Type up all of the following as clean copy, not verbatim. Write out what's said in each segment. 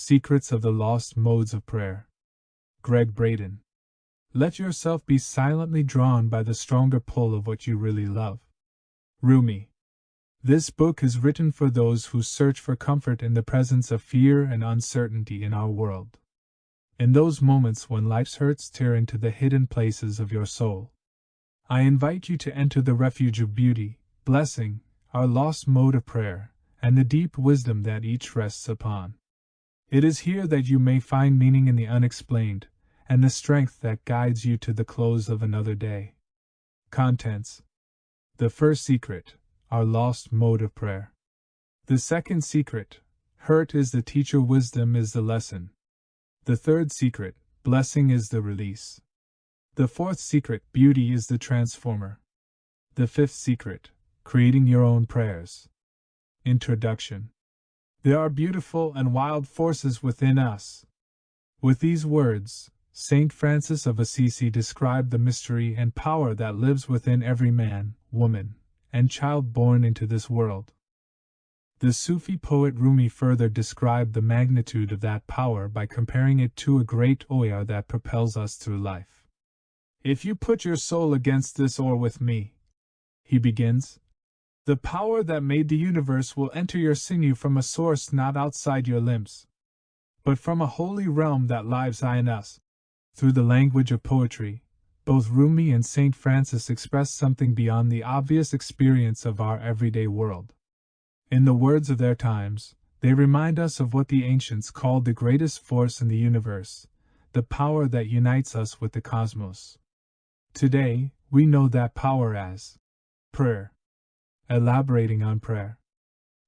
Secrets of the Lost Modes of Prayer. Gregg Braden. Let yourself be silently drawn by the stronger pull of what you really love. Rumi. This book is written for those who search for comfort in the presence of fear and uncertainty in our world. In those moments when life's hurts tear into the hidden places of your soul, I invite you to enter the refuge of beauty, blessing, our lost mode of prayer, and the deep wisdom that each rests upon. It is here that you may find meaning in the unexplained, and the strength that guides you to the close of another day. Contents. The first secret, our lost mode of prayer. The second secret, hurt is the teacher, wisdom is the lesson. The third secret, blessing is the release. The fourth secret, beauty is the transformer. The fifth secret, creating your own prayers. Introduction. There are beautiful and wild forces within us. With these words, Saint Francis of Assisi described the mystery and power that lives within every man, woman, and child born into this world. The Sufi poet Rumi further described the magnitude of that power by comparing it to a great oar that propels us through life. If you put your soul against this oar with me, he begins, the power that made the universe will enter your sinew from a source not outside your limbs, but from a holy realm that lives in us. Through the language of poetry, both Rumi and Saint Francis express something beyond the obvious experience of our everyday world. In the words of their times, they remind us of what the ancients called the greatest force in the universe, the power that unites us with the cosmos. Today, we know that power as prayer. Elaborating on prayer,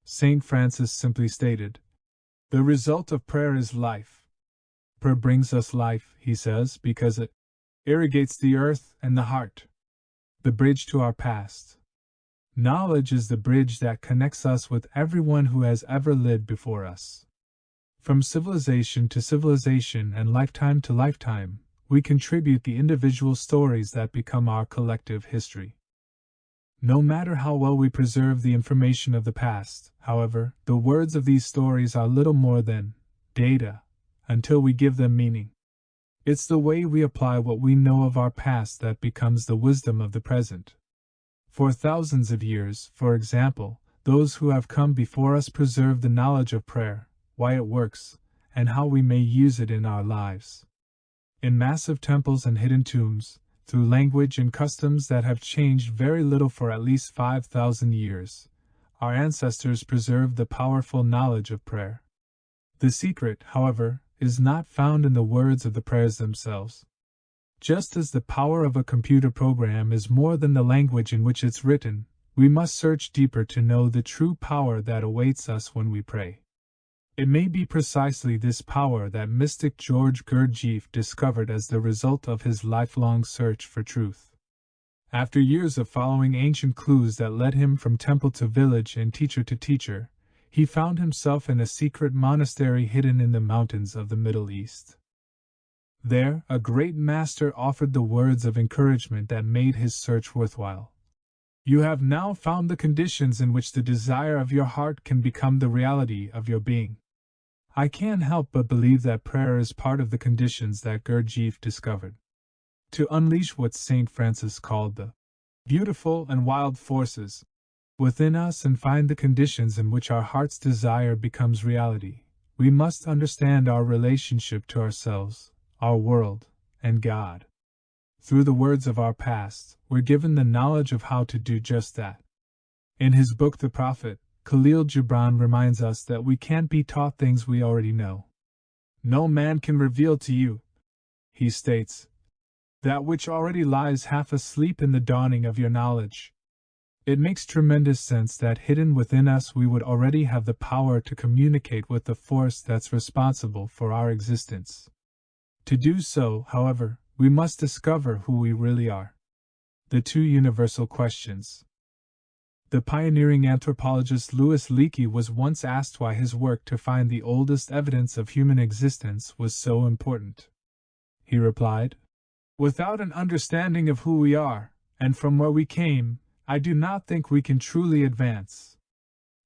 Saint Francis simply stated, the result of prayer is life. Prayer brings us life, he says, because it irrigates the earth and the heart. The bridge to our past. Knowledge is the bridge that connects us with everyone who has ever lived before us. From civilization to civilization and lifetime to lifetime, we contribute the individual stories that become our collective history. No matter how well we preserve the information of the past, however, the words of these stories are little more than data, until we give them meaning. It's the way we apply what we know of our past that becomes the wisdom of the present. For thousands of years, for example, those who have come before us preserved the knowledge of prayer, why it works, and how we may use it in our lives. In massive temples and hidden tombs, through language and customs that have changed very little for at least 5,000 years, our ancestors preserved the powerful knowledge of prayer. The secret, however, is not found in the words of the prayers themselves. Just as the power of a computer program is more than the language in which it's written, we must search deeper to know the true power that awaits us when we pray. It may be precisely this power that mystic George Gurdjieff discovered as the result of his lifelong search for truth. After years of following ancient clues that led him from temple to village and teacher to teacher, he found himself in a secret monastery hidden in the mountains of the Middle East. There, a great master offered the words of encouragement that made his search worthwhile. You have now found the conditions in which the desire of your heart can become the reality of your being. I can't help but believe that prayer is part of the conditions that Gurdjieff discovered. To unleash what Saint Francis called the beautiful and wild forces within us and find the conditions in which our heart's desire becomes reality, we must understand our relationship to ourselves, our world, and God. Through the words of our past, we're given the knowledge of how to do just that. In his book The Prophet, Khalil Gibran reminds us that we can't be taught things we already know. No man can reveal to you, he states, that which already lies half asleep in the dawning of your knowledge. It makes tremendous sense that hidden within us we would already have the power to communicate with the force that's responsible for our existence. To do so, however, we must discover who we really are. The two universal questions. The pioneering anthropologist Louis Leakey was once asked why his work to find the oldest evidence of human existence was so important. He replied, without an understanding of who we are, and from where we came, I do not think we can truly advance.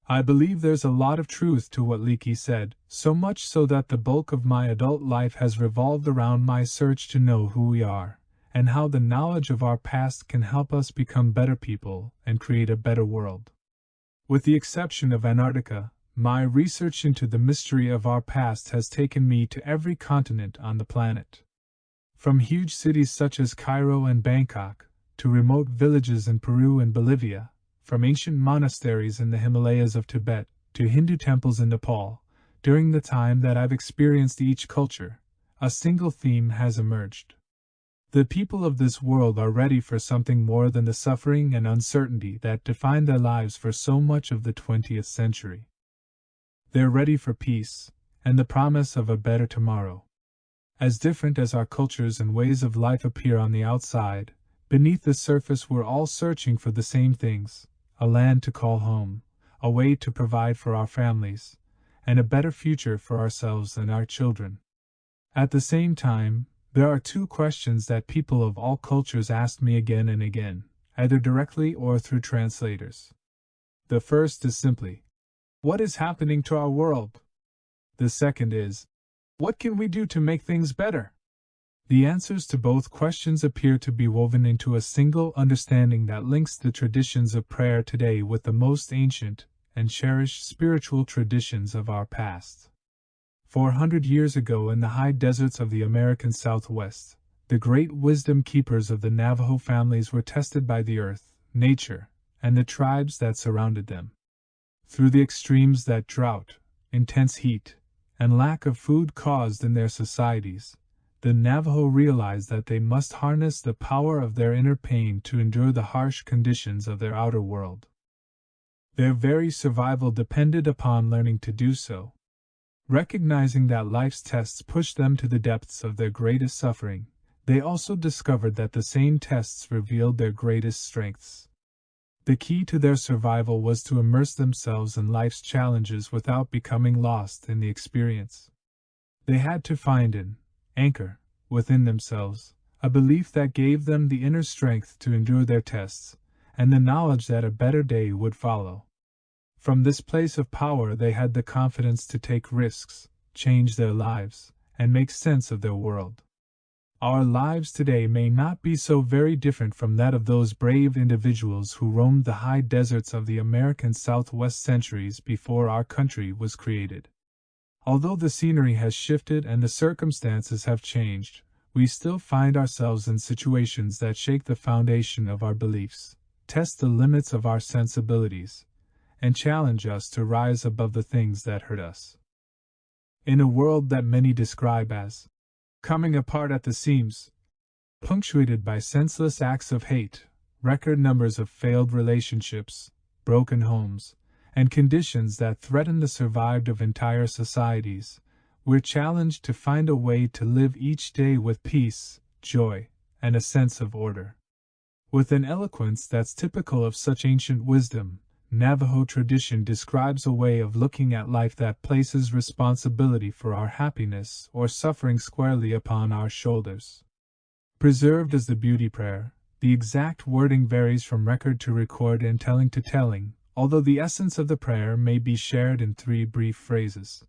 I believe there's a lot of truth to what Leakey said, so much so that the bulk of my adult life has revolved around my search to know who we are, and how the knowledge of our past can help us become better people and create a better world. With the exception of Antarctica, my research into the mystery of our past has taken me to every continent on the planet. From huge cities such as Cairo and Bangkok, to remote villages in Peru and Bolivia, from ancient monasteries in the Himalayas of Tibet to Hindu temples in Nepal, during the time that I've experienced each culture, a single theme has emerged. The people of this world are ready for something more than the suffering and uncertainty that defined their lives for so much of the 20th century. They're ready for peace, and the promise of a better tomorrow. As different as our cultures and ways of life appear on the outside, beneath the surface we're all searching for the same things: a land to call home, a way to provide for our families, and a better future for ourselves and our children. At the same time, there are two questions that people of all cultures ask me again and again, either directly or through translators. The first is simply, what is happening to our world? The second is, what can we do to make things better? The answers to both questions appear to be woven into a single understanding that links the traditions of prayer today with the most ancient and cherished spiritual traditions of our past. 400 years ago, in the high deserts of the American Southwest, the great wisdom keepers of the Navajo families were tested by the earth, nature, and the tribes that surrounded them. Through the extremes that drought, intense heat, and lack of food caused in their societies, the Navajo realized that they must harness the power of their inner pain to endure the harsh conditions of their outer world. Their very survival depended upon learning to do so. Recognizing that life's tests pushed them to the depths of their greatest suffering, they also discovered that the same tests revealed their greatest strengths. The key to their survival was to immerse themselves in life's challenges without becoming lost in the experience. They had to find an anchor within themselves, a belief that gave them the inner strength to endure their tests, and the knowledge that a better day would follow. From this place of power they had the confidence to take risks, change their lives, and make sense of their world. Our lives today may not be so very different from that of those brave individuals who roamed the high deserts of the American Southwest centuries before our country was created. Although the scenery has shifted and the circumstances have changed, we still find ourselves in situations that shake the foundation of our beliefs, test the limits of our sensibilities, and challenge us to rise above the things that hurt us. In a world that many describe as coming apart at the seams, punctuated by senseless acts of hate, record numbers of failed relationships, broken homes, and conditions that threaten the survival of entire societies, we're challenged to find a way to live each day with peace, joy, and a sense of order. With an eloquence that's typical of such ancient wisdom, Navajo tradition describes a way of looking at life that places responsibility for our happiness or suffering squarely upon our shoulders. Preserved as the beauty prayer, the exact wording varies from record to record and telling to telling, although the essence of the prayer may be shared in 3 brief phrases.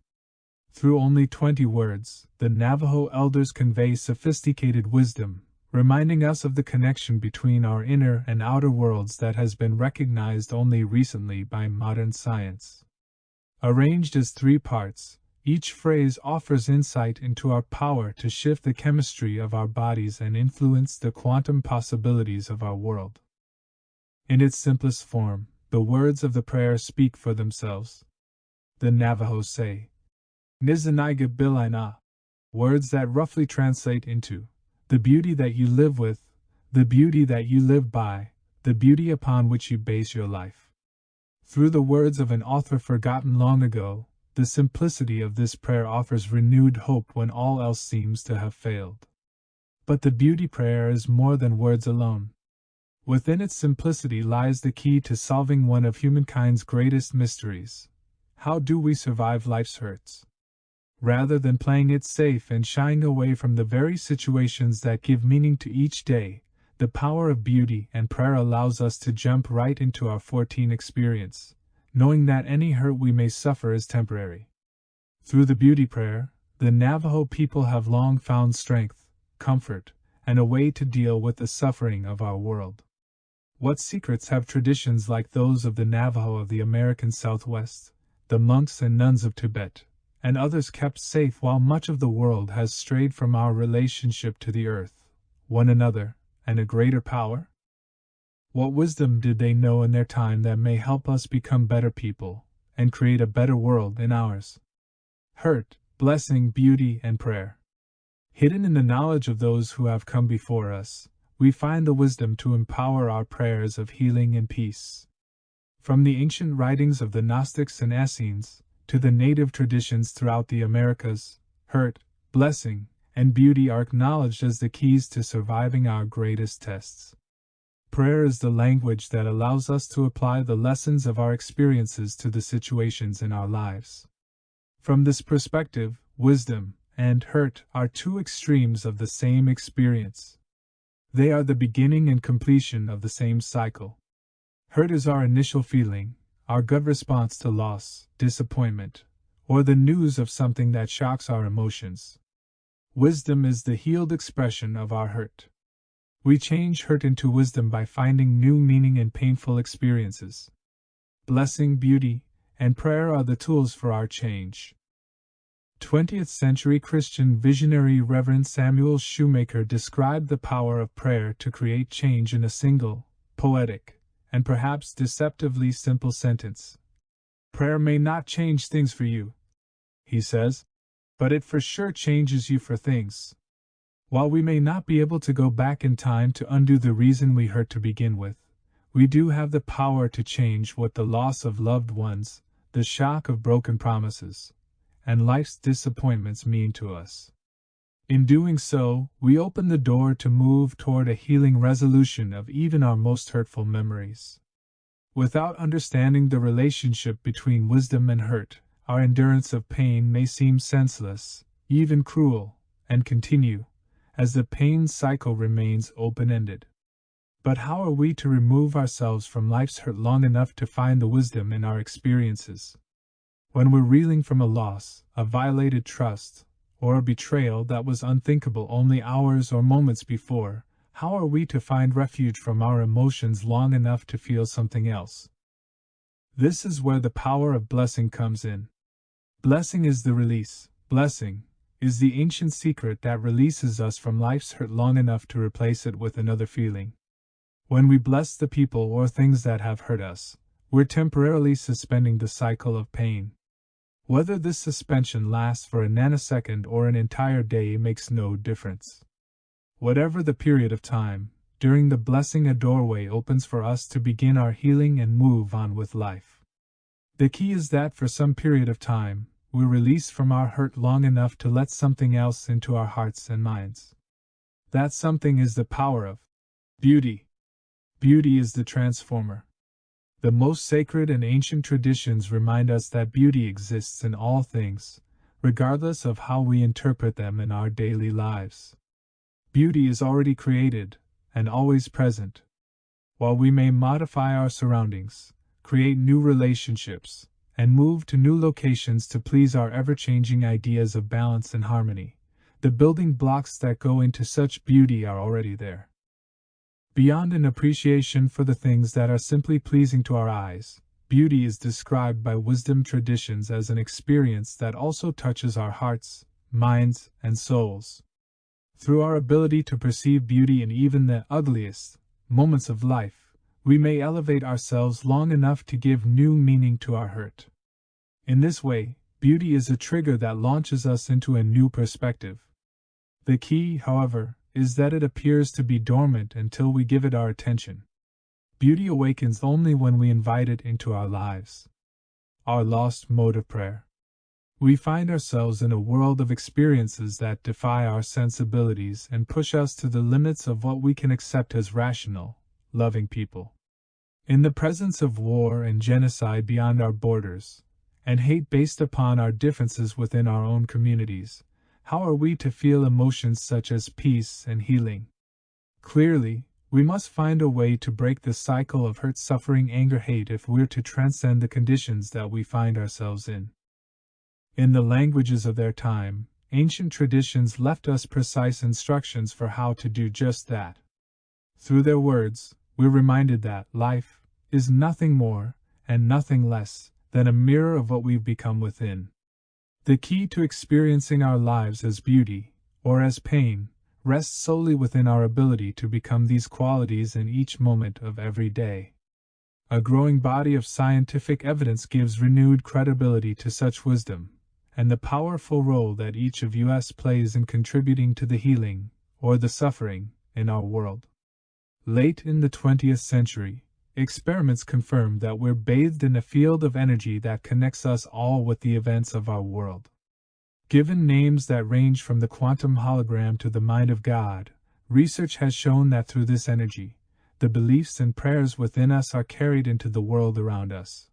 Through only 20 words, the Navajo elders convey sophisticated wisdom, reminding us of the connection between our inner and outer worlds that has been recognized only recently by modern science. Arranged as 3 parts, each phrase offers insight into our power to shift the chemistry of our bodies and influence the quantum possibilities of our world. In its simplest form, the words of the prayer speak for themselves. The Navajo say, Nizaniga Bilaina, words that roughly translate into, the beauty that you live with, the beauty that you live by, the beauty upon which you base your life. Through the words of an author forgotten long ago, the simplicity of this prayer offers renewed hope when all else seems to have failed. But the beauty prayer is more than words alone. Within its simplicity lies the key to solving one of humankind's greatest mysteries. How do we survive life's hurts? Rather than playing it safe and shying away from the very situations that give meaning to each day, the power of beauty and prayer allows us to jump right into our 14 experience, knowing that any hurt we may suffer is temporary. Through the beauty prayer, the Navajo people have long found strength, comfort, and a way to deal with the suffering of our world. What secrets have traditions like those of the Navajo of the American Southwest, the monks and nuns of Tibet, and others kept safe while much of the world has strayed from our relationship to the earth, one another, and a greater power? What wisdom did they know in their time that may help us become better people, and create a better world in ours? Hurt, blessing, beauty, and prayer. Hidden in the knowledge of those who have come before us, we find the wisdom to empower our prayers of healing and peace. From the ancient writings of the Gnostics and Essenes, to the native traditions throughout the Americas, hurt, blessing, and beauty are acknowledged as the keys to surviving our greatest tests. Prayer is the language that allows us to apply the lessons of our experiences to the situations in our lives. From this perspective, wisdom and hurt are two extremes of the same experience. They are the beginning and completion of the same cycle. Hurt is our initial feeling, our gut response to loss, disappointment, or the news of something that shocks our emotions. Wisdom is the healed expression of our hurt. We change hurt into wisdom by finding new meaning in painful experiences. Blessing, beauty, and prayer are the tools for our change. 20th century Christian visionary Reverend Samuel Shoemaker described the power of prayer to create change in a single, poetic, and perhaps deceptively simple sentence. Prayer may not change things for you, he says, but it for sure changes you for things. While we may not be able to go back in time to undo the reason we hurt to begin with, we do have the power to change what the loss of loved ones, the shock of broken promises, and life's disappointments mean to us. In doing so, we open the door to move toward a healing resolution of even our most hurtful memories. Without understanding the relationship between wisdom and hurt, our endurance of pain may seem senseless, even cruel, and continue, as the pain cycle remains open-ended. But how are we to remove ourselves from life's hurt long enough to find the wisdom in our experiences? When we're reeling from a loss, a violated trust, or a betrayal that was unthinkable only hours or moments before, how are we to find refuge from our emotions long enough to feel something else? This is where the power of blessing comes in. Blessing is the release. Blessing is the ancient secret that releases us from life's hurt long enough to replace it with another feeling. When we bless the people or things that have hurt us, we're temporarily suspending the cycle of pain. Whether this suspension lasts for a nanosecond or an entire day makes no difference. Whatever the period of time, during the blessing a doorway opens for us to begin our healing and move on with life. The key is that for some period of time, we're released from our hurt long enough to let something else into our hearts and minds. That something is the power of beauty. Beauty is the transformer. The most sacred and ancient traditions remind us that beauty exists in all things, regardless of how we interpret them in our daily lives. Beauty is already created, and always present. While we may modify our surroundings, create new relationships, and move to new locations to please our ever-changing ideas of balance and harmony, the building blocks that go into such beauty are already there. Beyond an appreciation for the things that are simply pleasing to our eyes, beauty is described by wisdom traditions as an experience that also touches our hearts, minds, and souls. Through our ability to perceive beauty in even the ugliest moments of life, we may elevate ourselves long enough to give new meaning to our hurt. In this way, beauty is a trigger that launches us into a new perspective. The key, however, is that it appears to be dormant until we give it our attention. Beauty awakens only when we invite it into our lives. Our lost mode of prayer. We find ourselves in a world of experiences that defy our sensibilities and push us to the limits of what we can accept as rational, loving people. In the presence of war and genocide beyond our borders, and hate based upon our differences within our own communities, how are we to feel emotions such as peace and healing? Clearly, We must find a way to break the cycle of hurt, suffering, anger, hate if we're to transcend the conditions that we find ourselves in. In the languages of their time, ancient traditions left us precise instructions for how to do just that. Through their words, we're reminded that life is nothing more and nothing less than a mirror of what we've become within. The key to experiencing our lives as beauty, or as pain, rests solely within our ability to become these qualities in each moment of every day. A growing body of scientific evidence gives renewed credibility to such wisdom, and the powerful role that each of us plays in contributing to the healing, or the suffering, in our world. Late in the 20th century, experiments confirmed that we're bathed in a field of energy that connects us all with the events of our world. Given names that range from the quantum hologram to the mind of God, research has shown that through this energy, the beliefs and prayers within us are carried into the world around us.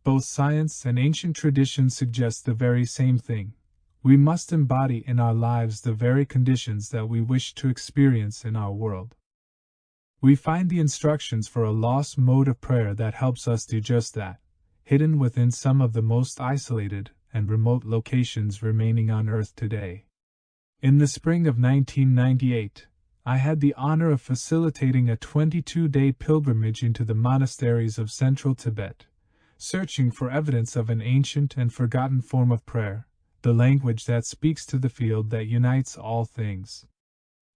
Both science and ancient tradition suggest the very same thing. We must embody in our lives the very conditions that we wish to experience in our world. We find the instructions for a lost mode of prayer that helps us do just that, hidden within some of the most isolated and remote locations remaining on Earth today. In the spring of 1998, I had the honor of facilitating a 22-day pilgrimage into the monasteries of central Tibet, searching for evidence of an ancient and forgotten form of prayer, the language that speaks to the field that unites all things.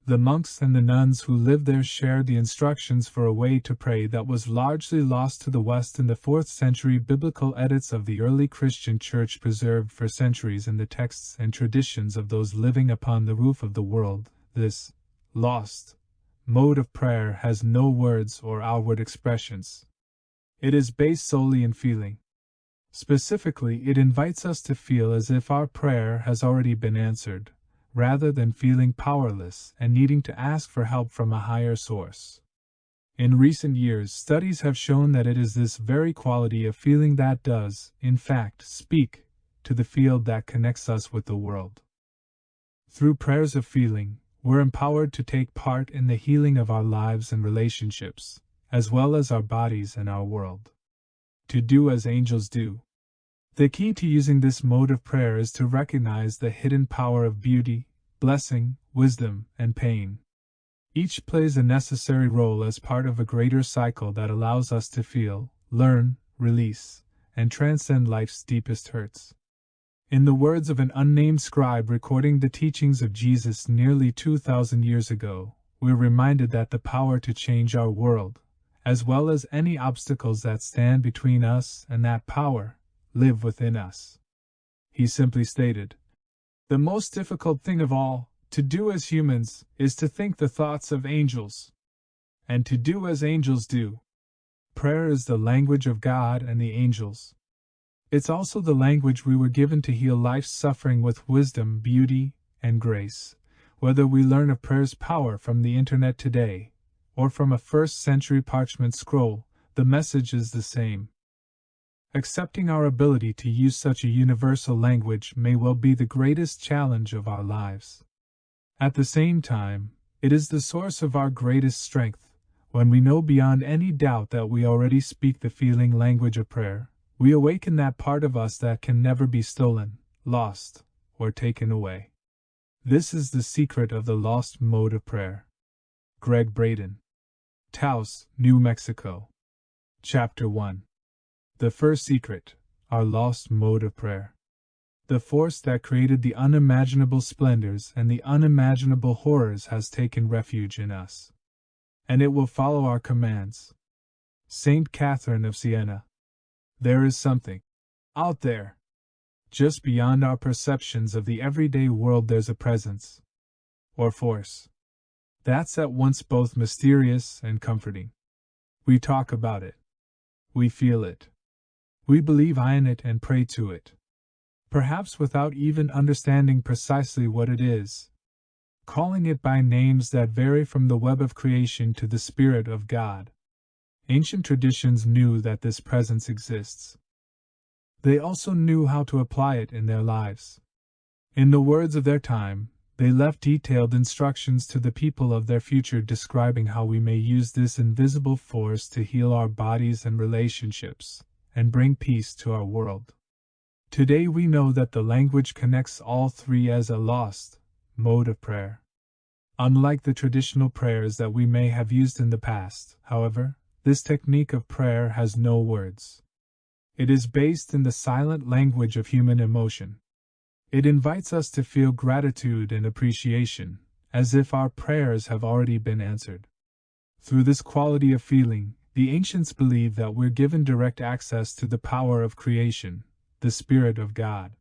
The monks and the nuns who lived there shared the instructions for a way to pray that was largely lost to the West in the 4th century biblical edits of the early Christian Church, preserved for centuries in the texts and traditions of those living upon the roof of the world. This lost mode of prayer has no words or outward expressions. It is based solely in feeling. Specifically, it invites us to feel as if our prayer has already been answered, rather than feeling powerless and needing to ask for help from a higher source. In recent years, studies have shown that it is this very quality of feeling that does, in fact, speak to the field that connects us with the world. Through prayers of feeling, we're empowered to take part in the healing of our lives and relationships, as well as our bodies and our world. To do as angels do. The key to using this mode of prayer is to recognize the hidden power of beauty, blessing, wisdom, and pain. Each plays a necessary role as part of a greater cycle that allows us to feel, learn, release, and transcend life's deepest hurts. In the words of an unnamed scribe recording the teachings of Jesus nearly 2,000 years ago, we're reminded that the power to change our world, as well as any obstacles that stand between us and that power, live within us. He simply stated, "The most difficult thing of all, to do as humans, is to think the thoughts of angels. And to do as angels do." Prayer is the language of God and the angels. It's also the language we were given to heal life's suffering with wisdom, beauty, and grace. Whether we learn of prayer's power from the internet today, or from a first-century parchment scroll, the message is the same. Accepting our ability to use such a universal language may well be the greatest challenge of our lives. At the same time, it is the source of our greatest strength. When we know beyond any doubt that we already speak the feeling language of prayer, we awaken that part of us that can never be stolen, lost, or taken away. This is the secret of the lost mode of prayer. Gregg Braden. Taos, New Mexico. Chapter 1. The First Secret, Our Lost Mode of Prayer. The force that created the unimaginable splendors and the unimaginable horrors has taken refuge in us. And it will follow our commands. Saint Catherine of Siena. There is something out there. Just beyond our perceptions of the everyday world, there's a presence, or force, that's at once both mysterious and comforting. We talk about it. We feel it. We believe in it and pray to it. Perhaps without even understanding precisely what it is. Calling it by names that vary from the web of creation to the Spirit of God. Ancient traditions knew that this presence exists. They also knew how to apply it in their lives. In the words of their time, They left detailed instructions to the people of their future describing how we may use this invisible force to heal our bodies and relationships, and bring peace to our world. Today we know that the language connects all three as a lost mode of prayer. Unlike the traditional prayers that we may have used in the past, however, this technique of prayer has no words. It is based in the silent language of human emotion. It invites us to feel gratitude and appreciation, as if our prayers have already been answered. Through this quality of feeling, the ancients believed that we're given direct access to the power of creation, the Spirit of God.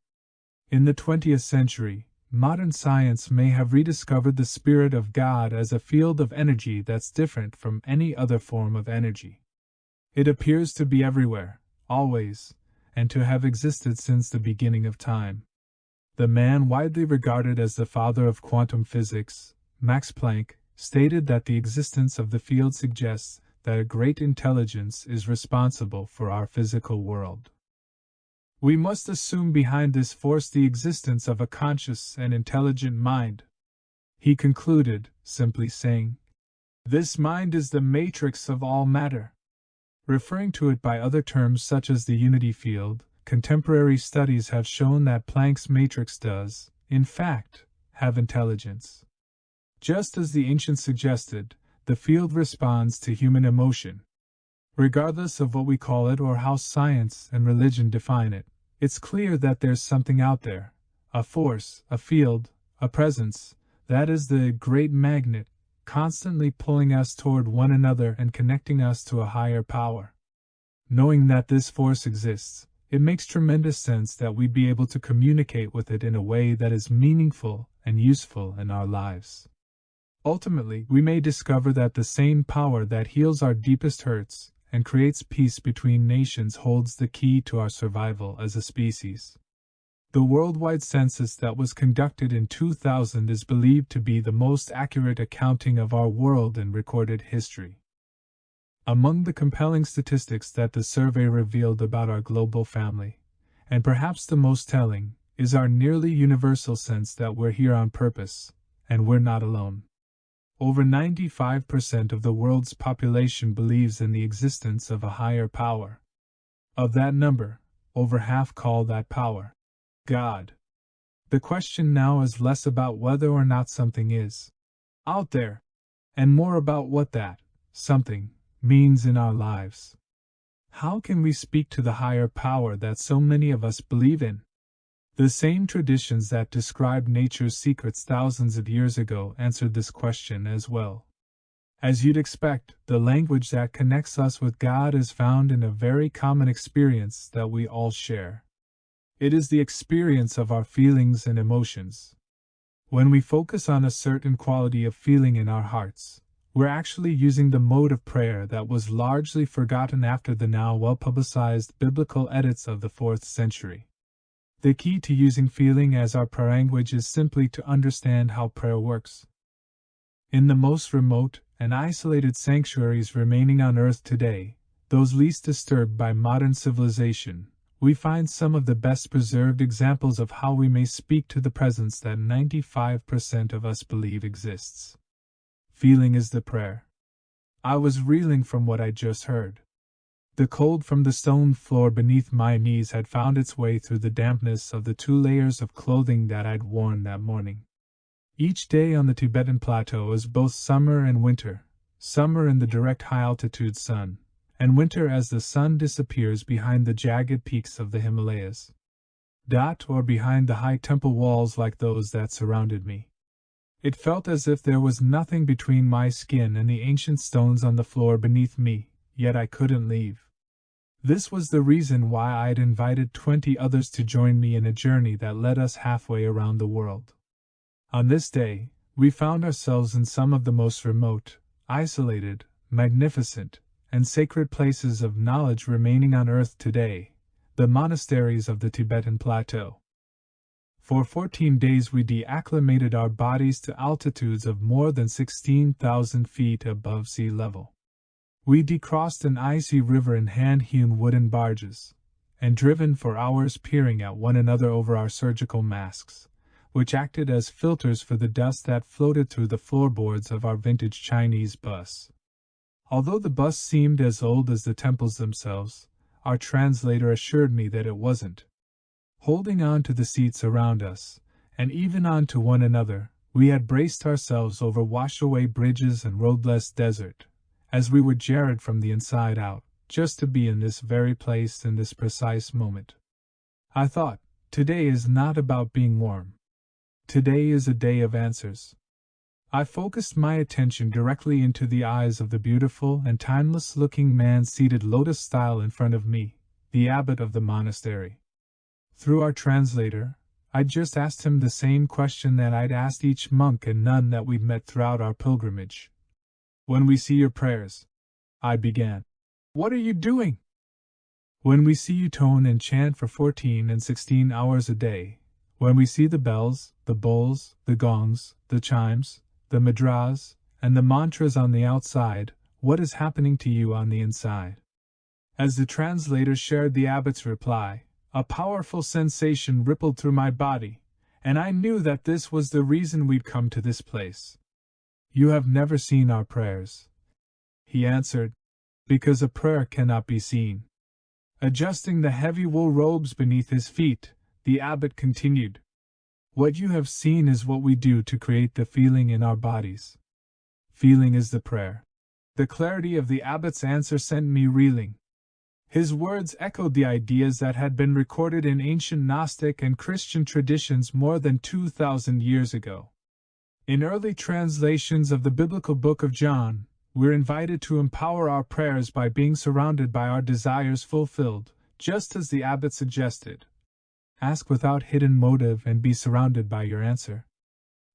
In the 20th century, modern science may have rediscovered the Spirit of God as a field of energy that's different from any other form of energy. It appears to be everywhere, always, and to have existed since the beginning of time. The man widely regarded as the father of quantum physics, Max Planck, stated that the existence of the field suggests that a great intelligence is responsible for our physical world. We must assume behind this force the existence of a conscious and intelligent mind. He concluded, simply saying, "This mind is the matrix of all matter." Referring to it by other terms such as the unity field, contemporary studies have shown that Planck's matrix does, in fact, have intelligence. Just as the ancients suggested, the field responds to human emotion. Regardless of what we call it or how science and religion define it, it's clear that there's something out there, a force, a field, a presence, that is the great magnet, constantly pulling us toward one another and connecting us to a higher power. Knowing that this force exists, it makes tremendous sense that we be able to communicate with it in a way that is meaningful and useful in our lives. Ultimately, we may discover that the same power that heals our deepest hurts and creates peace between nations holds the key to our survival as a species. The worldwide census that was conducted in 2000 is believed to be the most accurate accounting of our world in recorded history. Among the compelling statistics that the survey revealed about our global family, and perhaps the most telling, is our nearly universal sense that we're here on purpose, and we're not alone. Over 95% of the world's population believes in the existence of a higher power. Of that number, over half call that power God. The question now is less about whether or not something is out there, and more about what that something means in our lives. How can we speak to the higher power that so many of us believe in? The same traditions that described nature's secrets thousands of years ago answered this question as well. As you'd expect, the language that connects us with God is found in a very common experience that we all share. It is the experience of our feelings and emotions. When we focus on a certain quality of feeling in our hearts, we're actually using the mode of prayer that was largely forgotten after the now well-publicized biblical edits of the 4th century. The key to using feeling as our prayer language is simply to understand how prayer works. In the most remote and isolated sanctuaries remaining on earth today, those least disturbed by modern civilization, we find some of the best preserved examples of how we may speak to the presence that 95% of us believe exists. Feeling is the prayer. I was reeling from what I just heard. The cold from the stone floor beneath my knees had found its way through the dampness of the 2 layers of clothing that I'd worn that morning. Each day on the Tibetan plateau is both summer and winter, summer in the direct high-altitude sun, and winter as the sun disappears behind the jagged peaks of the Himalayas. Or behind the high temple walls like those that surrounded me. It felt as if there was nothing between my skin and the ancient stones on the floor beneath me, yet I couldn't leave. This was the reason why I'd invited 20 others to join me in a journey that led us halfway around the world. On this day, we found ourselves in some of the most remote, isolated, magnificent, and sacred places of knowledge remaining on earth today, the monasteries of the Tibetan plateau. For 14 days we deacclimated our bodies to altitudes of more than 16,000 feet above sea level. We decrossed an icy river in hand-hewn wooden barges, and driven for hours peering at one another over our surgical masks, which acted as filters for the dust that floated through the floorboards of our vintage Chinese bus. Although the bus seemed as old as the temples themselves, our translator assured me that it wasn't. Holding on to the seats around us, and even on to one another, we had braced ourselves over washed-away bridges and roadless desert, as we were jarred from the inside out, just to be in this very place in this precise moment. I thought, today is not about being warm. Today is a day of answers. I focused my attention directly into the eyes of the beautiful and timeless-looking man seated lotus-style in front of me, the abbot of the monastery. Through our translator, I just asked him the same question that I'd asked each monk and nun that we'd met throughout our pilgrimage. "When we see your prayers," I began, "what are you doing?" "When we see you tone and chant for 14 and 16 hours a day, when we see the bells, the bowls, the gongs, the chimes, the madras, and the mantras on the outside, what is happening to you on the inside?" As the translator shared the abbot's reply, a powerful sensation rippled through my body, and I knew that this was the reason we'd come to this place. "You have never seen our prayers," he answered, "because a prayer cannot be seen." Adjusting the heavy wool robes beneath his feet, the abbot continued, "What you have seen is what we do to create the feeling in our bodies. Feeling is the prayer." The clarity of the abbot's answer sent me reeling. His words echoed the ideas that had been recorded in ancient Gnostic and Christian traditions more than 2,000 years ago. In early translations of the biblical book of John, we're invited to empower our prayers by being surrounded by our desires fulfilled, just as the abbot suggested. Ask without hidden motive and be surrounded by your answer.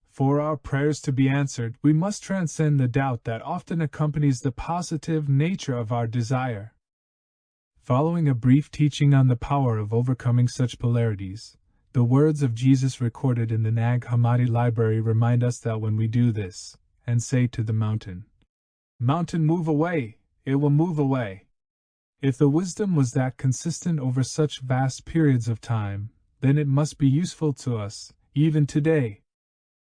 For our prayers to be answered, we must transcend the doubt that often accompanies the positive nature of our desire. Following a brief teaching on the power of overcoming such polarities, the words of Jesus recorded in the Nag Hammadi library remind us that when we do this, and say to the mountain, "Mountain, move away," it will move away. If the wisdom was that consistent over such vast periods of time, then it must be useful to us, even today.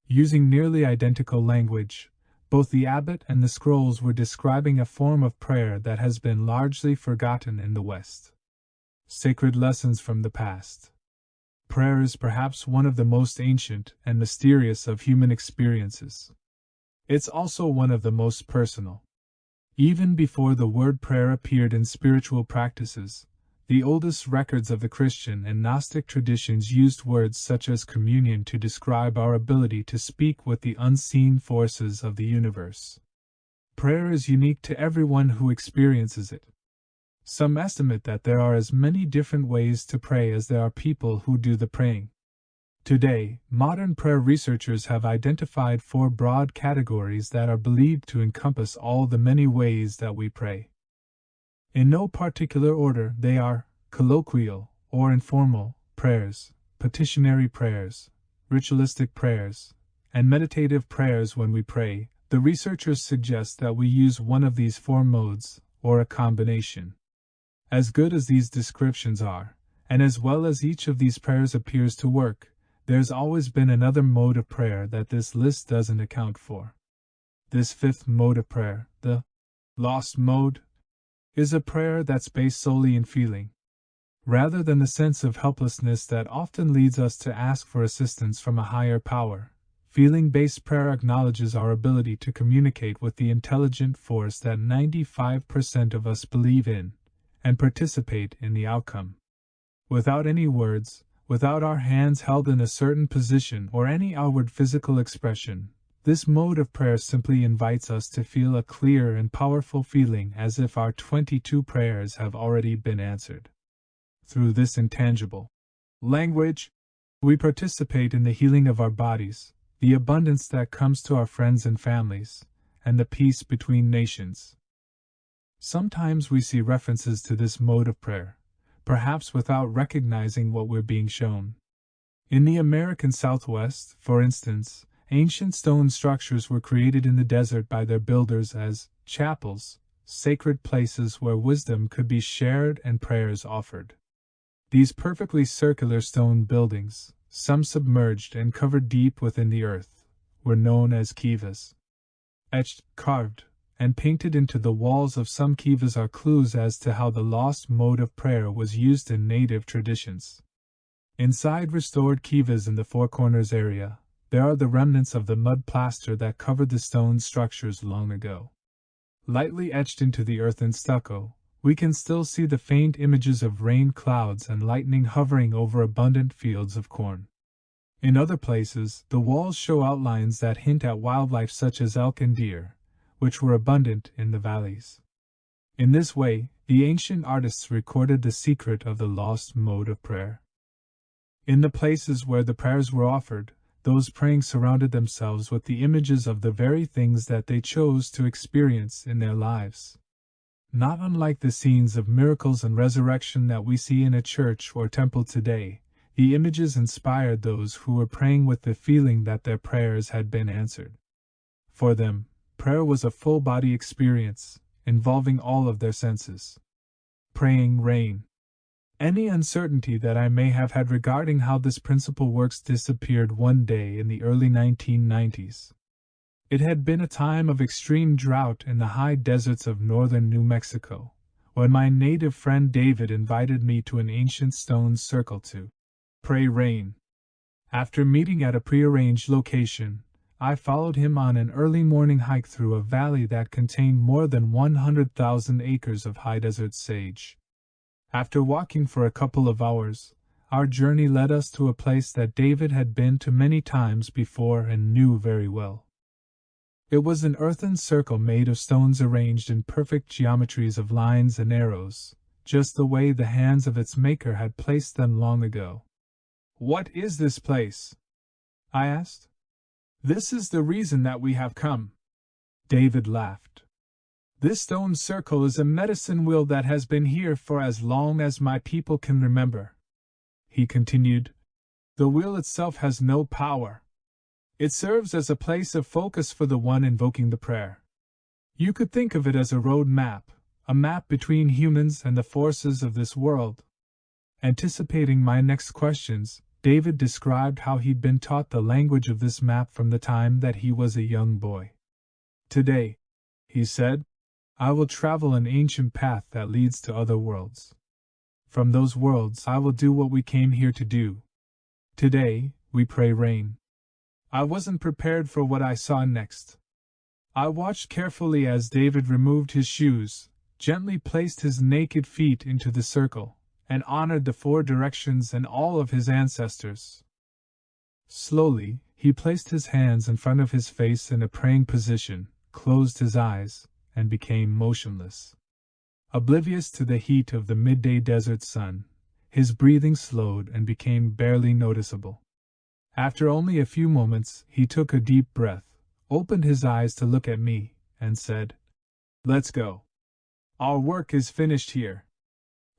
Using nearly identical language, both the abbot and the scrolls were describing a form of prayer that has been largely forgotten in the West. Sacred lessons from the past. Prayer is perhaps one of the most ancient and mysterious of human experiences. It's also one of the most personal. Even before the word prayer appeared in spiritual practices, the oldest records of the Christian and Gnostic traditions used words such as communion to describe our ability to speak with the unseen forces of the universe. Prayer is unique to everyone who experiences it. Some estimate that there are as many different ways to pray as there are people who do the praying. Today, modern prayer researchers have identified 4 broad categories that are believed to encompass all the many ways that we pray. In no particular order, they are colloquial or informal prayers, petitionary prayers, ritualistic prayers, and meditative prayers. When we pray, the researchers suggest that we use one of these 4 modes, or a combination. As good as these descriptions are, and as well as each of these prayers appears to work, there's always been another mode of prayer that this list doesn't account for. This 5th mode of prayer, the lost mode, is a prayer that's based solely in feeling, rather than the sense of helplessness that often leads us to ask for assistance from a higher power. Feeling-based prayer acknowledges our ability to communicate with the intelligent force that 95% of us believe in, and participate in the outcome. Without any words, without our hands held in a certain position or any outward physical expression, this mode of prayer simply invites us to feel a clear and powerful feeling as if our 22 prayers have already been answered. Through this intangible language, we participate in the healing of our bodies, the abundance that comes to our friends and families, and the peace between nations. Sometimes we see references to this mode of prayer, perhaps without recognizing what we're being shown. In the American Southwest, for instance, ancient stone structures were created in the desert by their builders as chapels, sacred places where wisdom could be shared and prayers offered. These perfectly circular stone buildings, some submerged and covered deep within the earth, were known as kivas. Etched, carved, and painted into the walls of some kivas are clues as to how the lost mode of prayer was used in native traditions. Inside restored kivas in the Four Corners area, there are the remnants of the mud plaster that covered the stone structures long ago. Lightly etched into the earth in stucco, we can still see the faint images of rain clouds and lightning hovering over abundant fields of corn. In other places, the walls show outlines that hint at wildlife such as elk and deer, which were abundant in the valleys. In this way, the ancient artists recorded the secret of the lost mode of prayer. In the places where the prayers were offered, those praying surrounded themselves with the images of the very things that they chose to experience in their lives. Not unlike the scenes of miracles and resurrection that we see in a church or temple today, the images inspired those who were praying with the feeling that their prayers had been answered. For them, prayer was a full-body experience, involving all of their senses. Praying rain. Any uncertainty that I may have had regarding how this principle works disappeared one day in the early 1990s. It had been a time of extreme drought in the high deserts of northern New Mexico, when my native friend David invited me to an ancient stone circle to pray rain. After meeting at a prearranged location, I followed him on an early morning hike through a valley that contained more than 100,000 acres of high desert sage. After walking for a couple of hours, our journey led us to a place that David had been to many times before and knew very well. It was an earthen circle made of stones arranged in perfect geometries of lines and arrows, just the way the hands of its maker had placed them long ago. "What is this place?" I asked. "This is the reason that we have come." David laughed. "This stone circle is a medicine wheel that has been here for as long as my people can remember." He continued, "The wheel itself has no power. It serves as a place of focus for the one invoking the prayer. You could think of it as a road map, a map between humans and the forces of this world." Anticipating my next questions, David described how he'd been taught the language of this map from the time that he was a young boy. "Today," he said, "I will travel an ancient path that leads to other worlds. From those worlds I will do what we came here to do. Today, we pray rain." I wasn't prepared for what I saw next. I watched carefully as David removed his shoes, gently placed his naked feet into the circle, and honored the four directions and all of his ancestors. Slowly, he placed his hands in front of his face in a praying position, closed his eyes, and became motionless. Oblivious to the heat of the midday desert sun, his breathing slowed and became barely noticeable. After only a few moments, he took a deep breath, opened his eyes to look at me, and said, "Let's go. Our work is finished here."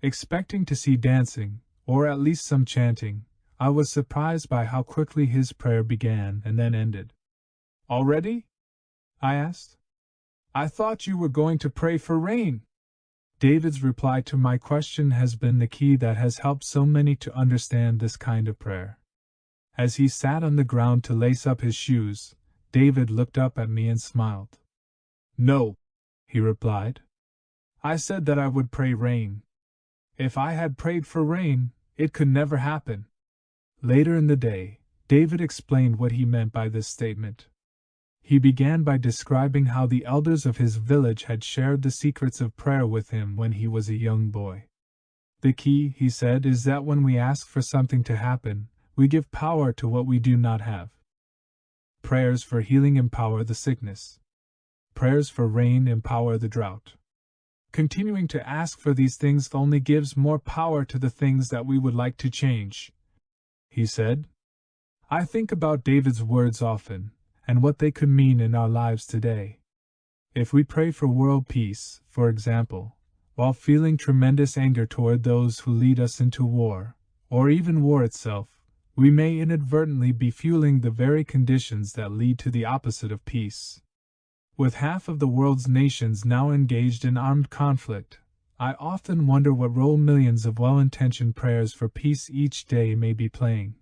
Expecting to see dancing, or at least some chanting, I was surprised by how quickly his prayer began and then ended. "Already?" I asked. "I thought you were going to pray for rain." David's reply to my question has been the key that has helped so many to understand this kind of prayer. As he sat on the ground to lace up his shoes, David looked up at me and smiled. "No," he replied. "I said that I would pray rain. If I had prayed for rain, it could never happen." Later in the day, David explained what he meant by this statement. He began by describing how the elders of his village had shared the secrets of prayer with him when he was a young boy. "The key," he said, "is that when we ask for something to happen, we give power to what we do not have. Prayers for healing empower the sickness. Prayers for rain empower the drought. Continuing to ask for these things only gives more power to the things that we would like to change," he said. I think about David's words often, and what they could mean in our lives today. If we pray for world peace, for example, while feeling tremendous anger toward those who lead us into war, or even war itself, we may inadvertently be fueling the very conditions that lead to the opposite of peace. With half of the world's nations now engaged in armed conflict, I often wonder what role millions of well-intentioned prayers for peace each day may be playing,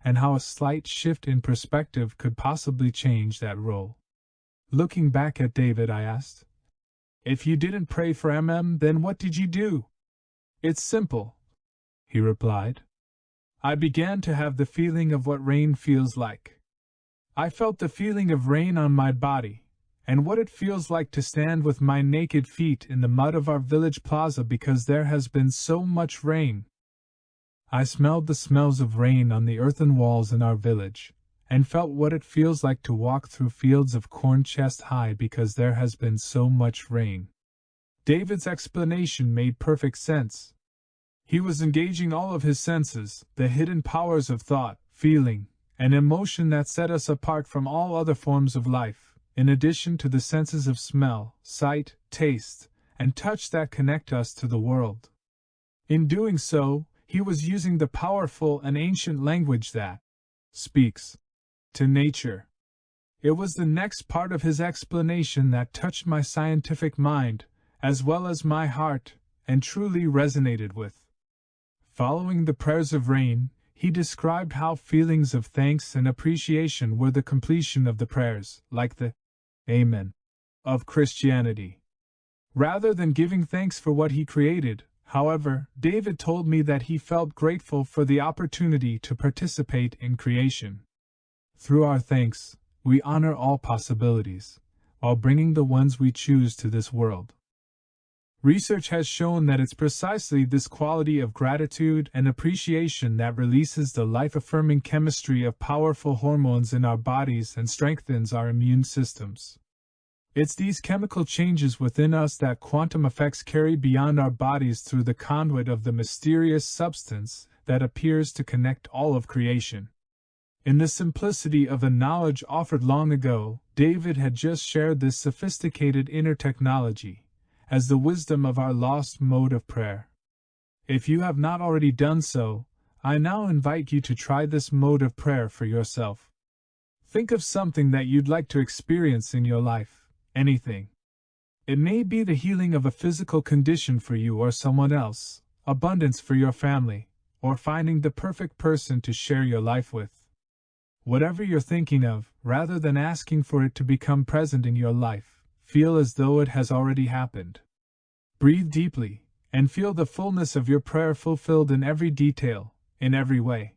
and how a slight shift in perspective could possibly change that role. Looking back at David, I asked, "If you didn't pray for then what did you do?" "It's simple," he replied. "I began to have the feeling of what rain feels like. I felt the feeling of rain on my body, and what it feels like to stand with my naked feet in the mud of our village plaza because there has been so much rain. I smelled the smells of rain on the earthen walls in our village, and felt what it feels like to walk through fields of corn chest high because there has been so much rain." David's explanation made perfect sense. He was engaging all of his senses, the hidden powers of thought, feeling, and emotion that set us apart from all other forms of life, in addition to the senses of smell, sight, taste, and touch that connect us to the world. In doing so, he was using the powerful and ancient language that speaks to nature. It was the next part of his explanation that touched my scientific mind, as well as my heart, and truly resonated with. Following the prayers of rain, he described how feelings of thanks and appreciation were the completion of the prayers, like the Amen of Christianity. Rather than giving thanks for what he created, however, David told me that he felt grateful for the opportunity to participate in creation. Through our thanks, we honor all possibilities, while bringing the ones we choose to this world. Research has shown that it's precisely this quality of gratitude and appreciation that releases the life-affirming chemistry of powerful hormones in our bodies and strengthens our immune systems. It's these chemical changes within us that quantum effects carry beyond our bodies through the conduit of the mysterious substance that appears to connect all of creation. In the simplicity of the knowledge offered long ago, David had just shared this sophisticated inner technology as the wisdom of our lost mode of prayer. If you have not already done so, I now invite you to try this mode of prayer for yourself. Think of something that you'd like to experience in your life, anything. It may be the healing of a physical condition for you or someone else, abundance for your family, or finding the perfect person to share your life with. Whatever you're thinking of, rather than asking for it to become present in your life, feel as though it has already happened. Breathe deeply, and feel the fullness of your prayer fulfilled in every detail, in every way.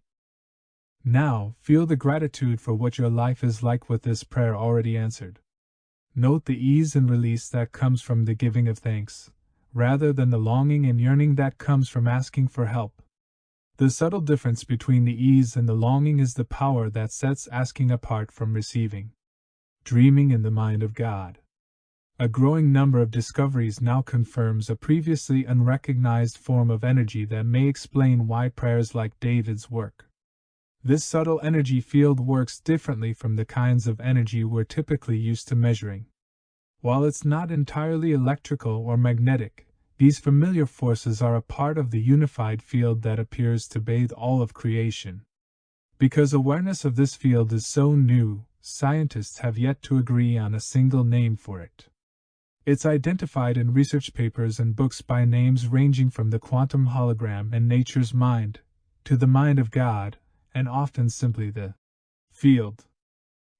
Now, feel the gratitude for what your life is like with this prayer already answered. Note the ease and release that comes from the giving of thanks, rather than the longing and yearning that comes from asking for help. The subtle difference between the ease and the longing is the power that sets asking apart from receiving. Dreaming in the mind of God. A growing number of discoveries now confirms a previously unrecognized form of energy that may explain why prayers like David's work. This subtle energy field works differently from the kinds of energy we're typically used to measuring. While it's not entirely electrical or magnetic, these familiar forces are a part of the unified field that appears to bathe all of creation. Because awareness of this field is so new, scientists have yet to agree on a single name for it. It's identified in research papers and books by names ranging from the quantum hologram and nature's mind, to the mind of God, and often simply the field.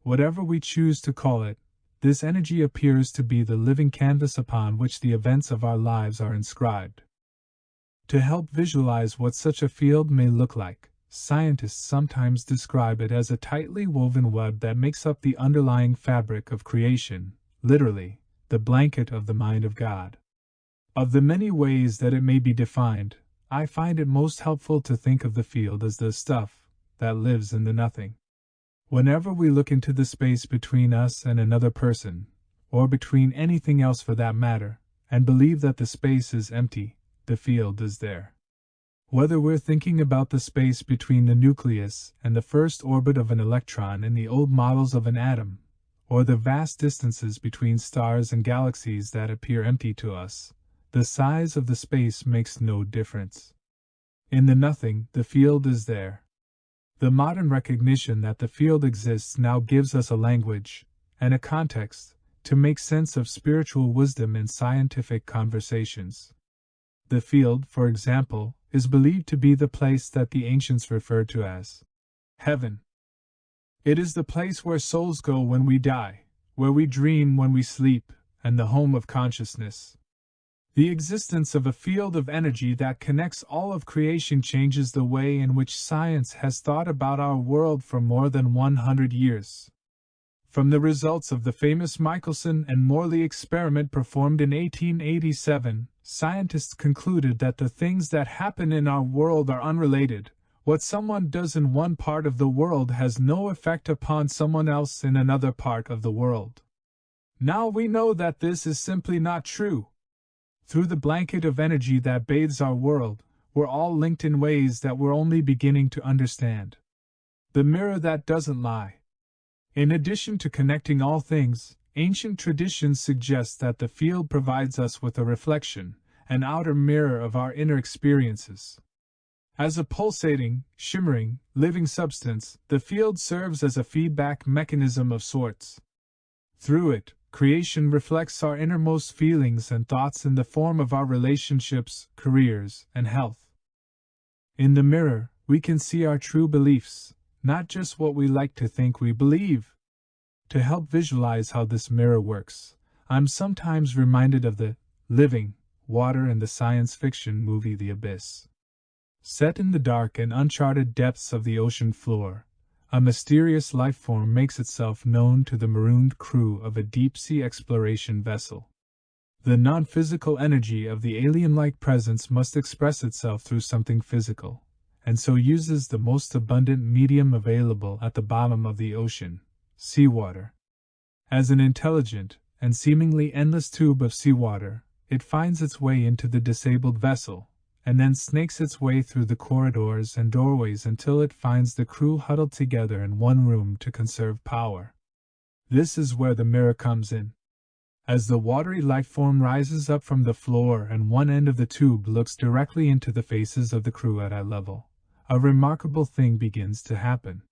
Whatever we choose to call it, this energy appears to be the living canvas upon which the events of our lives are inscribed. To help visualize what such a field may look like, scientists sometimes describe it as a tightly woven web that makes up the underlying fabric of creation, literally, the blanket of the mind of God. Of the many ways that it may be defined, I find it most helpful to think of the field as the stuff that lives in the nothing. Whenever we look into the space between us and another person, or between anything else for that matter, and believe that the space is empty, the field is there. Whether we're thinking about the space between the nucleus and the first orbit of an electron in the old models of an atom, or the vast distances between stars and galaxies that appear empty to us, the size of the space makes no difference. In the nothing, the field is there. The modern recognition that the field exists now gives us a language, and a context, to make sense of spiritual wisdom in scientific conversations. The field, for example, is believed to be the place that the ancients referred to as Heaven. It is the place where souls go when we die, where we dream when we sleep, and the home of consciousness. The existence of a field of energy that connects all of creation changes the way in which science has thought about our world for more than 100 years. From the results of the famous Michelson and Morley experiment performed in 1887, scientists concluded that the things that happen in our world are unrelated. What someone does in one part of the world has no effect upon someone else in another part of the world. Now we know that this is simply not true. Through the blanket of energy that bathes our world, we're all linked in ways that we're only beginning to understand. The mirror that doesn't lie. In addition to connecting all things, ancient traditions suggest that the field provides us with a reflection, an outer mirror of our inner experiences. As a pulsating, shimmering, living substance, the field serves as a feedback mechanism of sorts. Through it, creation reflects our innermost feelings and thoughts in the form of our relationships, careers, and health. In the mirror, we can see our true beliefs, not just what we like to think we believe. To help visualize how this mirror works, I'm sometimes reminded of the living water in the science fiction movie The Abyss. Set in the dark and uncharted depths of the ocean floor, a mysterious life form makes itself known to the marooned crew of a deep-sea exploration vessel. The non-physical energy of the alien-like presence must express itself through something physical, and so uses the most abundant medium available at the bottom of the ocean, seawater. As an intelligent and seemingly endless tube of seawater, it finds its way into the disabled vessel, and then snakes its way through the corridors and doorways until it finds the crew huddled together in one room to conserve power. This is where the mirror comes in. As the watery life form rises up from the floor and one end of the tube looks directly into the faces of the crew at eye level, a remarkable thing begins to happen.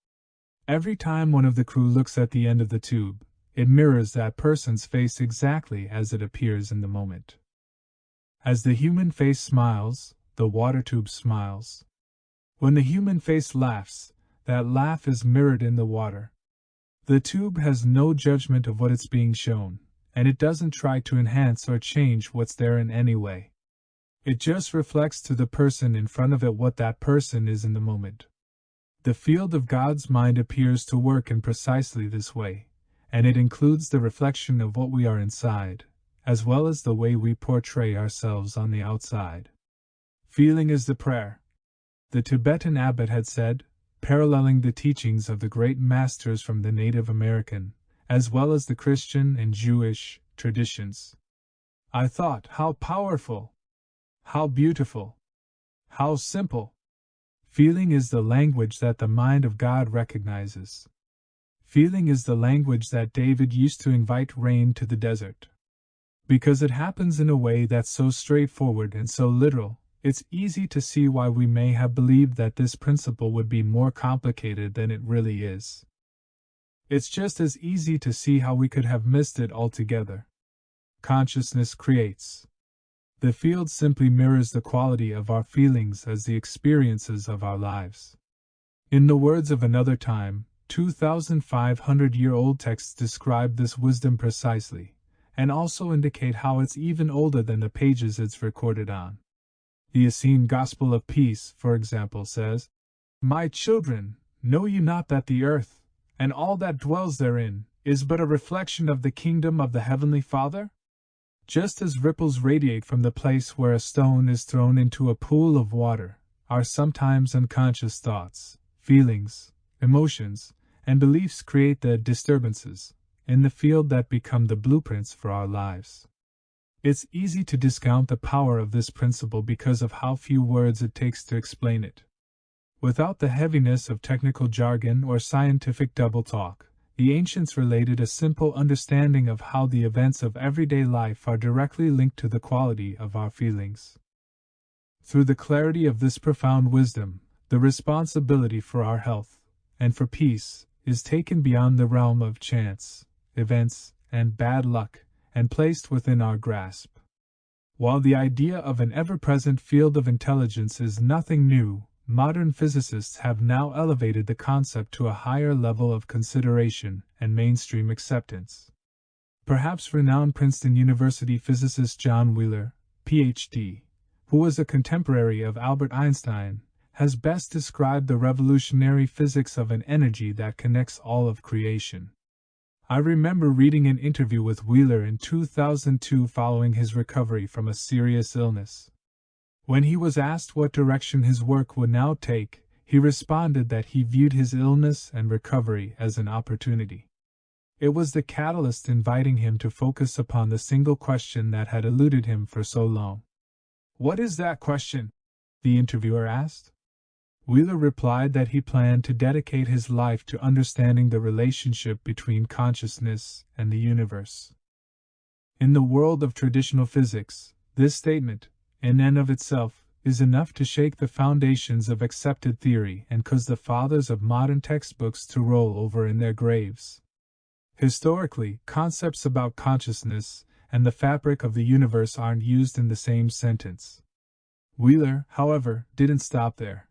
Every time one of the crew looks at the end of the tube, it mirrors that person's face exactly as it appears in the moment. As the human face smiles, the water tube smiles. When the human face laughs, that laugh is mirrored in the water. The tube has no judgment of what it's being shown, and it doesn't try to enhance or change what's there in any way. It just reflects to the person in front of it what that person is in the moment. The field of God's mind appears to work in precisely this way, and it includes the reflection of what we are inside, as well as the way we portray ourselves on the outside. Feeling is the prayer. The Tibetan abbot had said, paralleling the teachings of the great masters from the Native American, as well as the Christian and Jewish traditions. I thought, how powerful! How beautiful! How simple! Feeling is the language that the mind of God recognizes. Feeling is the language that David used to invite rain to the desert. Because it happens in a way that's so straightforward and so literal, it's easy to see why we may have believed that this principle would be more complicated than it really is. It's just as easy to see how we could have missed it altogether. Consciousness creates. The field simply mirrors the quality of our feelings as the experiences of our lives. In the words of another time, 2,500-year-old texts describe this wisdom precisely, and also indicate how it's even older than the pages it's recorded on. The Akin Gospel of Peace, for example, says, "My children, know you not that the earth, and all that dwells therein, is but a reflection of the kingdom of the Heavenly Father? Just as ripples radiate from the place where a stone is thrown into a pool of water, our sometimes unconscious thoughts, feelings, emotions, and beliefs create the disturbances in the field that become the blueprints for our lives." It's easy to discount the power of this principle because of how few words it takes to explain it. Without the heaviness of technical jargon or scientific double talk, the ancients related a simple understanding of how the events of everyday life are directly linked to the quality of our feelings. Through the clarity of this profound wisdom, the responsibility for our health and for peace is taken beyond the realm of chance, events, and bad luck, and placed within our grasp. While the idea of an ever-present field of intelligence is nothing new, modern physicists have now elevated the concept to a higher level of consideration and mainstream acceptance. Perhaps renowned Princeton University physicist John Wheeler, Ph.D., who was a contemporary of Albert Einstein, has best described the revolutionary physics of an energy that connects all of creation. I remember reading an interview with Wheeler in 2002 following his recovery from a serious illness. When he was asked what direction his work would now take, he responded that he viewed his illness and recovery as an opportunity. It was the catalyst inviting him to focus upon the single question that had eluded him for so long. "What is that question?" the interviewer asked. Wheeler replied that he planned to dedicate his life to understanding the relationship between consciousness and the universe. In the world of traditional physics, this statement, in and of itself, is enough to shake the foundations of accepted theory and cause the fathers of modern textbooks to roll over in their graves. Historically, concepts about consciousness and the fabric of the universe aren't used in the same sentence. Wheeler, however, didn't stop there.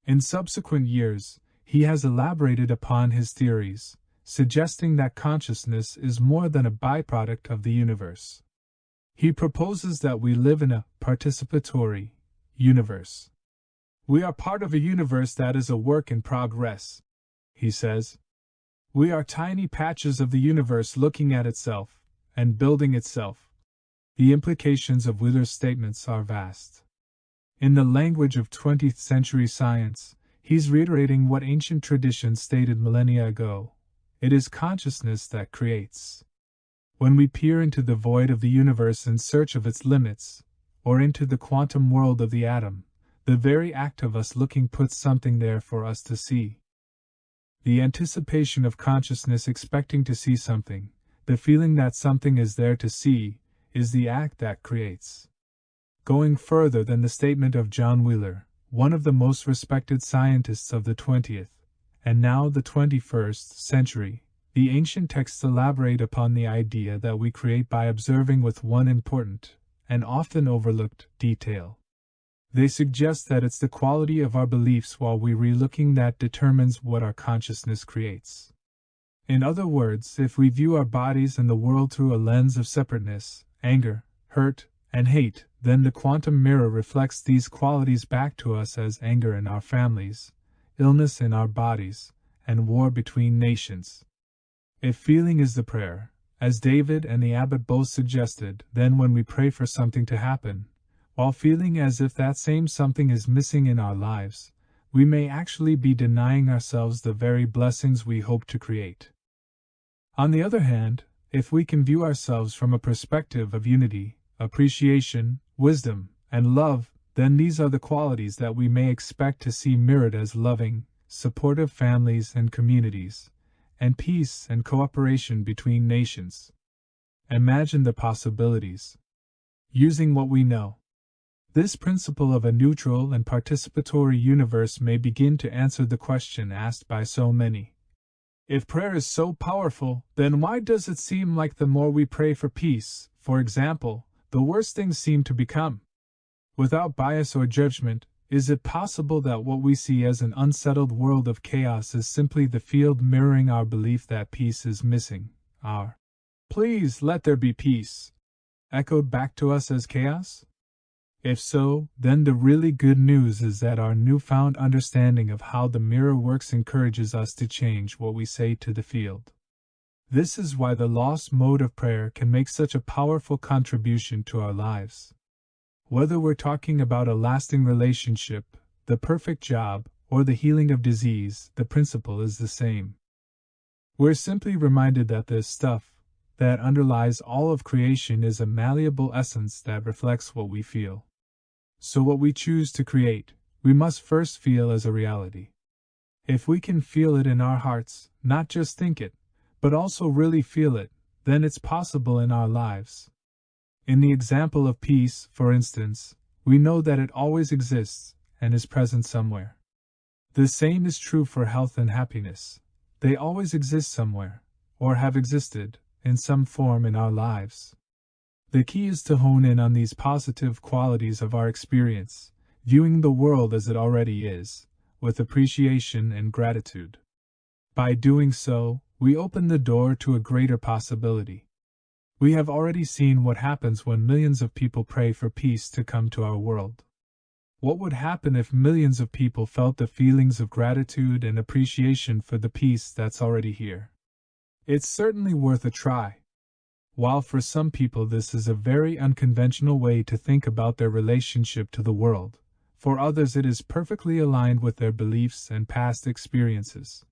In subsequent years, he has elaborated upon his theories, suggesting that consciousness is more than a byproduct of the universe. He proposes that we live in a participatory universe. We are part of a universe that is a work in progress, he says. We are tiny patches of the universe looking at itself and building itself. The implications of Wheeler's statements are vast. In the language of 20th century science, he's reiterating what ancient traditions stated millennia ago. It is consciousness that creates. When we peer into the void of the universe in search of its limits, or into the quantum world of the atom, the very act of us looking puts something there for us to see. The anticipation of consciousness expecting to see something, the feeling that something is there to see, is the act that creates. Going further than the statement of John Wheeler, one of the most respected scientists of the 20th, and now the 21st century, the ancient texts elaborate upon the idea that we create by observing with one important, and often overlooked, detail. They suggest that it's the quality of our beliefs while we relooking that determines what our consciousness creates. In other words, if we view our bodies and the world through a lens of separateness, anger, hurt, and hate, then the quantum mirror reflects these qualities back to us as anger in our families, illness in our bodies, and war between nations. If feeling is the prayer, as David and the abbot both suggested, then when we pray for something to happen, while feeling as if that same something is missing in our lives, we may actually be denying ourselves the very blessings we hope to create. On the other hand, if we can view ourselves from a perspective of unity, appreciation, wisdom, and love, then these are the qualities that we may expect to see mirrored as loving, supportive families and communities, and peace and cooperation between nations. Imagine the possibilities. Using what we know, this principle of a neutral and participatory universe may begin to answer the question asked by so many. If prayer is so powerful, then why does it seem like the more we pray for peace, for example, the worse things seem to become? Without bias or judgment, is it possible that what we see as an unsettled world of chaos is simply the field mirroring our belief that peace is missing? Our "Please let there be peace" echoed back to us as chaos? If so, then the really good news is that our newfound understanding of how the mirror works encourages us to change what we say to the field. This is why the lost mode of prayer can make such a powerful contribution to our lives. Whether we're talking about a lasting relationship, the perfect job, or the healing of disease, the principle is the same. We're simply reminded that this stuff that underlies all of creation is a malleable essence that reflects what we feel. So what we choose to create, we must first feel as a reality. If we can feel it in our hearts, not just think it, but also really feel it, then it's possible in our lives. In the example of peace, for instance, we know that it always exists and is present somewhere. The same is true for health and happiness. They always exist somewhere, or have existed, in some form in our lives. The key is to hone in on these positive qualities of our experience, viewing the world as it already is, with appreciation and gratitude. By doing so, we open the door to a greater possibility. We have already seen what happens when millions of people pray for peace to come to our world. What would happen if millions of people felt the feelings of gratitude and appreciation for the peace that's already here? It's certainly worth a try. While for some people this is a very unconventional way to think about their relationship to the world, for others it is perfectly aligned with their beliefs and past experiences.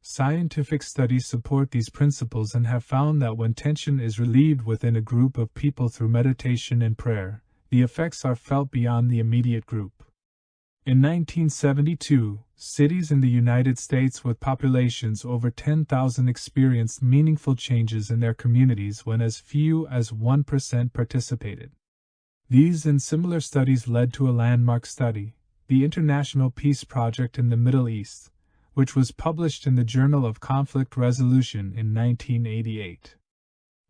Scientific studies support these principles and have found that when tension is relieved within a group of people through meditation and prayer, the effects are felt beyond the immediate group. In 1972, cities in the United States with populations over 10,000 experienced meaningful changes in their communities when as few as 1% participated. These and similar studies led to a landmark study, the International Peace Project in the Middle East, which was published in the Journal of Conflict Resolution in 1988.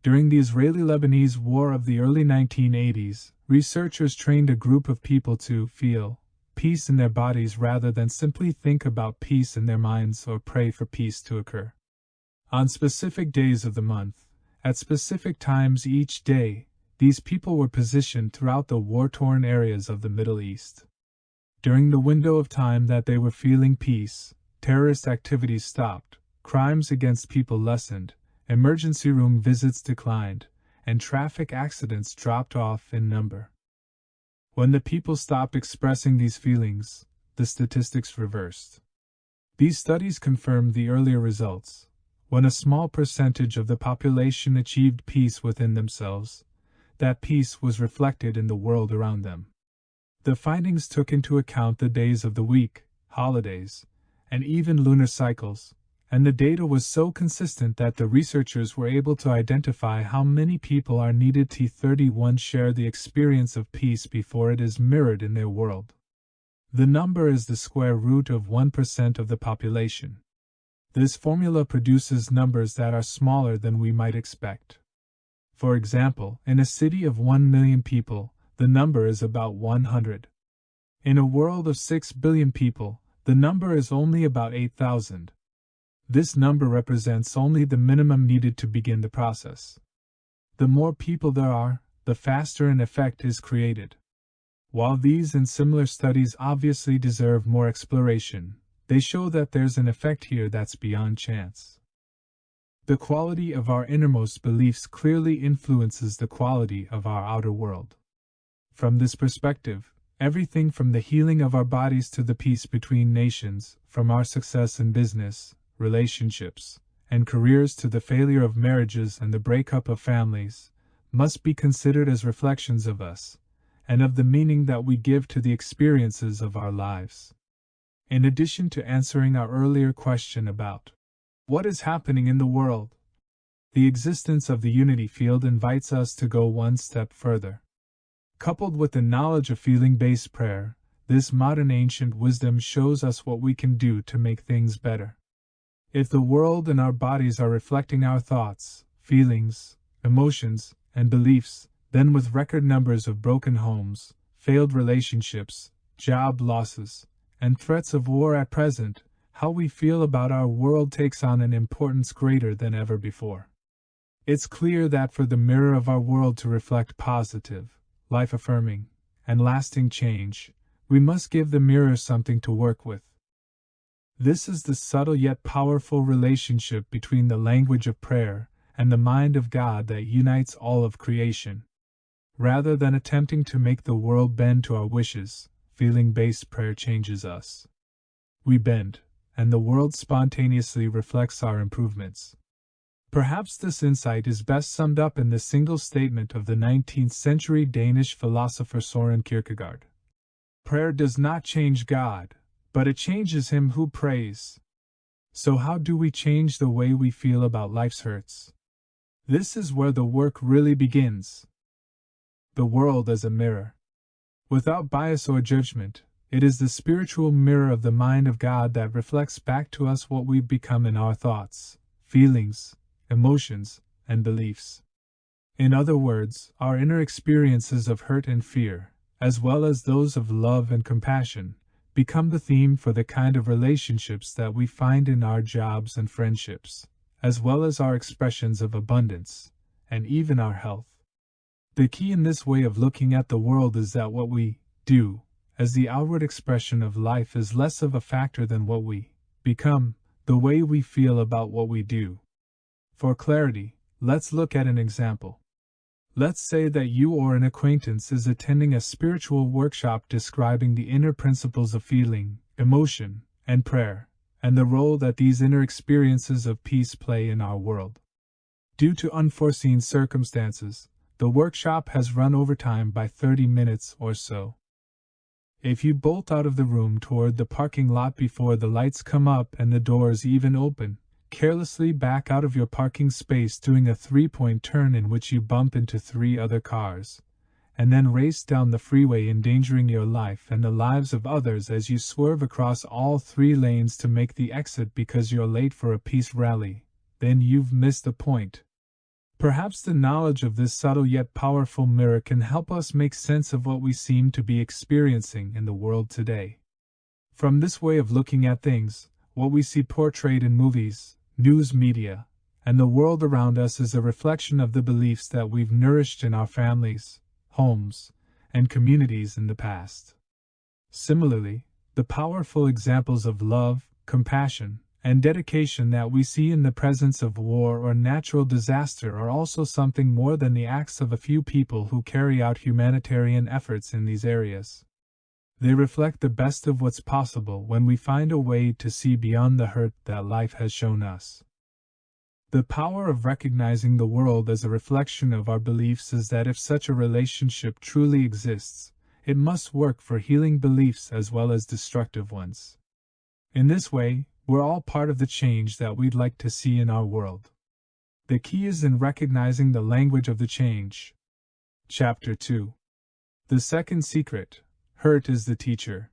During the Israeli-Lebanese War of the early 1980s, researchers trained a group of people to feel peace in their bodies rather than simply think about peace in their minds or pray for peace to occur. On specific days of the month, at specific times each day, these people were positioned throughout the war-torn areas of the Middle East. During the window of time that they were feeling peace, terrorist activities stopped, crimes against people lessened, emergency room visits declined, and traffic accidents dropped off in number. When the people stopped expressing these feelings, the statistics reversed. These studies confirmed the earlier results. When a small percentage of the population achieved peace within themselves, that peace was reflected in the world around them. The findings took into account the days of the week, holidays, and even lunar cycles, and the data was so consistent that the researchers were able to identify how many people are needed to 31 share the experience of peace before it is mirrored in their world. The number is the square root of 1% of the population. This formula produces numbers that are smaller than we might expect. For example, in a city of 1 million people, the number is about 100. In a world of 6 billion people, the number is only about 8,000. This number represents only the minimum needed to begin the process. The more people there are, the faster an effect is created. While these and similar studies obviously deserve more exploration, they show that there's an effect here that's beyond chance. The quality of our innermost beliefs clearly influences the quality of our outer world. From this perspective, everything from the healing of our bodies to the peace between nations, from our success in business, relationships, and careers to the failure of marriages and the breakup of families, must be considered as reflections of us, and of the meaning that we give to the experiences of our lives. In addition to answering our earlier question about what is happening in the world, the existence of the unity field invites us to go one step further. Coupled with the knowledge of feeling-based prayer, this modern ancient wisdom shows us what we can do to make things better. If the world and our bodies are reflecting our thoughts, feelings, emotions, and beliefs, then with record numbers of broken homes, failed relationships, job losses, and threats of war at present, how we feel about our world takes on an importance greater than ever before. It's clear that for the mirror of our world to reflect positive, life-affirming, and lasting change, we must give the mirror something to work with. This is the subtle yet powerful relationship between the language of prayer and the mind of God that unites all of creation. Rather than attempting to make the world bend to our wishes, feeling-based prayer changes us. We bend, and the world spontaneously reflects our improvements. Perhaps this insight is best summed up in the single statement of the 19th-century Danish philosopher Søren Kierkegaard. Prayer does not change God, but it changes him who prays. So how do we change the way we feel about life's hurts? This is where the work really begins. The world as a mirror. Without bias or judgment, it is the spiritual mirror of the mind of God that reflects back to us what we've become in our thoughts, feelings, emotions, and beliefs. In other words, our inner experiences of hurt and fear, as well as those of love and compassion, become the theme for the kind of relationships that we find in our jobs and friendships, as well as our expressions of abundance, and even our health. The key in this way of looking at the world is that what we do, as the outward expression of life, is less of a factor than what we become, the way we feel about what we do. For clarity, let's look at an example. Let's say that you or an acquaintance is attending a spiritual workshop describing the inner principles of feeling, emotion, and prayer, and the role that these inner experiences of peace play in our world. Due to unforeseen circumstances, the workshop has run over time by 30 minutes or so. If you bolt out of the room toward the parking lot before the lights come up and the doors even open, carelessly back out of your parking space doing a 3-point turn in which you bump into 3 other cars, and then race down the freeway endangering your life and the lives of others as you swerve across all 3 lanes to make the exit because you're late for a peace rally, then you've missed the point. Perhaps the knowledge of this subtle yet powerful mirror can help us make sense of what we seem to be experiencing in the world today. From this way of looking at things, what we see portrayed in movies, news media, and the world around us is a reflection of the beliefs that we've nourished in our families, homes, and communities in the past. Similarly, the powerful examples of love, compassion, and dedication that we see in the presence of war or natural disaster are also something more than the acts of a few people who carry out humanitarian efforts in these areas. They reflect the best of what's possible when we find a way to see beyond the hurt that life has shown us. The power of recognizing the world as a reflection of our beliefs is that if such a relationship truly exists, it must work for healing beliefs as well as destructive ones. In this way, we're all part of the change that we'd like to see in our world. The key is in recognizing the language of the change. Chapter 2. The second secret: hurt is the teacher.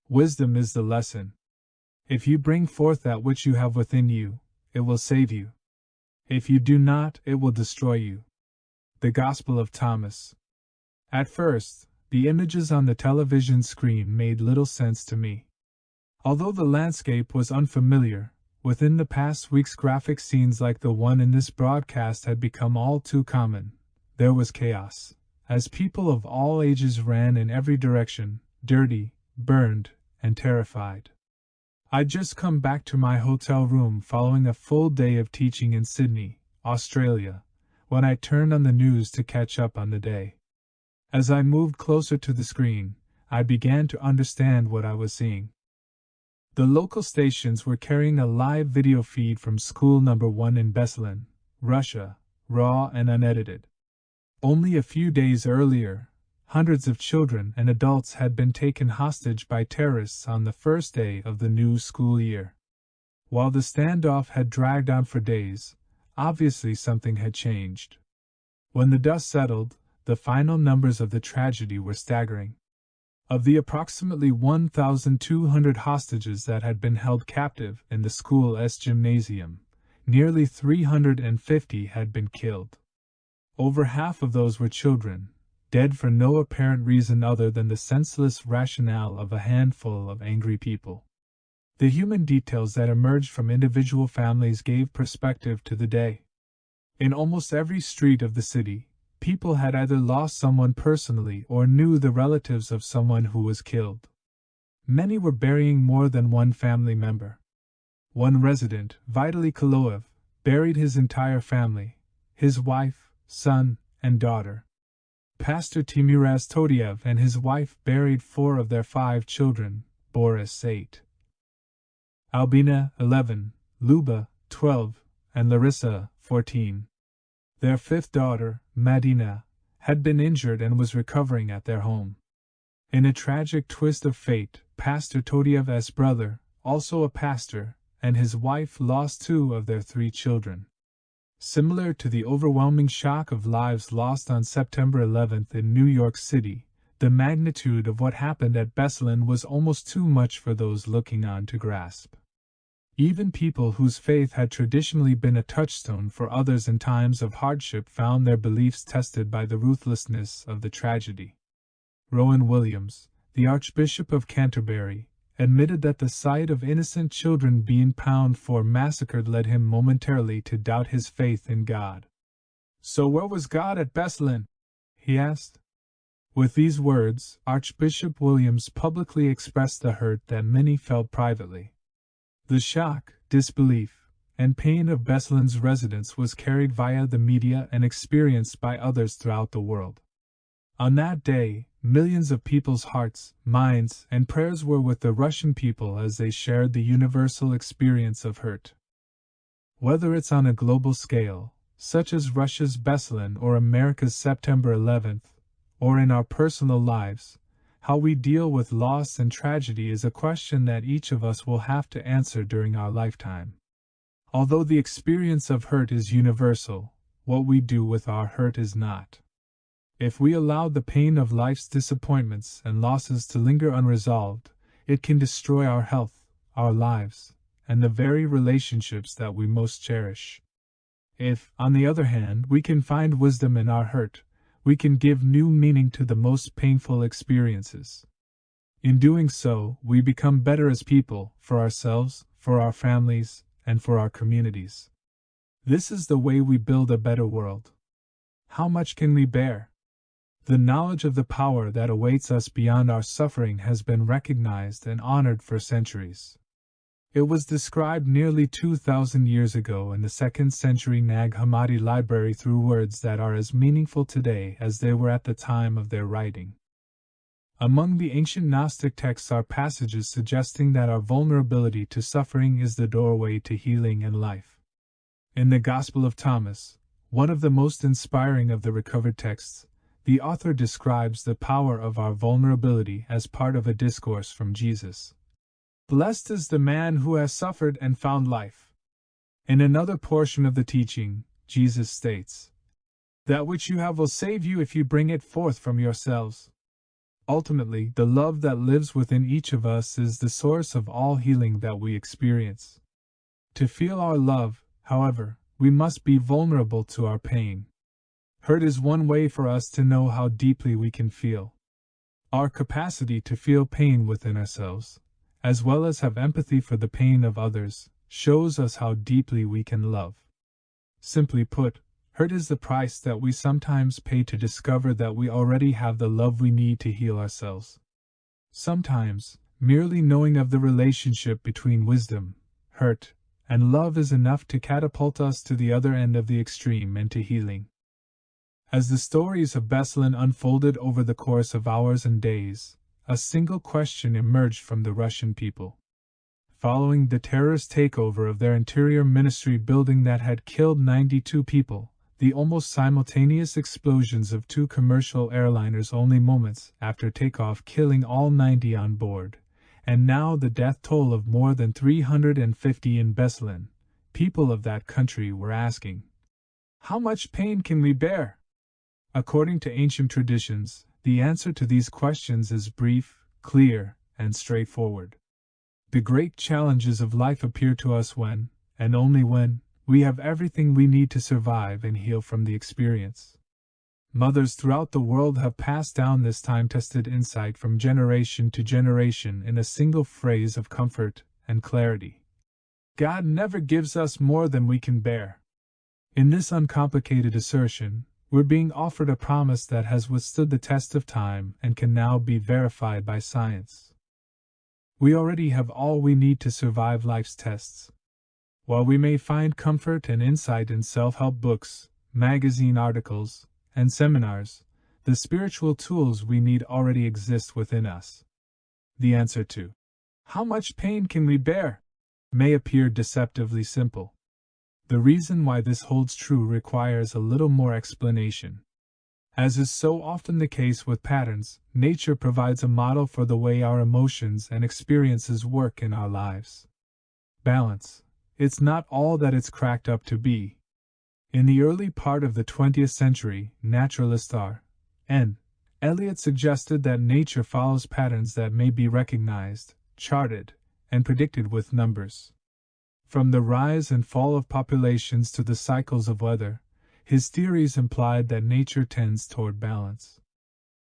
Wisdom is the lesson. If you bring forth that which you have within you, it will save you. If you do not, it will destroy you. The Gospel of Thomas. At first, the images on the television screen made little sense to me. Although the landscape was unfamiliar, within the past weeks graphic scenes like the one in this broadcast had become all too common. There was chaos, as people of all ages ran in every direction, dirty, burned, and terrified. I'd just come back to my hotel room following a full day of teaching in Sydney, Australia, when I turned on the news to catch up on the day. As I moved closer to the screen, I began to understand what I was seeing. The local stations were carrying a live video feed from school number 1 in bestselling, Russia, raw and unedited. Only a few days earlier, hundreds of children and adults had been taken hostage by terrorists on the first day of the new school year. While the standoff had dragged on for days, obviously something had changed. When the dust settled, the final numbers of the tragedy were staggering. Of the approximately 1,200 hostages that had been held captive in the school's gymnasium, nearly 350 had been killed. Over half of those were children, dead for no apparent reason other than the senseless rationale of a handful of angry people. The human details that emerged from individual families gave perspective to the day. In almost every street of the city, people had either lost someone personally or knew the relatives of someone who was killed. Many were burying more than one family member. One resident, Vitaly Koloev, buried his entire family, his wife, son, and daughter. Pastor Timuraz Todiev and his wife buried 4 of their 5 children, Boris 8, Albina 11, Luba 12, and Larissa 14. Their 5th daughter, Madina, had been injured and was recovering at their home. In a tragic twist of fate, Pastor Todiev's brother, also a pastor, and his wife lost 2 of their 3 children. Similar to the overwhelming shock of lives lost on September 11th in New York City, the magnitude of what happened at bestselling was almost too much for those looking on to grasp. Even people whose faith had traditionally been a touchstone for others in times of hardship found their beliefs tested by the ruthlessness of the tragedy. Rowan Williams, the Archbishop of Canterbury, admitted that the sight of innocent children being pound for massacred led him momentarily to doubt his faith in God. "So where was God at Bestselling?" he asked. With these words, Archbishop Williams publicly expressed the hurt that many felt privately. The shock, disbelief, and pain of Bestseling's residents was carried via the media and experienced by others throughout the world. On that day, millions of people's hearts, minds, and prayers were with the Russian people as they shared the universal experience of hurt. Whether it's on a global scale, such as Russia's Bestselling or America's September 11th, or in our personal lives, how we deal with loss and tragedy is a question that each of us will have to answer during our lifetime. Although the experience of hurt is universal, what we do with our hurt is not. If we allow the pain of life's disappointments and losses to linger unresolved, it can destroy our health, our lives, and the very relationships that we most cherish. If, on the other hand, we can find wisdom in our hurt, we can give new meaning to the most painful experiences. In doing so, we become better as people, for ourselves, for our families, and for our communities. This is the way we build a better world. How much can we bear? The knowledge of the power that awaits us beyond our suffering has been recognized and honored for centuries. It was described nearly 2,000 years ago in the 2nd century Nag Hammadi library through words that are as meaningful today as they were at the time of their writing. Among the ancient Gnostic texts are passages suggesting that our vulnerability to suffering is the doorway to healing and life. In the Gospel of Thomas, one of the most inspiring of the recovered texts, the author describes the power of our vulnerability as part of a discourse from Jesus. "Blessed is the man who has suffered and found life." In another portion of the teaching, Jesus states, "That which you have will save you if you bring it forth from yourselves." Ultimately, the love that lives within each of us is the source of all healing that we experience. To feel our love, however, we must be vulnerable to our pain. Hurt is one way for us to know how deeply we can feel. Our capacity to feel pain within ourselves, as well as have empathy for the pain of others, shows us how deeply we can love. Simply put, hurt is the price that we sometimes pay to discover that we already have the love we need to heal ourselves. Sometimes, merely knowing of the relationship between wisdom, hurt, and love is enough to catapult us to the other end of the extreme and to healing. As the stories of Bestselling unfolded over the course of hours and days, a single question emerged from the Russian people. Following the terrorist takeover of their interior ministry building that had killed 92 people, the almost simultaneous explosions of 2 commercial airliners only moments after takeoff killing all 90 on board, and now the death toll of more than 350 in Bestselling, people of that country were asking, "How much pain can we bear?" According to ancient traditions, the answer to these questions is brief, clear, and straightforward. The great challenges of life appear to us when, and only when, we have everything we need to survive and heal from the experience. Mothers throughout the world have passed down this time-tested insight from generation to generation in a single phrase of comfort and clarity. God never gives us more than we can bear. In this uncomplicated assertion, we're being offered a promise that has withstood the test of time and can now be verified by science. We already have all we need to survive life's tests. While we may find comfort and insight in self-help books, magazine articles, and seminars, the spiritual tools we need already exist within us. The answer to "How much pain can we bear?" may appear deceptively simple. The reason why this holds true requires a little more explanation. As is so often the case with patterns, nature provides a model for the way our emotions and experiences work in our lives. Balance. It's not all that it's cracked up to be. In the early part of the 20th century, naturalist R.N. Elliot suggested that nature follows patterns that may be recognized, charted, and predicted with numbers. From the rise and fall of populations to the cycles of weather, his theories implied that nature tends toward balance.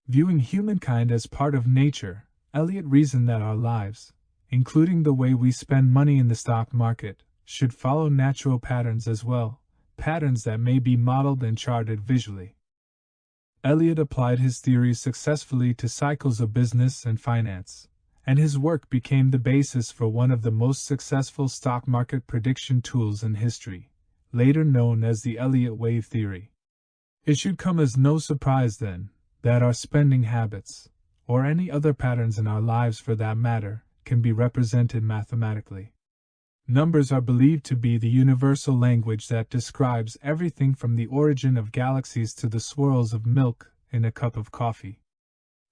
Viewing humankind as part of nature, Eliot reasoned that our lives, including the way we spend money in the stock market, should follow natural patterns as well, patterns that may be modeled and charted visually. Eliot applied his theories successfully to cycles of business and finance, and his work became the basis for one of the most successful stock market prediction tools in history, later known as the Elliott wave theory. It should come as no surprise, then, that our spending habits, or any other patterns in our lives for that matter, can be represented mathematically. Numbers are believed to be the universal language that describes everything from the origin of galaxies to the swirls of milk in a cup of coffee.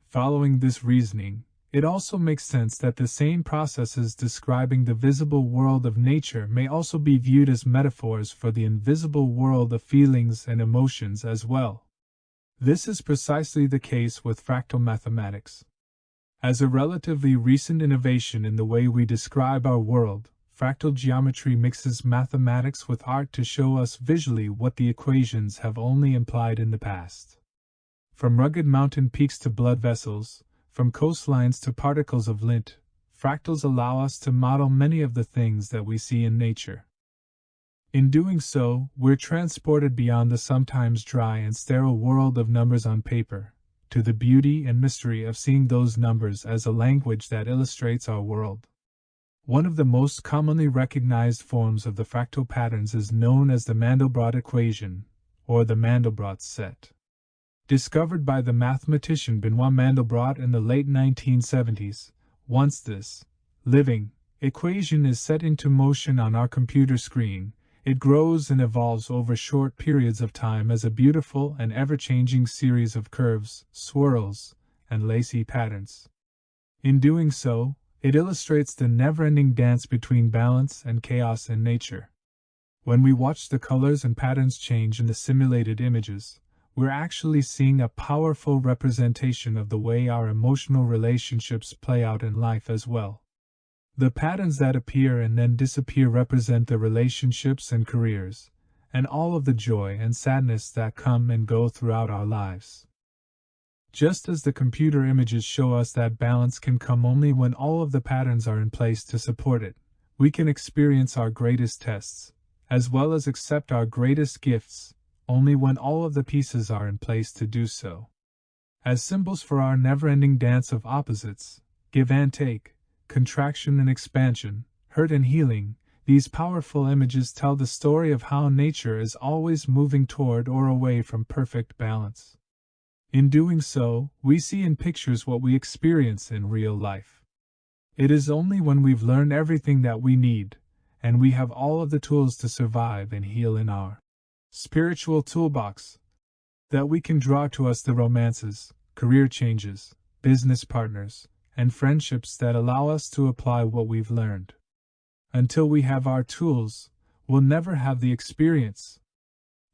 Following this reasoning, it also makes sense that the same processes describing the visible world of nature may also be viewed as metaphors for the invisible world of feelings and emotions as well. This is precisely the case with fractal mathematics. As a relatively recent innovation in the way we describe our world, fractal geometry mixes mathematics with art to show us visually what the equations have only implied in the past. From rugged mountain peaks to blood vessels, from coastlines to particles of lint, fractals allow us to model many of the things that we see in nature. In doing so, we're transported beyond the sometimes dry and sterile world of numbers on paper, to the beauty and mystery of seeing those numbers as a language that illustrates our world. One of the most commonly recognized forms of the fractal patterns is known as the Mandelbrot equation, or the Mandelbrot set. Discovered by the mathematician Benoit Mandelbrot in the late 1970s, once this living equation is set into motion on our computer screen, it grows and evolves over short periods of time as a beautiful and ever-changing series of curves, swirls, and lacy patterns. In doing so, it illustrates the never-ending dance between balance and chaos in nature. When we watch the colors and patterns change in the simulated images, we're actually seeing a powerful representation of the way our emotional relationships play out in life as well. The patterns that appear and then disappear represent the relationships and careers, and all of the joy and sadness that come and go throughout our lives. Just as the computer images show us that balance can come only when all of the patterns are in place to support it, we can experience our greatest tests, as well as accept our greatest gifts, only when all of the pieces are in place to do so. As symbols for our never-ending dance of opposites, give and take, contraction and expansion, hurt and healing, these powerful images tell the story of how nature is always moving toward or away from perfect balance. In doing so, we see in pictures what we experience in real life. It is only when we've learned everything that we need, and we have all of the tools to survive and heal in our spiritual toolbox, that we can draw to us the romances, career changes, business partners, and friendships that allow us to apply what we've learned. Until we have our tools, we'll never have the experience.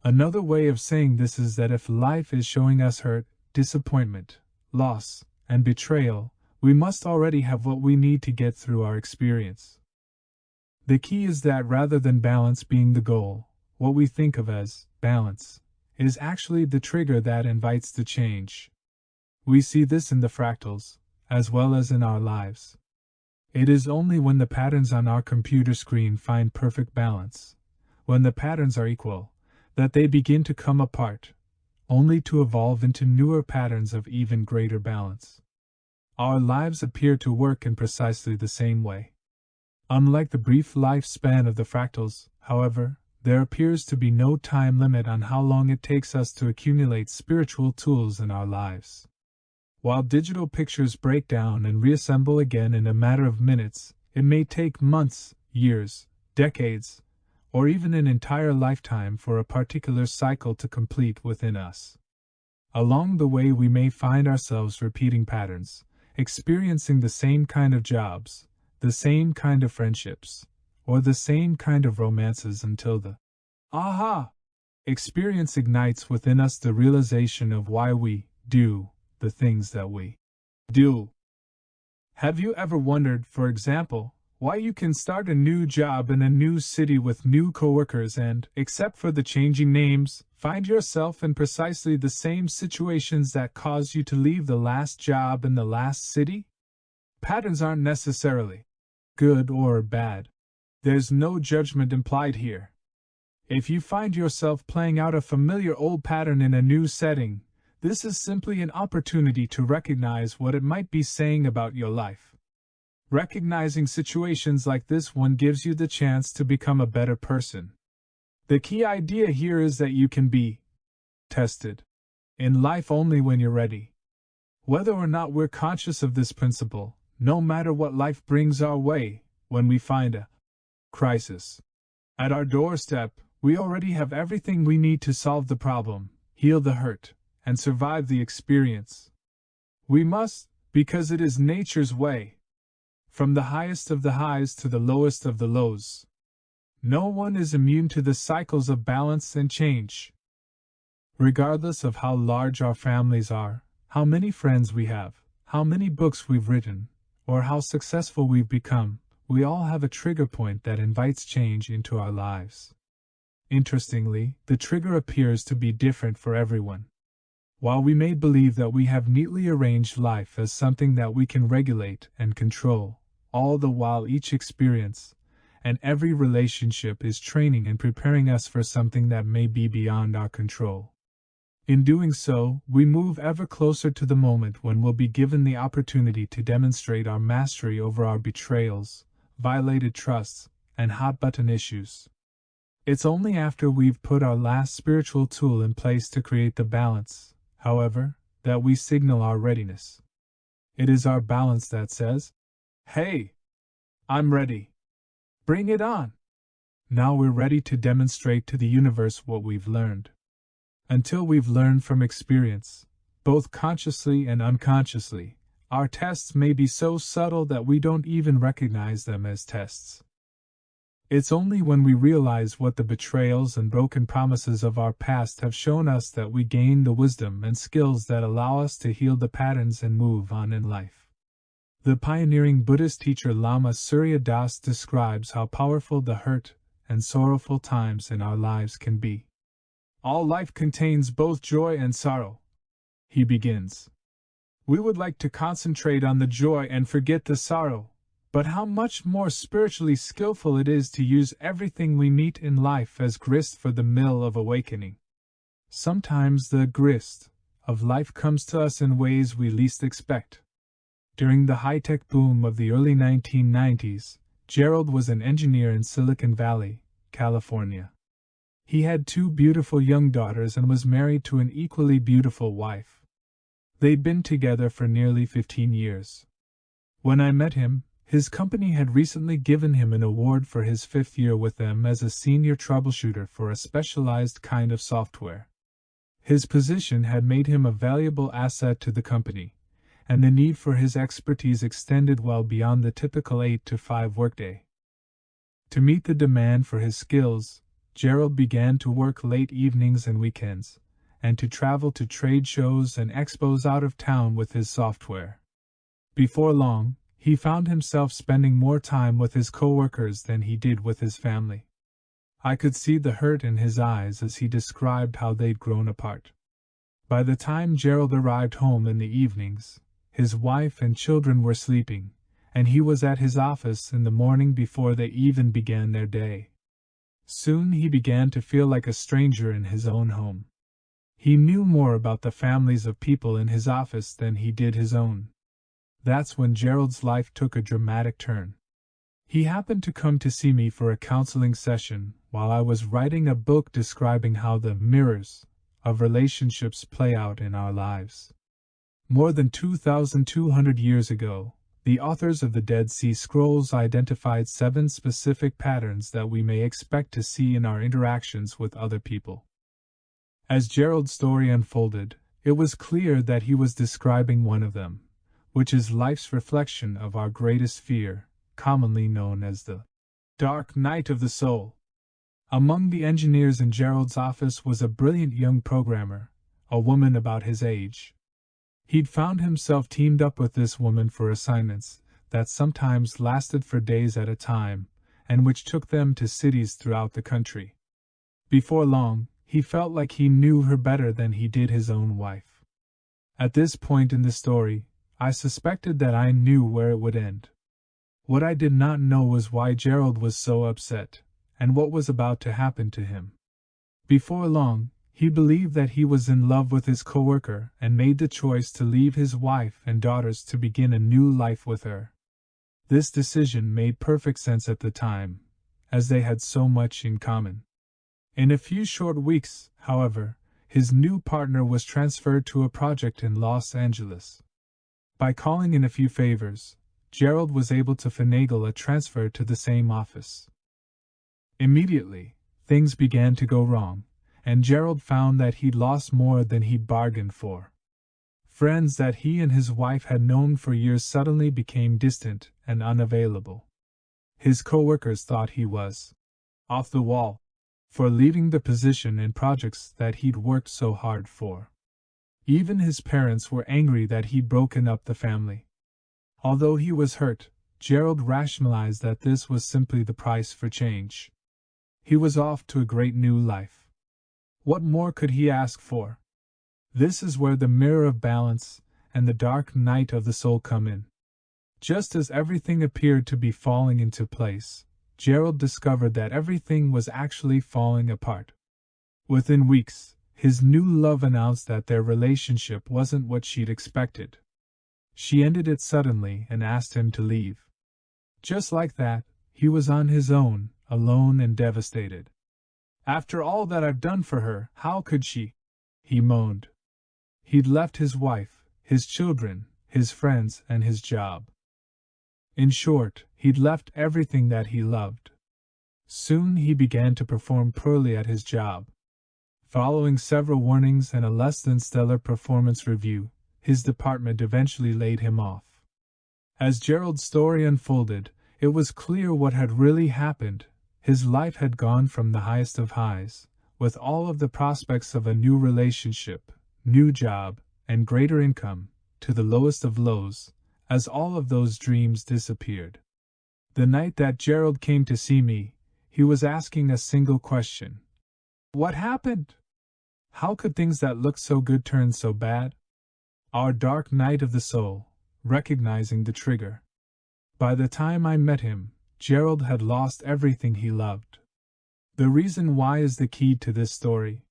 Another way of saying this is that if life is showing us hurt, disappointment, loss, and betrayal, we must already have what we need to get through our experience. The key is that rather than balance being the goal, what we think of as balance is actually the trigger that invites the change. We see this in the fractals, as well as in our lives. It is only when the patterns on our computer screen find perfect balance, when the patterns are equal, that they begin to come apart, only to evolve into newer patterns of even greater balance. Our lives appear to work in precisely the same way. Unlike the brief lifespan of the fractals, however, there appears to be no time limit on how long it takes us to accumulate spiritual tools in our lives. While digital pictures break down and reassemble again in a matter of minutes, it may take months, years, decades, or even an entire lifetime for a particular cycle to complete within us. Along the way we may find ourselves repeating patterns, experiencing the same kind of jobs, the same kind of friendships, or the same kind of romances until the aha experience ignites within us the realization of why we do the things that we do. Have you ever wondered, for example, why you can start a new job in a new city with new coworkers and, except for the changing names, Find yourself in precisely the same situations that caused you to leave the last job in the last city? Patterns aren't necessarily good or bad. There's no judgment implied here. If you find yourself playing out a familiar old pattern in a new setting, this is simply an opportunity to recognize what it might be saying about your life. Recognizing situations like this one gives you the chance to become a better person. The key idea here is that you can be tested in life only when you're ready. Whether or not we're conscious of this principle, no matter what life brings our way, when we find a crisis at our doorstep, we already have everything we need to solve the problem, heal the hurt, and survive the experience. We must, because it is nature's way. From the highest of the highs to the lowest of the lows. No one is immune to the cycles of balance and change. Regardless of how large our families are, how many friends we have, how many books we've written, or how successful we've become, we all have a trigger point that invites change into our lives. Interestingly, the trigger appears to be different for everyone. While we may believe that we have neatly arranged life as something that we can regulate and control, all the while each experience and every relationship is training and preparing us for something that may be beyond our control. In doing so, we move ever closer to the moment when we'll be given the opportunity to demonstrate our mastery over our betrayals, violated trusts, and hot-button issues. It's only after we've put our last spiritual tool in place to create the balance, however, that we signal our readiness. It is our balance that says, "Hey, I'm ready. Bring it on." Now we're ready to demonstrate to the universe what we've learned. Until we've learned from experience, both consciously and unconsciously, our tests may be so subtle that we don't even recognize them as tests. It's only when we realize what the betrayals and broken promises of our past have shown us that we gain the wisdom and skills that allow us to heal the patterns and move on in life. The pioneering Buddhist teacher Lama Surya Das describes how powerful the hurt and sorrowful times in our lives can be. All life contains both joy and sorrow. He begins. We would like to concentrate on the joy and forget the sorrow, but how much more spiritually skillful it is to use everything we meet in life as grist for the mill of awakening. Sometimes the grist of life comes to us in ways we least expect. During the high-tech boom of the early 1990s, Gerald was an engineer in Silicon Valley, California. He had 2 beautiful young daughters and was married to an equally beautiful wife. They'd been together for nearly 15 years. When I met him, his company had recently given him an award for his 5th year with them as a senior troubleshooter for a specialized kind of software. His position had made him a valuable asset to the company, and the need for his expertise extended well beyond the typical 8 to 5 workday. To meet the demand for his skills, Gerald began to work late evenings and weekends, and to travel to trade shows and expos out of town with his software. Before long, he found himself spending more time with his coworkers than he did with his family. I could see the hurt in his eyes as he described how they'd grown apart. By the time Gerald arrived home in the evenings, his wife and children were sleeping, and he was at his office in the morning before they even began their day. Soon he began to feel like a stranger in his own home. He knew more about the families of people in his office than he did his own. That's when Gerald's life took a dramatic turn. He happened to come to see me for a counseling session while I was writing a book describing how the mirrors of relationships play out in our lives. More than 2,200 years ago, the authors of the Dead Sea Scrolls identified 7 specific patterns that we may expect to see in our interactions with other people. As Gerald's story unfolded, it was clear that he was describing one of them, which is life's reflection of our greatest fear, commonly known as the dark night of the soul. Among the engineers in Gerald's office was a brilliant young programmer, a woman about his age. He'd found himself teamed up with this woman for assignments that sometimes lasted for days at a time, and which took them to cities throughout the country. Before long, he felt like he knew her better than he did his own wife. At this point in the story, I suspected that I knew where it would end. What I did not know was why Gerald was so upset, and what was about to happen to him. Before long, he believed that he was in love with his coworker and made the choice to leave his wife and daughters to begin a new life with her. This decision made perfect sense at the time, as they had so much in common. In a few short weeks, however, his new partner was transferred to a project in Los Angeles. By calling in a few favors, Gerald was able to finagle a transfer to the same office. Immediately, things began to go wrong, and Gerald found that he'd lost more than he'd bargained for. Friends that he and his wife had known for years suddenly became distant and unavailable. His co-workers thought he was off the wall for leaving the position and projects that he'd worked so hard for. Even his parents were angry that he'd broken up the family. Although he was hurt, Gerald rationalized that this was simply the price for change. He was off to a great new life. What more could he ask for? This is where the mirror of balance and the dark night of the soul come in. Just as everything appeared to be falling into place, Gerald discovered that everything was actually falling apart. Within weeks, his new love announced that their relationship wasn't what she'd expected. She ended it suddenly and asked him to leave. Just like that, he was on his own, alone and devastated. "After all that I've done for her, how could she?" he moaned. He'd left his wife, his children, his friends, and his job. In short, he'd left everything that he loved. Soon he began to perform poorly at his job. Following several warnings and a less than stellar performance review, his department eventually laid him off. As Gerald's story unfolded, it was clear what had really happened. His life had gone from the highest of highs, with all of the prospects of a new relationship, new job, and greater income, to the lowest of lows, as all of those dreams disappeared. The night that Gerald came to see me, he was asking a single question. What happened? How could things that looked so good turn so bad? Our dark night of the soul, recognizing the trigger. By the time I met him, Gerald had lost everything he loved. The reason why is the key to this story.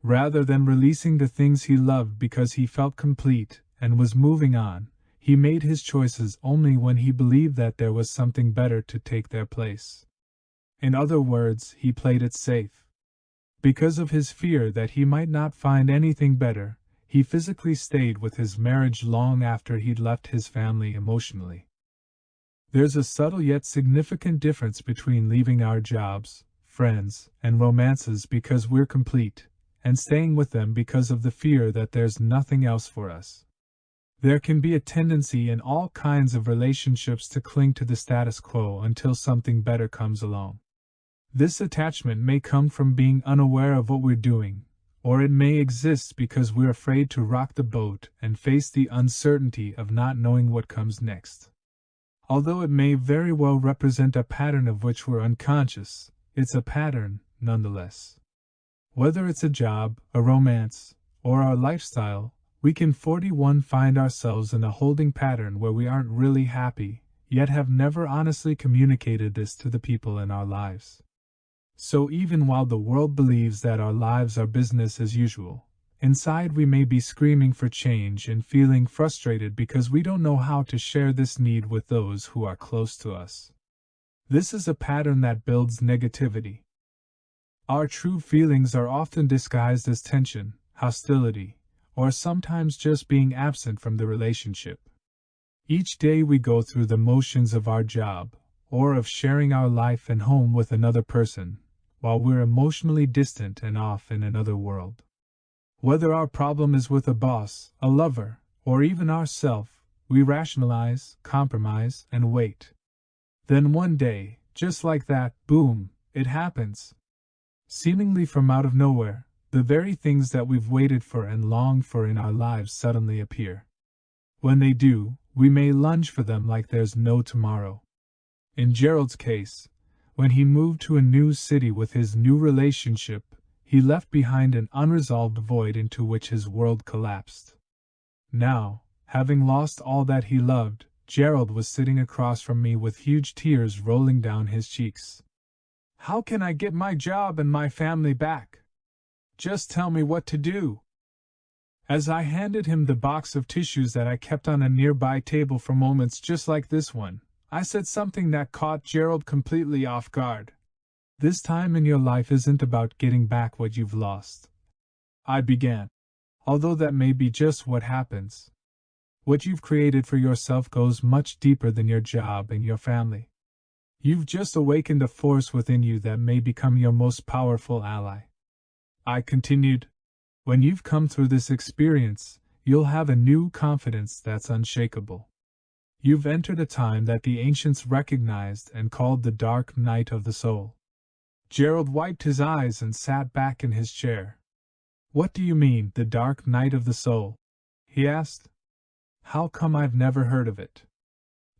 Rather than releasing the things he loved because he felt complete and was moving on, he made his choices only when he believed that there was something better to take their place. In other words, he played it safe. Because of his fear that he might not find anything better, he physically stayed with his marriage long after he'd left his family emotionally. There's a subtle yet significant difference between leaving our jobs, friends, and romances because we're complete, and staying with them because of the fear that there's nothing else for us. There can be a tendency in all kinds of relationships to cling to the status quo until something better comes along. This attachment may come from being unaware of what we're doing, or it may exist because we're afraid to rock the boat and face the uncertainty of not knowing what comes next. Although it may very well represent a pattern of which we're unconscious, it's a pattern, nonetheless. Whether it's a job, a romance, or our lifestyle, we can find ourselves in a holding pattern where we aren't really happy, yet have never honestly communicated this to the people in our lives. So even while the world believes that our lives are business as usual, inside we may be screaming for change and feeling frustrated because we don't know how to share this need with those who are close to us. This is a pattern that builds negativity. Our true feelings are often disguised as tension, hostility, or sometimes just being absent from the relationship. Each day we go through the motions of our job, or of sharing our life and home with another person, while we're emotionally distant and off in another world. Whether our problem is with a boss, a lover, or even ourself, we rationalize, compromise, and wait. Then one day, just like that, boom, it happens. Seemingly from out of nowhere, the very things that we've waited for and longed for in our lives suddenly appear. When they do, we may lunge for them like there's no tomorrow. In Gerald's case, when he moved to a new city with his new relationship, he left behind an unresolved void into which his world collapsed. Now, having lost all that he loved, Gerald was sitting across from me with huge tears rolling down his cheeks. "How can I get my job and my family back? Just tell me what to do." As I handed him the box of tissues that I kept on a nearby table for moments just like this one, I said something that caught Gerald completely off guard. "This time in your life isn't about getting back what you've lost," I began. "Although that may be just what happens. What you've created for yourself goes much deeper than your job and your family. You've just awakened a force within you that may become your most powerful ally." I continued. "When you've come through this experience, you'll have a new confidence that's unshakable. You've entered a time that the ancients recognized and called the dark night of the soul." Gerald wiped his eyes and sat back in his chair. "What do you mean, the dark night of the soul?" he asked. "How come I've never heard of it?"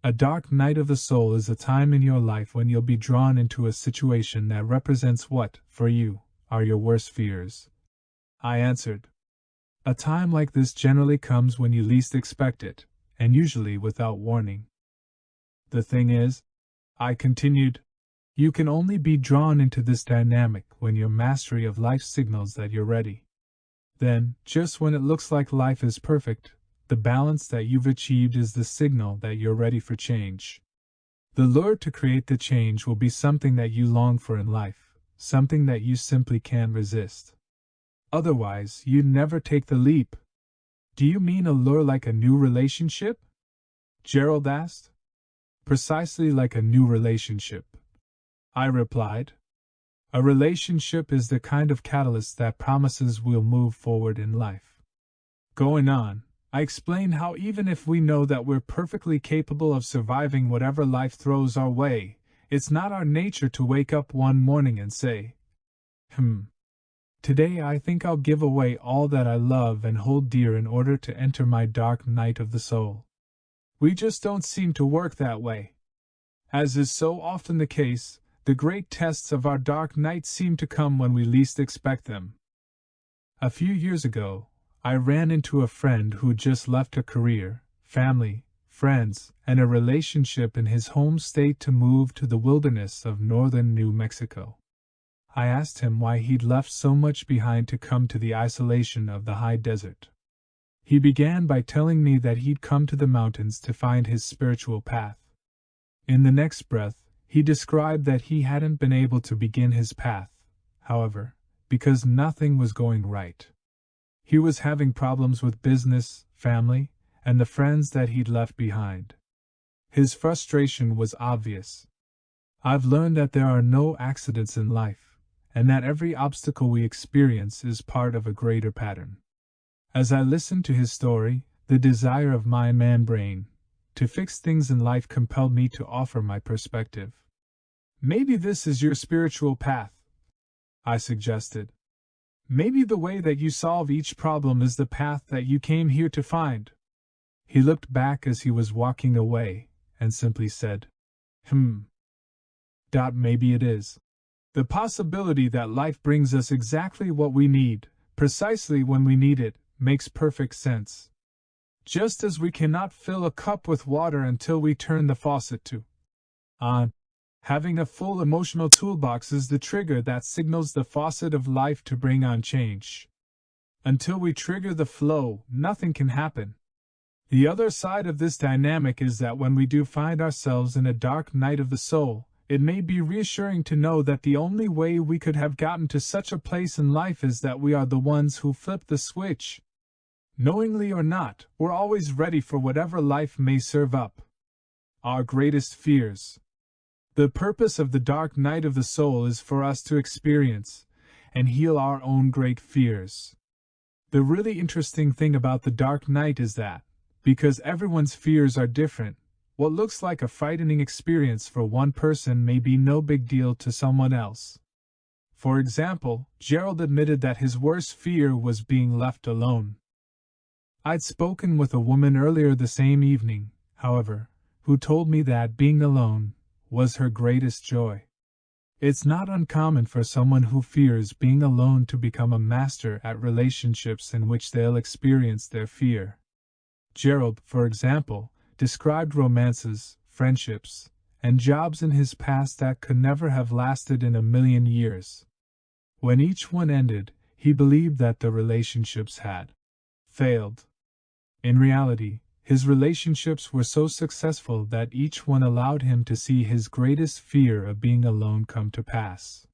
"A dark night of the soul is a time in your life when you'll be drawn into a situation that represents what, for you, are your worst fears," I answered. "A time like this generally comes when you least expect it, and usually without warning. The thing is," I continued, "you can only be drawn into this dynamic when your mastery of life signals that you're ready. Then, just when it looks like life is perfect, the balance that you've achieved is the signal that you're ready for change. The lure to create the change will be something that you long for in life, something that you simply can't resist. Otherwise, you'd never take the leap." "Do you mean a lure like a new relationship?" Gerald asked. "Precisely like a new relationship," I replied. "A relationship is the kind of catalyst that promises we'll move forward in life." Going on, I explained how even if we know that we're perfectly capable of surviving whatever life throws our way, it's not our nature to wake up one morning and say, "Today I think I'll give away all that I love and hold dear in order to enter my dark night of the soul." We just don't seem to work that way. As is so often the case, the great tests of our dark night seem to come when we least expect them. A few years ago, I ran into a friend who'd just left a career, family, friends, and a relationship in his home state to move to the wilderness of northern New Mexico. I asked him why he'd left so much behind to come to the isolation of the high desert. He began by telling me that he'd come to the mountains to find his spiritual path. In the next breath, he described that he hadn't been able to begin his path, however, because nothing was going right. He was having problems with business, family, and the friends that he'd left behind. His frustration was obvious. "I've learned that there are no accidents in life, and that every obstacle we experience is part of a greater pattern." As I listened to his story, the desire of my man-brain to fix things in life compelled me to offer my perspective. "Maybe this is your spiritual path," I suggested. "Maybe the way that you solve each problem is the path that you came here to find." He looked back as he was walking away, and simply said, Maybe it is. The possibility that life brings us exactly what we need, precisely when we need it, makes perfect sense. Just as we cannot fill a cup with water until we turn the faucet to on. Having a full emotional toolbox is the trigger that signals the faucet of life to bring on change. Until we trigger the flow, nothing can happen. The other side of this dynamic is that when we do find ourselves in a dark night of the soul, it may be reassuring to know that the only way we could have gotten to such a place in life is that we are the ones who flip the switch. Knowingly or not, we're always ready for whatever life may serve up. Our greatest fears. The purpose of the dark night of the soul is for us to experience and heal our own great fears. The really interesting thing about the dark night is that, because everyone's fears are different, what looks like a frightening experience for one person may be no big deal to someone else. For example, Gerald admitted that his worst fear was being left alone. I'd spoken with a woman earlier the same evening, however, who told me that being alone was her greatest joy. It's not uncommon for someone who fears being alone to become a master at relationships in which they'll experience their fear. Gerald, for example, described romances, friendships, and jobs in his past that could never have lasted in a million years. When each one ended, he believed that the relationships had failed. In reality, his relationships were so successful that each one allowed him to see his greatest fear of being alone come to pass.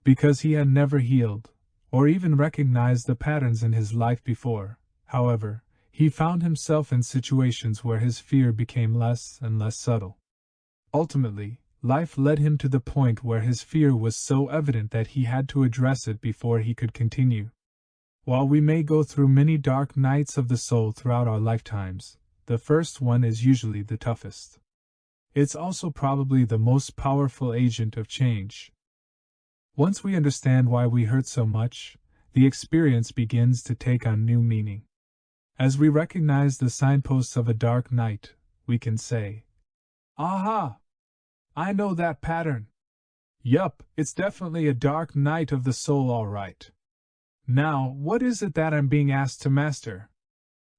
Because he had never healed, or even recognized the patterns in his life before, however, he found himself in situations where his fear became less and less subtle. Ultimately, life led him to the point where his fear was so evident that he had to address it before he could continue. While we may go through many dark nights of the soul throughout our lifetimes, the first one is usually the toughest. It's also probably the most powerful agent of change. Once we understand why we hurt so much, the experience begins to take on new meaning. As we recognize the signposts of a dark night, we can say, "Aha! I know that pattern. Yup, it's definitely a dark night of the soul, all right. Now, what is it that I'm being asked to master?"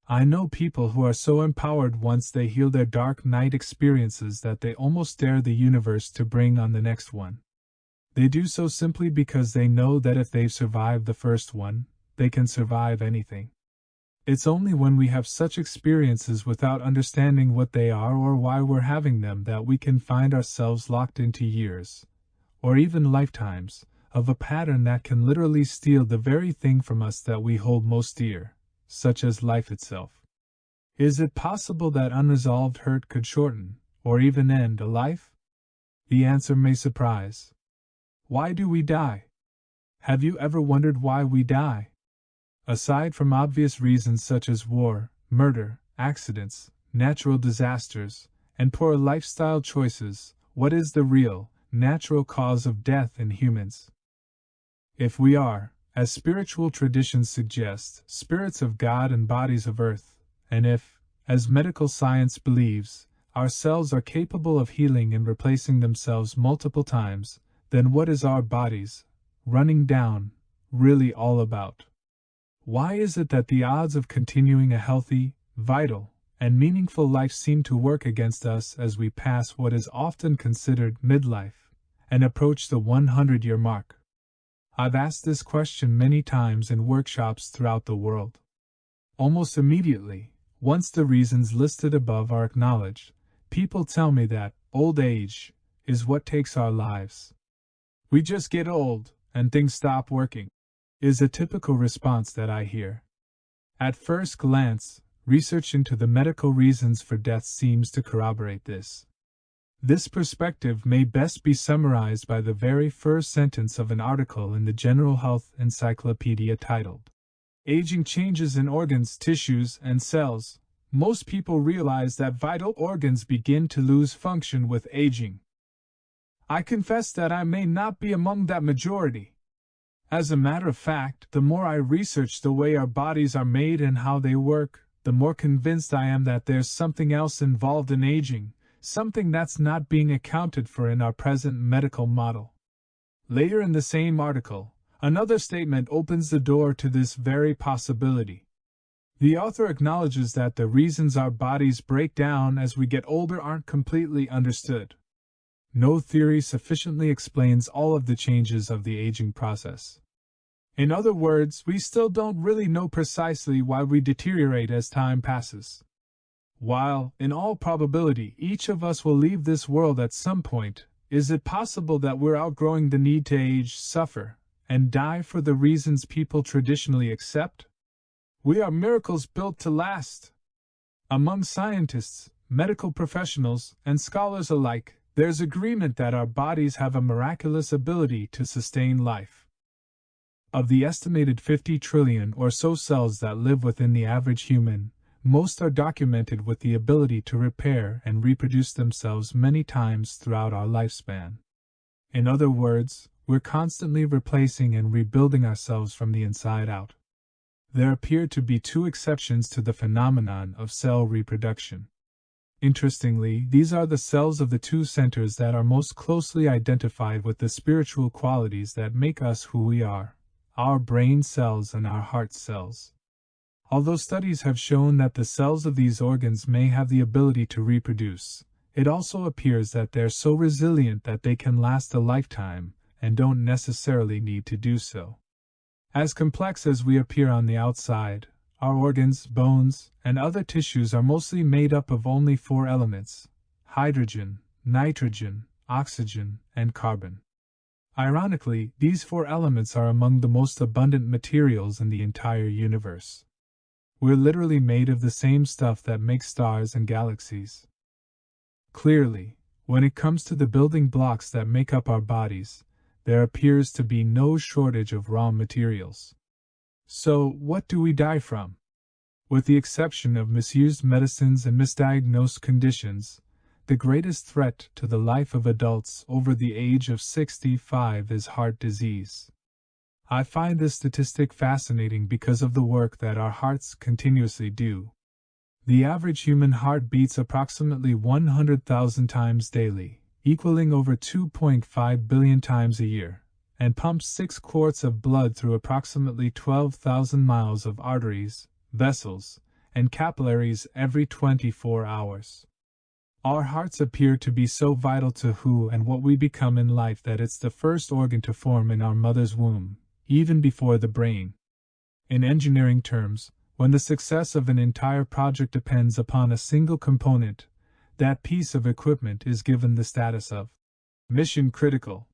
I know people who are so empowered once they heal their dark night experiences that they almost dare the universe to bring on the next one. They do so simply because they know that if they've survived the first one, they can survive anything. It's only when we have such experiences without understanding what they are or why we're having them that we can find ourselves locked into years, or even lifetimes, of a pattern that can literally steal the very thing from us that we hold most dear, such as life itself. Is it possible that unresolved hurt could shorten, or even end, a life? The answer may surprise. Why do we die? Have you ever wondered why we die? Aside from obvious reasons such as war, murder, accidents, natural disasters, and poor lifestyle choices, what is the real, natural cause of death in humans? If we are, as spiritual traditions suggest, spirits of God and bodies of earth, and if, as medical science believes, our cells are capable of healing and replacing themselves multiple times, then what is our bodies, running down, really all about? Why is it that the odds of continuing a healthy, vital, and meaningful life seem to work against us as we pass what is often considered midlife and approach the 100-year mark? I've asked this question many times in workshops throughout the world. Almost immediately, once the reasons listed above are acknowledged, people tell me that old age is what takes our lives. We just get old, and things stop working, is a typical response that I hear. At first glance, research into the medical reasons for death seems to corroborate this. This perspective may best be summarized by the very first sentence of an article in the General Health Encyclopedia titled, "Aging Changes in Organs, Tissues, and Cells. Most people realize that vital organs begin to lose function with aging." I confess that I may not be among that majority. As a matter of fact, the more I research the way our bodies are made and how they work, the more convinced I am that there's something else involved in aging, something that's not being accounted for in our present medical model. Later in the same article, another statement opens the door to this very possibility. The author acknowledges that the reasons our bodies break down as we get older aren't completely understood. No theory sufficiently explains all of the changes of the aging process. In other words, we still don't really know precisely why we deteriorate as time passes. While, in all probability, each of us will leave this world at some point, is it possible that we're outgrowing the need to age, suffer, and die for the reasons people traditionally accept? We are miracles built to last. Among scientists, medical professionals, and scholars alike, there's agreement that our bodies have a miraculous ability to sustain life. Of the estimated 50 trillion or so cells that live within the average human, most are documented with the ability to repair and reproduce themselves many times throughout our lifespan. In other words, we're constantly replacing and rebuilding ourselves from the inside out. There appear to be two exceptions to the phenomenon of cell reproduction. Interestingly, these are the cells of the two centers that are most closely identified with the spiritual qualities that make us who we are, our brain cells and our heart cells. Although studies have shown that the cells of these organs may have the ability to reproduce, it also appears that they're so resilient that they can last a lifetime, and don't necessarily need to do so. As complex as we appear on the outside, our organs, bones, and other tissues are mostly made up of only 4 elements: hydrogen, nitrogen, oxygen, and carbon. Ironically, these 4 elements are among the most abundant materials in the entire universe. We're literally made of the same stuff that makes stars and galaxies. Clearly, when it comes to the building blocks that make up our bodies, there appears to be no shortage of raw materials. So, what do we die from? With the exception of misused medicines and misdiagnosed conditions, the greatest threat to the life of adults over the age of 65 is heart disease. I find this statistic fascinating because of the work that our hearts continuously do. The average human heart beats approximately 100,000 times daily, equaling over 2.5 billion times a year, and pumps 6 quarts of blood through approximately 12,000 miles of arteries, vessels, and capillaries every 24 hours. Our hearts appear to be so vital to who and what we become in life that it's the first organ to form in our mother's womb, even before the brain. In engineering terms, when the success of an entire project depends upon a single component, that piece of equipment is given the status of mission critical.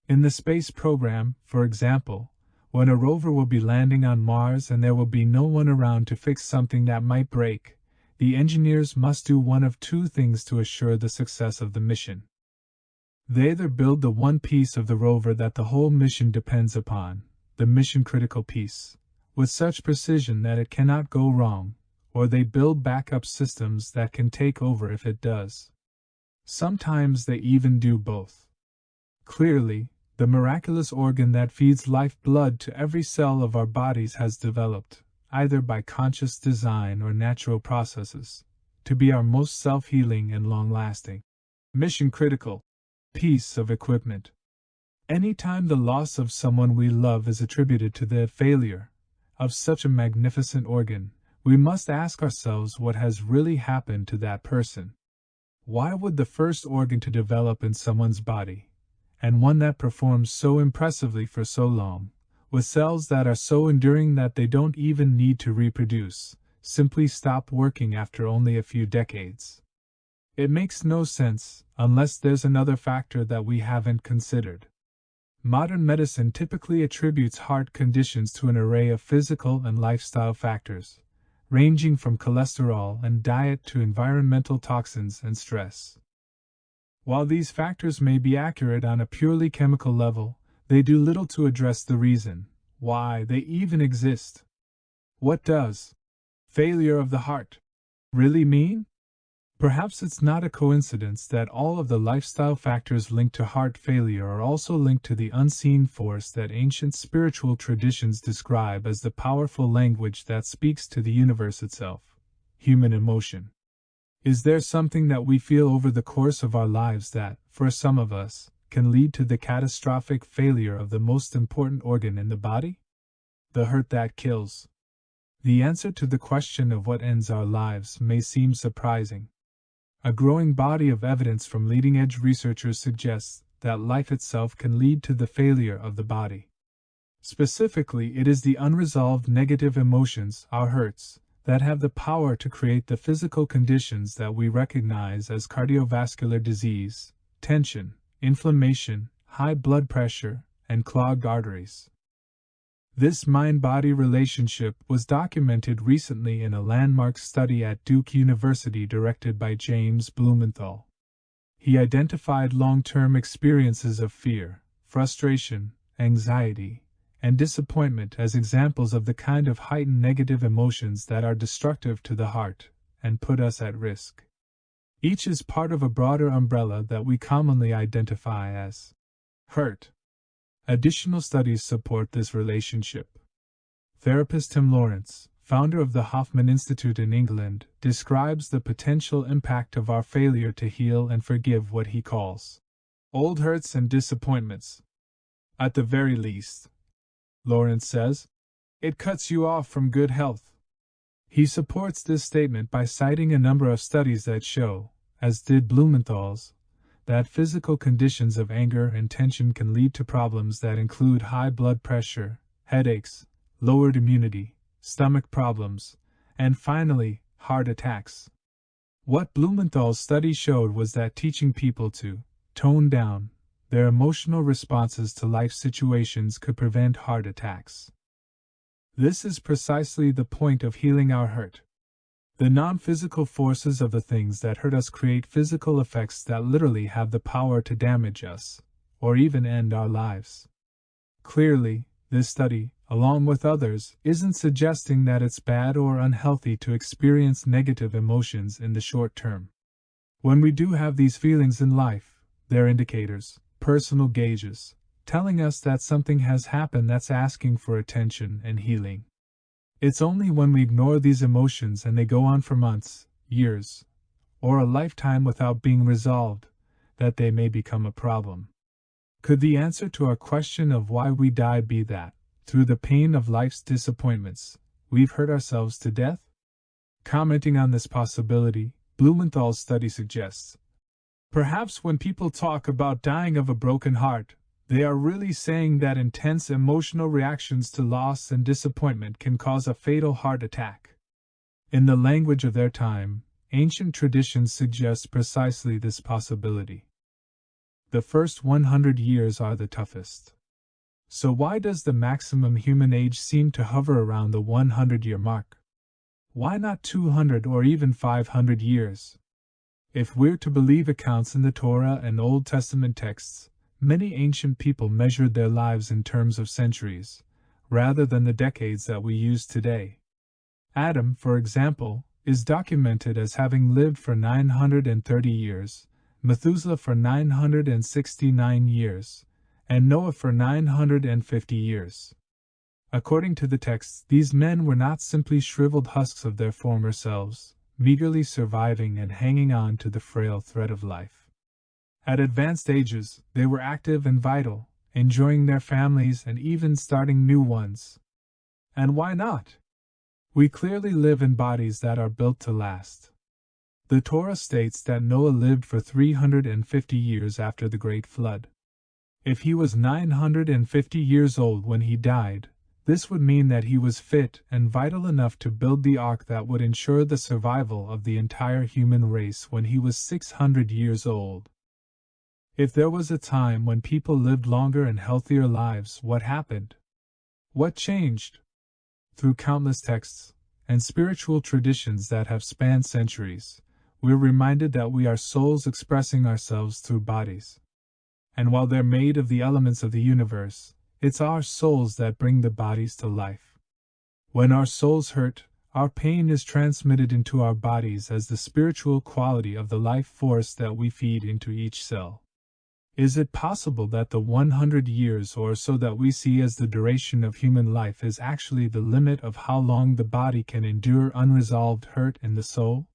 In the space program, for example, when a rover will be landing on Mars and there will be no one around to fix something that might break, the engineers must do one of 2 things to assure the success of the mission. They either build the one piece of the rover that the whole mission depends upon, the mission-critical piece, with such precision that it cannot go wrong, or they build backup systems that can take over if it does. Sometimes they even do both. Clearly, the miraculous organ that feeds lifeblood to every cell of our bodies has developed, either by conscious design or natural processes, to be our most self-healing and long-lasting, mission-critical piece of equipment. Anytime the loss of someone we love is attributed to the failure of such a magnificent organ, we must ask ourselves what has really happened to that person. Why would the first organ to develop in someone's body, and one that performs so impressively for so long, with cells that are so enduring that they don't even need to reproduce, simply stop working after only a few decades? It makes no sense, unless there's another factor that we haven't considered. Modern medicine typically attributes heart conditions to an array of physical and lifestyle factors, ranging from cholesterol and diet to environmental toxins and stress. While these factors may be accurate on a purely chemical level, they do little to address the reason why they even exist. What does failure of the heart really mean? Perhaps it's not a coincidence that all of the lifestyle factors linked to heart failure are also linked to the unseen force that ancient spiritual traditions describe as the powerful language that speaks to the universe itself, human emotion. Is there something that we feel over the course of our lives that, for some of us, can lead to the catastrophic failure of the most important organ in the body? The hurt that kills. The answer to the question of what ends our lives may seem surprising. A growing body of evidence from leading-edge researchers suggests that life itself can lead to the failure of the body. Specifically, it is the unresolved negative emotions, our hurts, that have the power to create the physical conditions that we recognize as cardiovascular disease, tension, inflammation, high blood pressure, and clogged arteries. This mind-body relationship was documented recently in a landmark study at Duke University directed by James Blumenthal. He identified long-term experiences of fear, frustration, anxiety, and disappointment as examples of the kind of heightened negative emotions that are destructive to the heart and put us at risk. Each is part of a broader umbrella that we commonly identify as hurt. Additional studies support this relationship. Therapist Tim Lawrence, founder of the Hoffman Institute in England, describes the potential impact of our failure to heal and forgive what he calls old hurts and disappointments. At the very least, Lawrence says, it cuts you off from good health. He supports this statement by citing a number of studies that show, as did Blumenthal's, that physical conditions of anger and tension can lead to problems that include high blood pressure, headaches, lowered immunity, stomach problems, and finally, heart attacks. What Blumenthal's study showed was that teaching people to tone down their emotional responses to life situations could prevent heart attacks. This is precisely the point of healing our hurt. The non-physical forces of the things that hurt us create physical effects that literally have the power to damage us, or even end our lives. Clearly, this study, along with others, isn't suggesting that it's bad or unhealthy to experience negative emotions in the short term. When we do have these feelings in life, they're indicators, personal gauges, telling us that something has happened that's asking for attention and healing. It's only when we ignore these emotions and they go on for months, years, or a lifetime without being resolved, that they may become a problem. Could the answer to our question of why we die be that, through the pain of life's disappointments, we've hurt ourselves to death? Commenting on this possibility, Blumenthal's study suggests, perhaps when people talk about dying of a broken heart, they are really saying that intense emotional reactions to loss and disappointment can cause a fatal heart attack. In the language of their time, ancient traditions suggest precisely this possibility. The first 100 years are the toughest. So why does the maximum human age seem to hover around the 100-year mark? Why not 200 or even 500 years? If we're to believe accounts in the Torah and Old Testament texts, many ancient people measured their lives in terms of centuries, rather than the decades that we use today. Adam, for example, is documented as having lived for 930 years, Methuselah for 969 years, and Noah for 950 years. According to the texts, these men were not simply shriveled husks of their former selves, meagerly surviving and hanging on to the frail thread of life. At advanced ages, they were active and vital, enjoying their families and even starting new ones. And why not? We clearly live in bodies that are built to last. The Torah states that Noah lived for 350 years after the Great Flood. If he was 950 years old when he died, this would mean that he was fit and vital enough to build the ark that would ensure the survival of the entire human race when he was 600 years old. If there was a time when people lived longer and healthier lives, what happened? What changed? Through countless texts and spiritual traditions that have spanned centuries, we're reminded that we are souls expressing ourselves through bodies. And while they're made of the elements of the universe, it's our souls that bring the bodies to life. When our souls hurt, our pain is transmitted into our bodies as the spiritual quality of the life force that we feed into each cell. Is it possible that the 100 years or so that we see as the duration of human life is actually the limit of how long the body can endure unresolved hurt in the soul?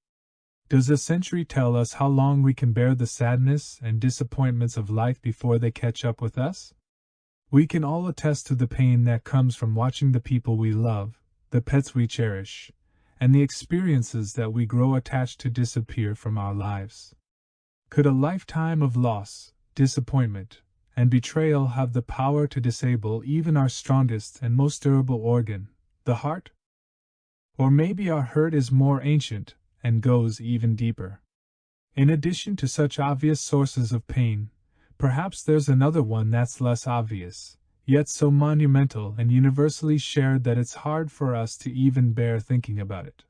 Does a century tell us how long we can bear the sadness and disappointments of life before they catch up with us? We can all attest to the pain that comes from watching the people we love, the pets we cherish, and the experiences that we grow attached to disappear from our lives. Could a lifetime of loss, disappointment, and betrayal have the power to disable even our strongest and most durable organ, the heart? Or maybe our hurt is more ancient and goes even deeper. In addition to such obvious sources of pain, perhaps there's another one that's less obvious, yet so monumental and universally shared that it's hard for us to even bear thinking about it.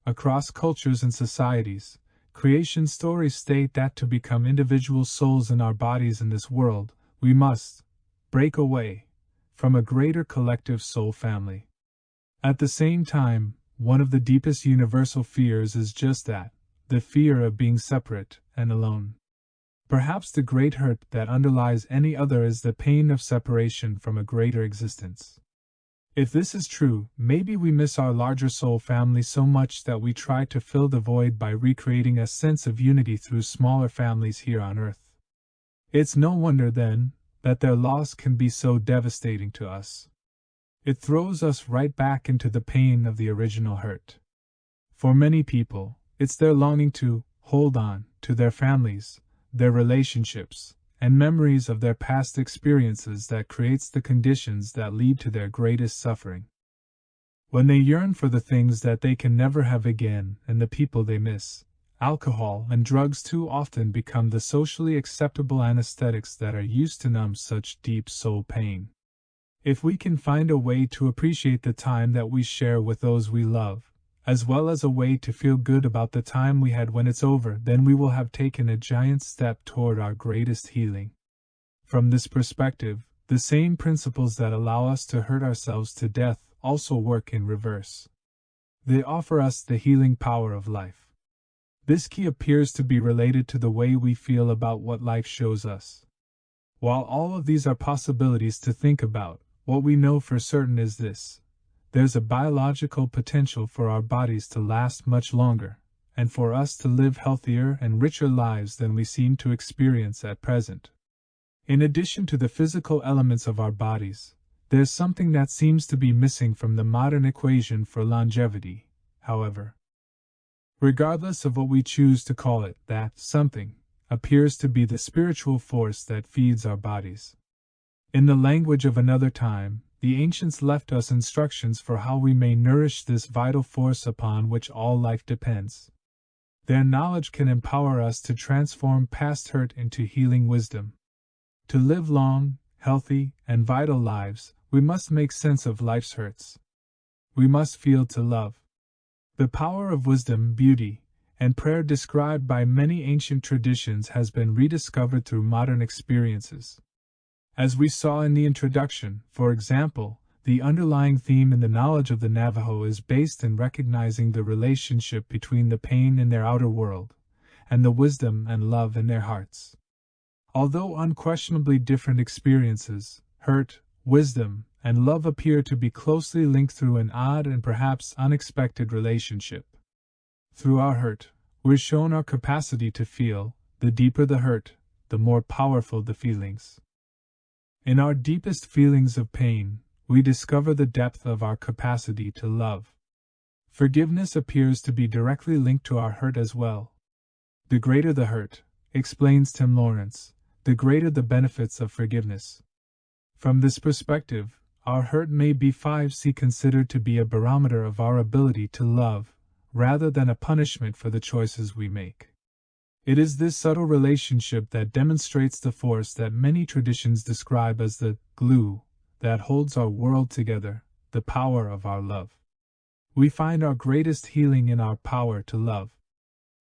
Across cultures and societies, creation stories state that to become individual souls in our bodies in this world, we must break away from a greater collective soul family. At the same time, one of the deepest universal fears is just that, the fear of being separate and alone. Perhaps the great hurt that underlies any other is the pain of separation from a greater existence. If this is true, maybe we miss our larger soul family so much that we try to fill the void by recreating a sense of unity through smaller families here on Earth. It's no wonder, then, that their loss can be so devastating to us. It throws us right back into the pain of the original hurt. For many people, it's their longing to hold on to their families, their relationships, and memories of their past experiences that creates the conditions that lead to their greatest suffering. When they yearn for the things that they can never have again and the people they miss, alcohol and drugs too often become the socially acceptable anesthetics that are used to numb such deep soul pain. If we can find a way to appreciate the time that we share with those we love, as well as a way to feel good about the time we had when it's over, then we will have taken a giant step toward our greatest healing. From this perspective, the same principles that allow us to hurt ourselves to death also work in reverse. They offer us the healing power of life. This key appears to be related to the way we feel about what life shows us. While all of these are possibilities to think about, what we know for certain is this: there's a biological potential for our bodies to last much longer, and for us to live healthier and richer lives than we seem to experience at present. In addition to the physical elements of our bodies, there's something that seems to be missing from the modern equation for longevity, however. Regardless of what we choose to call it, that something appears to be the spiritual force that feeds our bodies. In the language of another time, the ancients left us instructions for how we may nourish this vital force upon which all life depends. Their knowledge can empower us to transform past hurt into healing wisdom. To live long, healthy, and vital lives, we must make sense of life's hurts. We must feel to love. The power of wisdom, beauty, and prayer described by many ancient traditions has been rediscovered through modern experiences. As we saw in the introduction, for example, the underlying theme in the knowledge of the Navajo is based in recognizing the relationship between the pain in their outer world and the wisdom and love in their hearts. Although unquestionably different experiences, hurt, wisdom, and love appear to be closely linked through an odd and perhaps unexpected relationship. Through our hurt, we're shown our capacity to feel. The deeper the hurt, the more powerful the feelings. In our deepest feelings of pain, we discover the depth of our capacity to love. Forgiveness appears to be directly linked to our hurt as well. The greater the hurt, explains Tim Lawrence, the greater the benefits of forgiveness. From this perspective, our hurt may be considered to be a barometer of our ability to love, rather than a punishment for the choices we make. It is this subtle relationship that demonstrates the force that many traditions describe as the glue that holds our world together, the power of our love. We find our greatest healing in our power to love.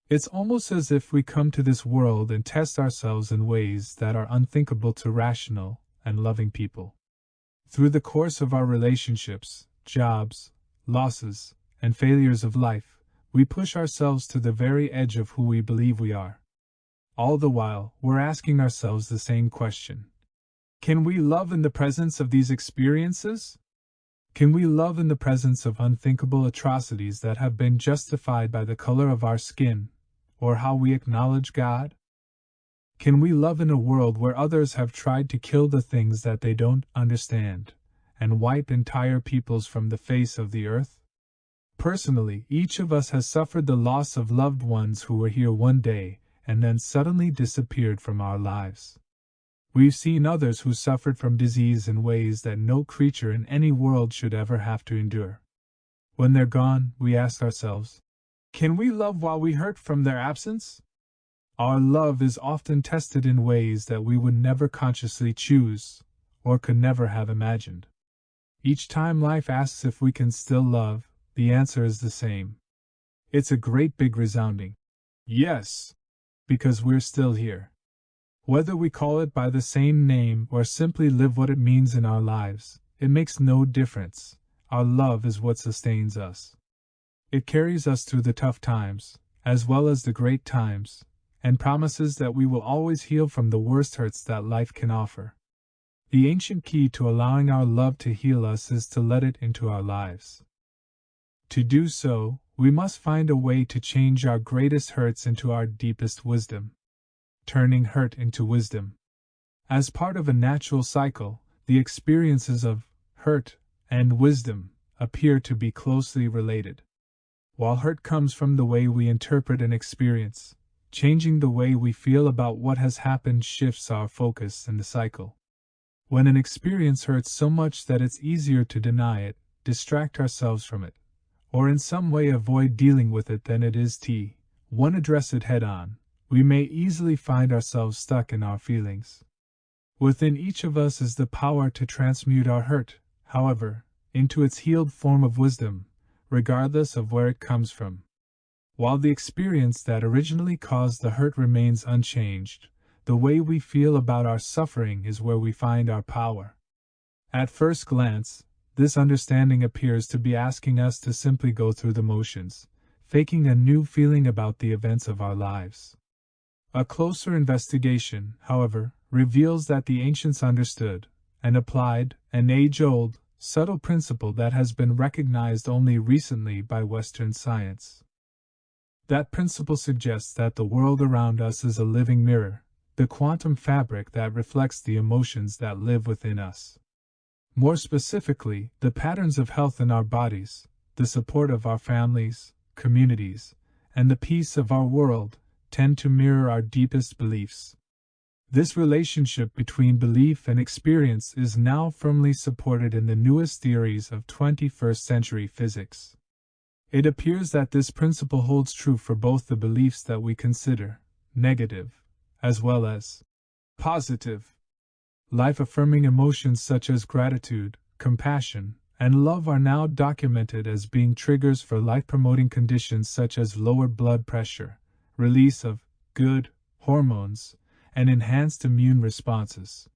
It's almost as if we come to this world and test ourselves in ways that are unthinkable to rational and loving people. Through the course of our relationships, jobs, losses, and failures of life, we push ourselves to the very edge of who we believe we are. All the while, we're asking ourselves the same question. Can we love in the presence of these experiences? Can we love in the presence of unthinkable atrocities that have been justified by the color of our skin, or how we acknowledge God? Can we love in a world where others have tried to kill the things that they don't understand, and wipe entire peoples from the face of the earth? Personally, each of us has suffered the loss of loved ones who were here one day and then suddenly disappeared from our lives. We've seen others who suffered from disease in ways that no creature in any world should ever have to endure. When they're gone, we ask ourselves, can we love while we hurt from their absence? Our love is often tested in ways that we would never consciously choose, or could never have imagined. Each time life asks if we can still love, the answer is the same. It's a great big resounding yes, because we're still here. Whether we call it by the same name or simply live what it means in our lives, it makes no difference. Our love is what sustains us. It carries us through the tough times, as well as the great times, and promises that we will always heal from the worst hurts that life can offer. The ancient key to allowing our love to heal us is to let it into our lives. To do so, we must find a way to change our greatest hurts into our deepest wisdom. Turning hurt into wisdom. As part of a natural cycle, the experiences of hurt and wisdom appear to be closely related. While hurt comes from the way we interpret an experience, changing the way we feel about what has happened shifts our focus in the cycle. When an experience hurts so much that it's easier to deny it, distract ourselves from it, or in some way avoid dealing with it than it is to address it head on, we may easily find ourselves stuck in our feelings. Within each of us is the power to transmute our hurt, however, into its healed form of wisdom, regardless of where it comes from. While the experience that originally caused the hurt remains unchanged, the way we feel about our suffering is where we find our power. At first glance, this understanding appears to be asking us to simply go through the motions, faking a new feeling about the events of our lives. A closer investigation, however, reveals that the ancients understood and applied an age-old, subtle principle that has been recognized only recently by Western science. That principle suggests that the world around us is a living mirror, the quantum fabric that reflects the emotions that live within us. More specifically, the patterns of health in our bodies, the support of our families, communities, and the peace of our world tend to mirror our deepest beliefs. This relationship between belief and experience is now firmly supported in the newest theories of 21st century physics. It appears that this principle holds true for both the beliefs that we consider negative, as well as positive. Life-affirming emotions such as gratitude, compassion, and love are now documented as being triggers for life-promoting conditions such as lower blood pressure, release of good hormones, and enhanced immune responses.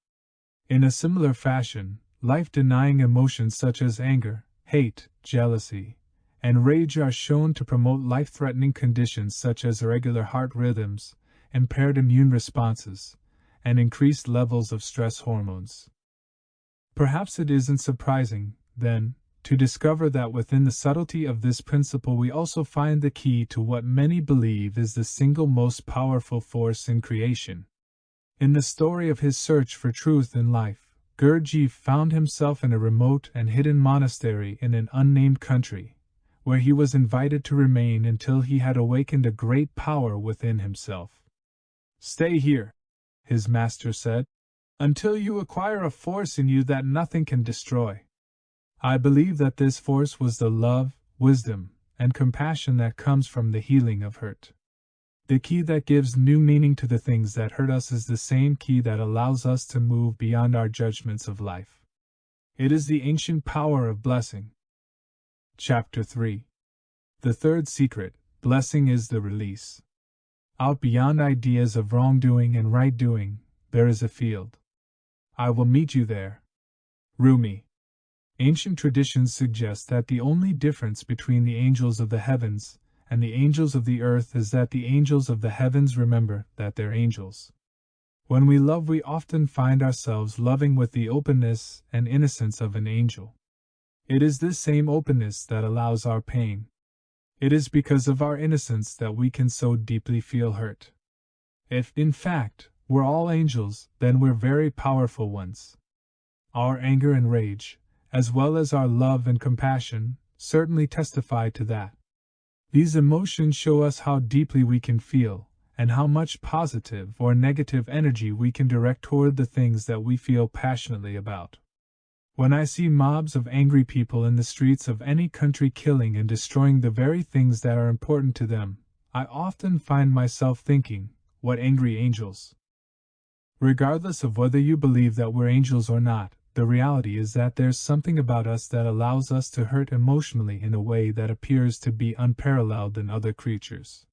In a similar fashion, life-denying emotions such as anger, hate, jealousy, and rage are shown to promote life-threatening conditions such as irregular heart rhythms, impaired immune responses, and increased levels of stress hormones. Perhaps it isn't surprising, then, to discover that within the subtlety of this principle we also find the key to what many believe is the single most powerful force in creation. In the story of his search for truth in life, Gurdjieff found himself in a remote and hidden monastery in an unnamed country, where he was invited to remain until he had awakened a great power within himself. "Stay here," his master said, "until you acquire a force in you that nothing can destroy." I believe that this force was the love, wisdom, and compassion that comes from the healing of hurt. The key that gives new meaning to the things that hurt us is the same key that allows us to move beyond our judgments of life. It is the ancient power of blessing. Chapter 3. The third secret, blessing is the release. Out beyond ideas of wrongdoing and right doing, there is a field. I will meet you there. Rumi. Ancient traditions suggest that the only difference between the angels of the heavens and the angels of the earth is that the angels of the heavens remember that they're angels. When we love, we often find ourselves loving with the openness and innocence of an angel. It is this same openness that allows our pain. It is because of our innocence that we can so deeply feel hurt. If, in fact, we're all angels, then we're very powerful ones. Our anger and rage, as well as our love and compassion, certainly testify to that. These emotions show us how deeply we can feel, and how much positive or negative energy we can direct toward the things that we feel passionately about. When I see mobs of angry people in the streets of any country killing and destroying the very things that are important to them, I often find myself thinking, what angry angels. Regardless of whether you believe that we're angels or not, the reality is that there's something about us that allows us to hurt emotionally in a way that appears to be unparalleled in other creatures.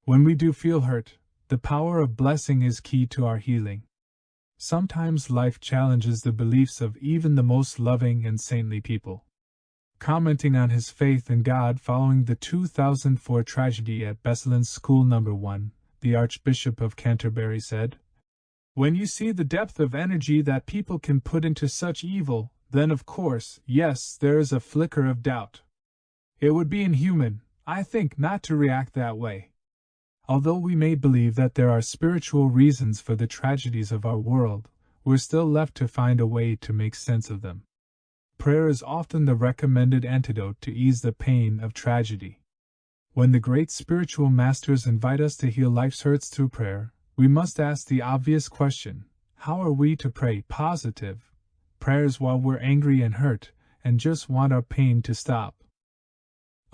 When we do feel hurt, the power of blessing is key to our healing. Sometimes life challenges the beliefs of even the most loving and saintly people. Commenting on his faith in God following the 2004 tragedy at Bestselling School No. 1, the Archbishop of Canterbury said, When you see the depth of energy that people can put into such evil, then of course, yes, there is a flicker of doubt. It would be inhuman, I think, not to react that way. Although we may believe that there are spiritual reasons for the tragedies of our world, we're still left to find a way to make sense of them. Prayer is often the recommended antidote to ease the pain of tragedy. When the great spiritual masters invite us to heal life's hurts through prayer, we must ask the obvious question: how are we to pray positive prayers while we're angry and hurt, and just want our pain to stop?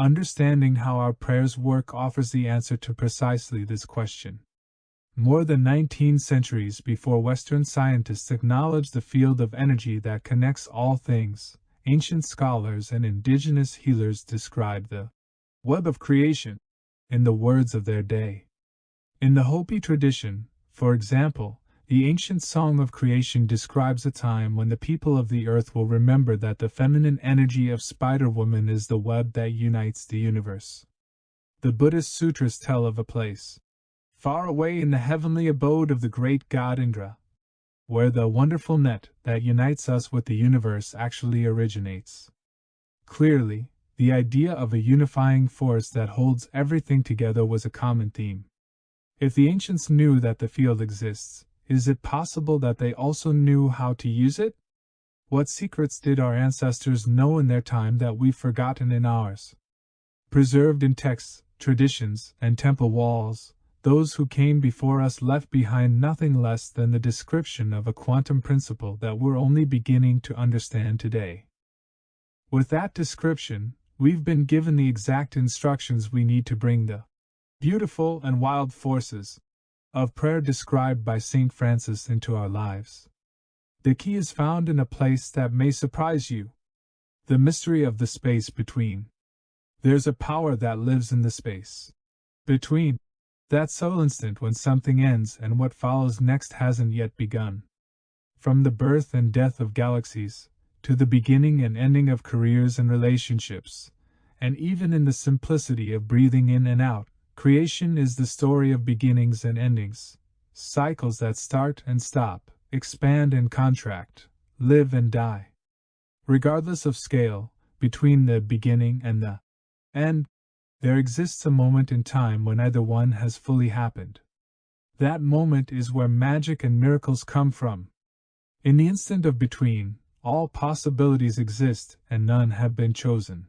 Understanding how our prayers work offers the answer to precisely this question. More than 19 centuries before Western scientists acknowledged the field of energy that connects all things, ancient scholars and indigenous healers described the web of creation in the words of their day. In the Hopi tradition, for example, the ancient Song of Creation describes a time when the people of the earth will remember that the feminine energy of Spider-Woman is the web that unites the universe. The Buddhist sutras tell of a place far away in the heavenly abode of the great god Indra, where the wonderful net that unites us with the universe actually originates. Clearly, the idea of a unifying force that holds everything together was a common theme. If the ancients knew that the field exists, is it possible that they also knew how to use it? What secrets did our ancestors know in their time that we've forgotten in ours? Preserved in texts, traditions, and temple walls, those who came before us left behind nothing less than the description of a quantum principle that we're only beginning to understand today. With that description, we've been given the exact instructions we need to bring the beautiful and wild forces of prayer described by St. Francis into our lives. The key is found in a place that may surprise you: the mystery of the space between. There's a power that lives in the space between, that subtle instant when something ends and what follows next hasn't yet begun. From the birth and death of galaxies, to the beginning and ending of careers and relationships, and even in the simplicity of breathing in and out, creation is the story of beginnings and endings, cycles that start and stop, expand and contract, live and die. Regardless of scale, between the beginning and the end, there exists a moment in time when either one has fully happened. That moment is where magic and miracles come from. In the instant of between, all possibilities exist and none have been chosen.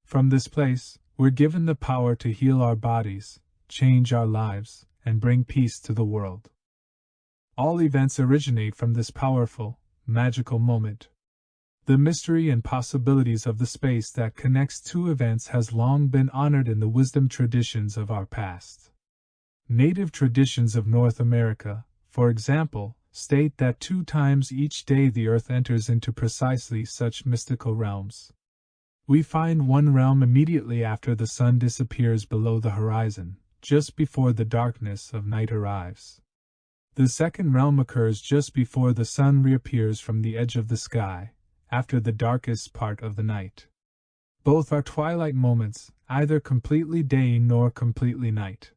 From this place, we're given the power to heal our bodies, change our lives, and bring peace to the world. All events originate from this powerful, magical moment. The mystery and possibilities of the space that connects two events has long been honored in the wisdom traditions of our past. Native traditions of North America, for example, state that 2 times each day the earth enters into precisely such mystical realms. We find one realm immediately after the sun disappears below the horizon, just before the darkness of night arrives. The second realm occurs just before the sun reappears from the edge of the sky, after the darkest part of the night. Both are twilight moments, either completely day nor completely night.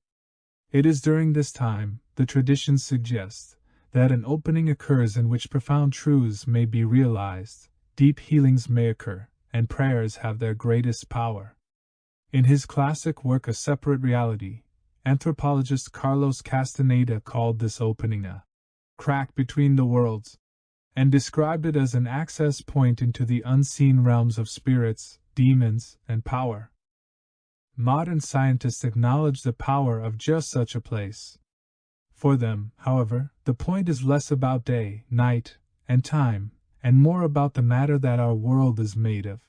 It is during this time, the traditions suggest, that an opening occurs in which profound truths may be realized, deep healings may occur, and prayers have their greatest power. In his classic work A Separate Reality, anthropologist Carlos Castaneda called this opening a crack between the worlds, and described it as an access point into the unseen realms of spirits, demons, and power. Modern scientists acknowledge the power of just such a place. For them, however, the point is less about day, night, and time, and more about the matter that our world is made of.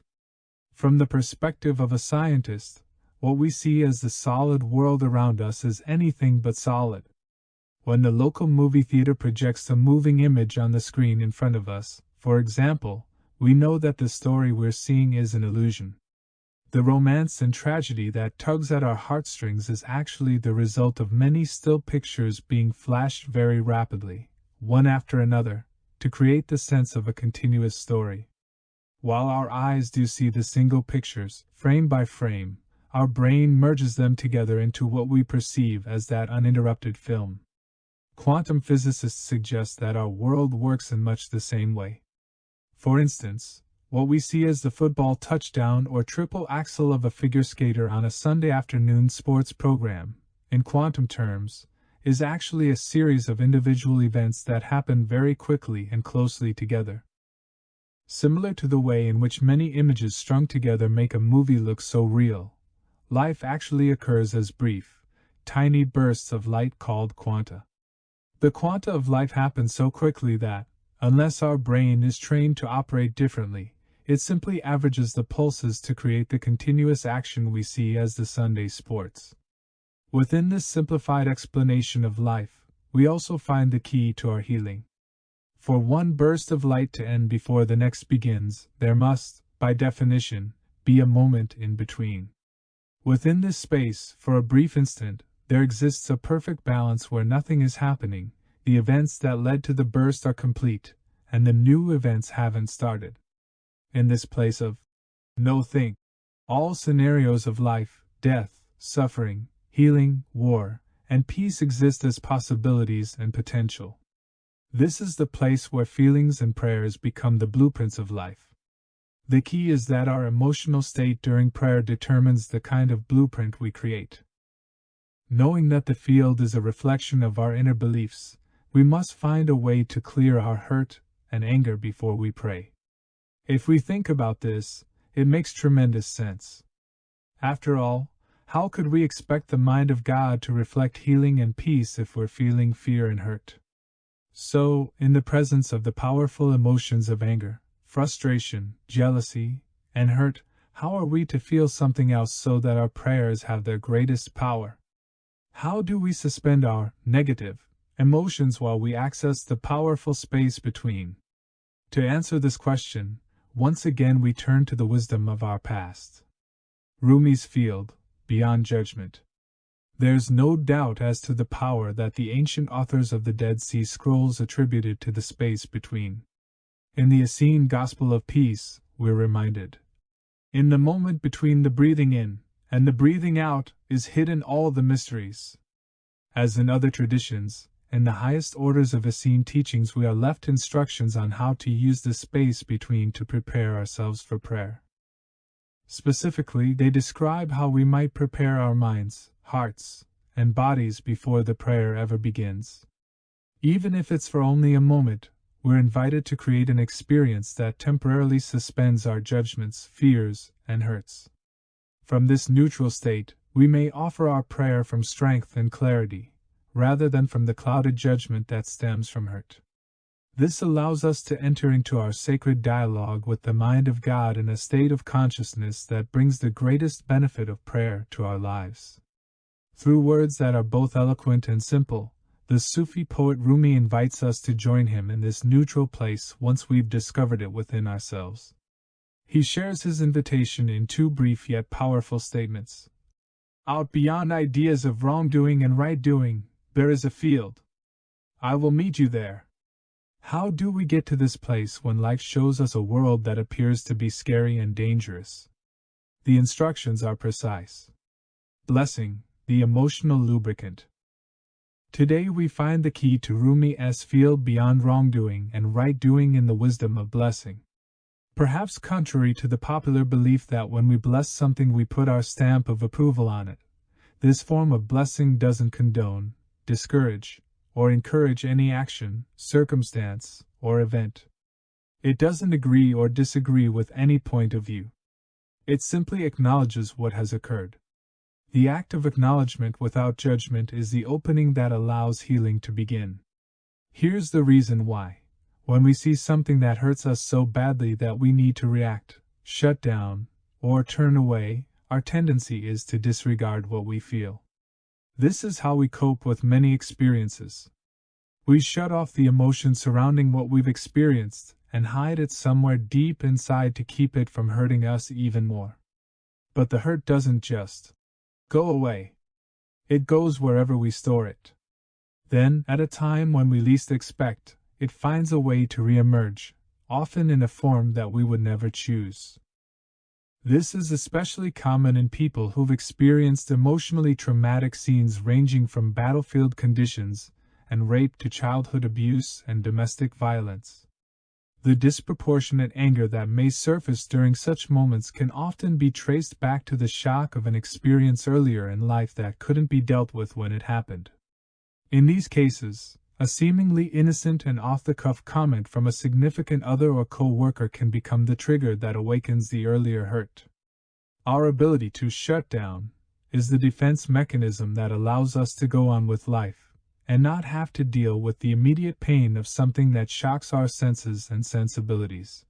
From the perspective of a scientist, what we see as the solid world around us is anything but solid. When the local movie theater projects a moving image on the screen in front of us, for example, we know that the story we're seeing is an illusion. The romance and tragedy that tugs at our heartstrings is actually the result of many still pictures being flashed very rapidly, one after another, to create the sense of a continuous story. While our eyes do see the single pictures, frame by frame, our brain merges them together into what we perceive as that uninterrupted film. Quantum physicists suggest that our world works in much the same way. For instance, what we see as the football touchdown or triple axel of a figure skater on a Sunday afternoon sports program, in quantum terms, is actually a series of individual events that happen very quickly and closely together. Similar to the way in which many images strung together make a movie look so real, life actually occurs as brief, tiny bursts of light called quanta. The quanta of life happen so quickly that, unless our brain is trained to operate differently, it simply averages the pulses to create the continuous action we see as the Sunday sports. Within this simplified explanation of life, we also find the key to our healing. For one burst of light to end before the next begins, there must, by definition, be a moment in between. Within this space, for a brief instant, there exists a perfect balance where nothing is happening, the events that led to the burst are complete, and the new events haven't started. In this place of no thing, all scenarios of life, death, suffering, healing, war, and peace exist as possibilities and potential. This is the place where feelings and prayers become the blueprints of life. The key is that our emotional state during prayer determines the kind of blueprint we create. Knowing that the field is a reflection of our inner beliefs, we must find a way to clear our hurt and anger before we pray. If we think about this, it makes tremendous sense. After all, how could we expect the mind of God to reflect healing and peace if we're feeling fear and hurt? So, in the presence of the powerful emotions of anger, frustration, jealousy, and hurt, how are we to feel something else so that our prayers have their greatest power? How do we suspend our negative emotions while we access the powerful space between? To answer this question, once again we turn to the wisdom of our past. Rumi's field, beyond judgment. There's no doubt as to the power that the ancient authors of the Dead Sea Scrolls attributed to the space between. In the Essene Gospel of Peace, we're reminded, in the moment between the breathing in and the breathing out is hidden all the mysteries. As in other traditions, in the highest orders of Essene teachings we are left instructions on how to use the space between to prepare ourselves for prayer. Specifically, they describe how we might prepare our minds, hearts, and bodies before the prayer ever begins. Even if it's for only a moment, we're invited to create an experience that temporarily suspends our judgments, fears, and hurts. From this neutral state, we may offer our prayer from strength and clarity, rather than from the clouded judgment that stems from hurt. This allows us to enter into our sacred dialogue with the mind of God in a state of consciousness that brings the greatest benefit of prayer to our lives. Through words that are both eloquent and simple, the Sufi poet Rumi invites us to join him in this neutral place once we've discovered it within ourselves. He shares his invitation in two brief yet powerful statements. Out beyond ideas of wrongdoing and right doing, there is a field. I will meet you there. How do we get to this place when life shows us a world that appears to be scary and dangerous? The instructions are precise. Blessing, the emotional lubricant. Today we find the key to Rumi's field beyond wrongdoing and right doing in the wisdom of blessing. Perhaps contrary to the popular belief that when we bless something we put our stamp of approval on it, this form of blessing doesn't condone, discourage, or encourage any action, circumstance, or event. It doesn't agree or disagree with any point of view. It simply acknowledges what has occurred. The act of acknowledgement without judgment is the opening that allows healing to begin. Here's the reason why. When we see something that hurts us so badly that we need to react, shut down, or turn away, our tendency is to disregard what we feel. This is how we cope with many experiences. We shut off the emotion surrounding what we've experienced and hide it somewhere deep inside to keep it from hurting us even more. But the hurt doesn't just go away. It goes wherever we store it. Then, at a time when we least expect, it finds a way to reemerge, often in a form that we would never choose. This is especially common in people who've experienced emotionally traumatic scenes ranging from battlefield conditions and rape to childhood abuse and domestic violence. The disproportionate anger that may surface during such moments can often be traced back to the shock of an experience earlier in life that couldn't be dealt with when it happened. In these cases, a seemingly innocent and off-the-cuff comment from a significant other or co-worker can become the trigger that awakens the earlier hurt. Our ability to shut down is the defense mechanism that allows us to go on with life, and not have to deal with the immediate pain of something that shocks our senses and sensibilities.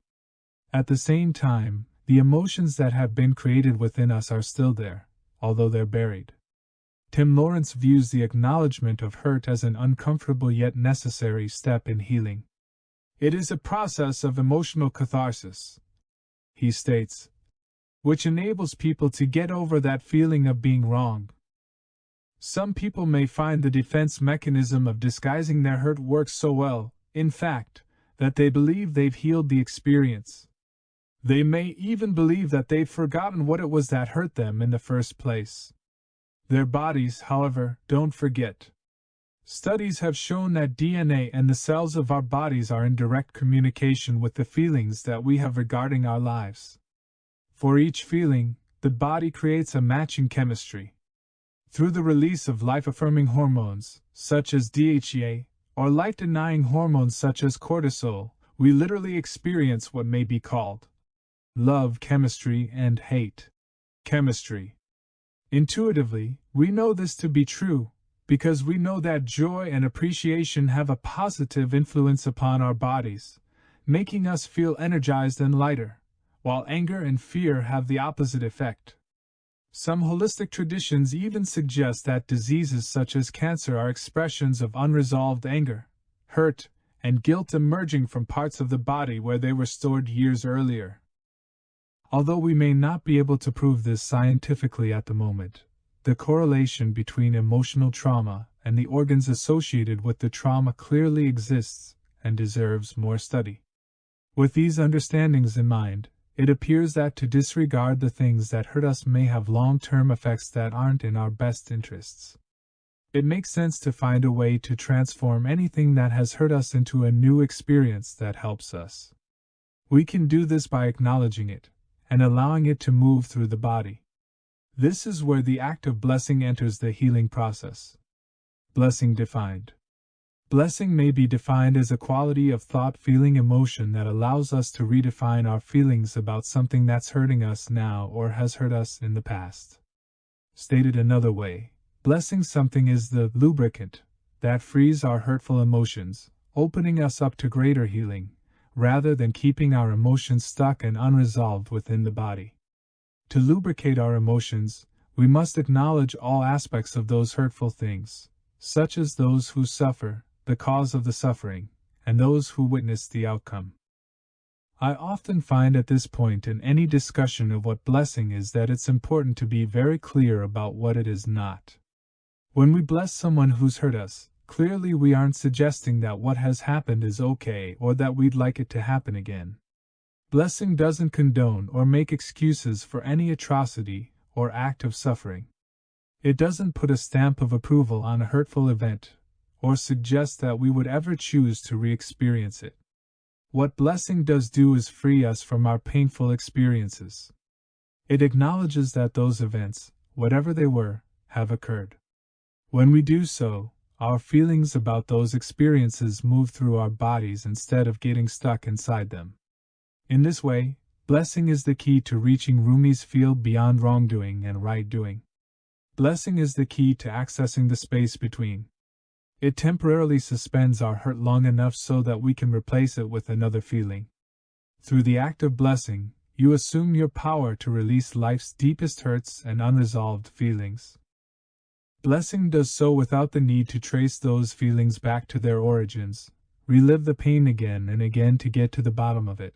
At the same time, the emotions that have been created within us are still there, although they're buried. Tim Lawrence views the acknowledgement of hurt as an uncomfortable yet necessary step in healing. It is a process of emotional catharsis, he states, which enables people to get over that feeling of being wronged. Some people may find the defense mechanism of disguising their hurt works so well, in fact, that they believe they've healed the experience. They may even believe that they've forgotten what it was that hurt them in the first place. Their bodies, however, don't forget. Studies have shown that DNA and the cells of our bodies are in direct communication with the feelings that we have regarding our lives. For each feeling, the body creates a matching chemistry. Through the release of life-affirming hormones, such as DHEA, or life-denying hormones such as cortisol, we literally experience what may be called love chemistry and hate chemistry. Intuitively, we know this to be true, because we know that joy and appreciation have a positive influence upon our bodies, making us feel energized and lighter, while anger and fear have the opposite effect. Some holistic traditions even suggest that diseases such as cancer are expressions of unresolved anger, hurt, and guilt emerging from parts of the body where they were stored years earlier. Although we may not be able to prove this scientifically at the moment, the correlation between emotional trauma and the organs associated with the trauma clearly exists and deserves more study. With these understandings in mind, it appears that to disregard the things that hurt us may have long-term effects that aren't in our best interests. It makes sense to find a way to transform anything that has hurt us into a new experience that helps us. We can do this by acknowledging it and allowing it to move through the body. This is where the act of blessing enters the healing process. Blessing defined. Blessing may be defined as a quality of thought, feeling, emotion that allows us to redefine our feelings about something that's hurting us now or has hurt us in the past. Stated another way, blessing something is the lubricant that frees our hurtful emotions, opening us up to greater healing, rather than keeping our emotions stuck and unresolved within the body. To lubricate our emotions, we must acknowledge all aspects of those hurtful things, such as those who suffer, the cause of the suffering, and those who witness the outcome. I often find at this point in any discussion of what blessing is that it's important to be very clear about what it is not. When we bless someone who's hurt us, clearly we aren't suggesting that what has happened is okay or that we'd like it to happen again. Blessing doesn't condone or make excuses for any atrocity or act of suffering. It doesn't put a stamp of approval on a hurtful event, or suggest that we would ever choose to re-experience it. What blessing does do is free us from our painful experiences. It acknowledges that those events, whatever they were, have occurred. When we do so, our feelings about those experiences move through our bodies instead of getting stuck inside them. In this way, blessing is the key to reaching Rumi's field beyond wrongdoing and right doing. Blessing is the key to accessing the space between. It temporarily suspends our hurt long enough so that we can replace it with another feeling. Through the act of blessing, you assume your power to release life's deepest hurts and unresolved feelings. Blessing does so without the need to trace those feelings back to their origins, relive the pain again and again to get to the bottom of it,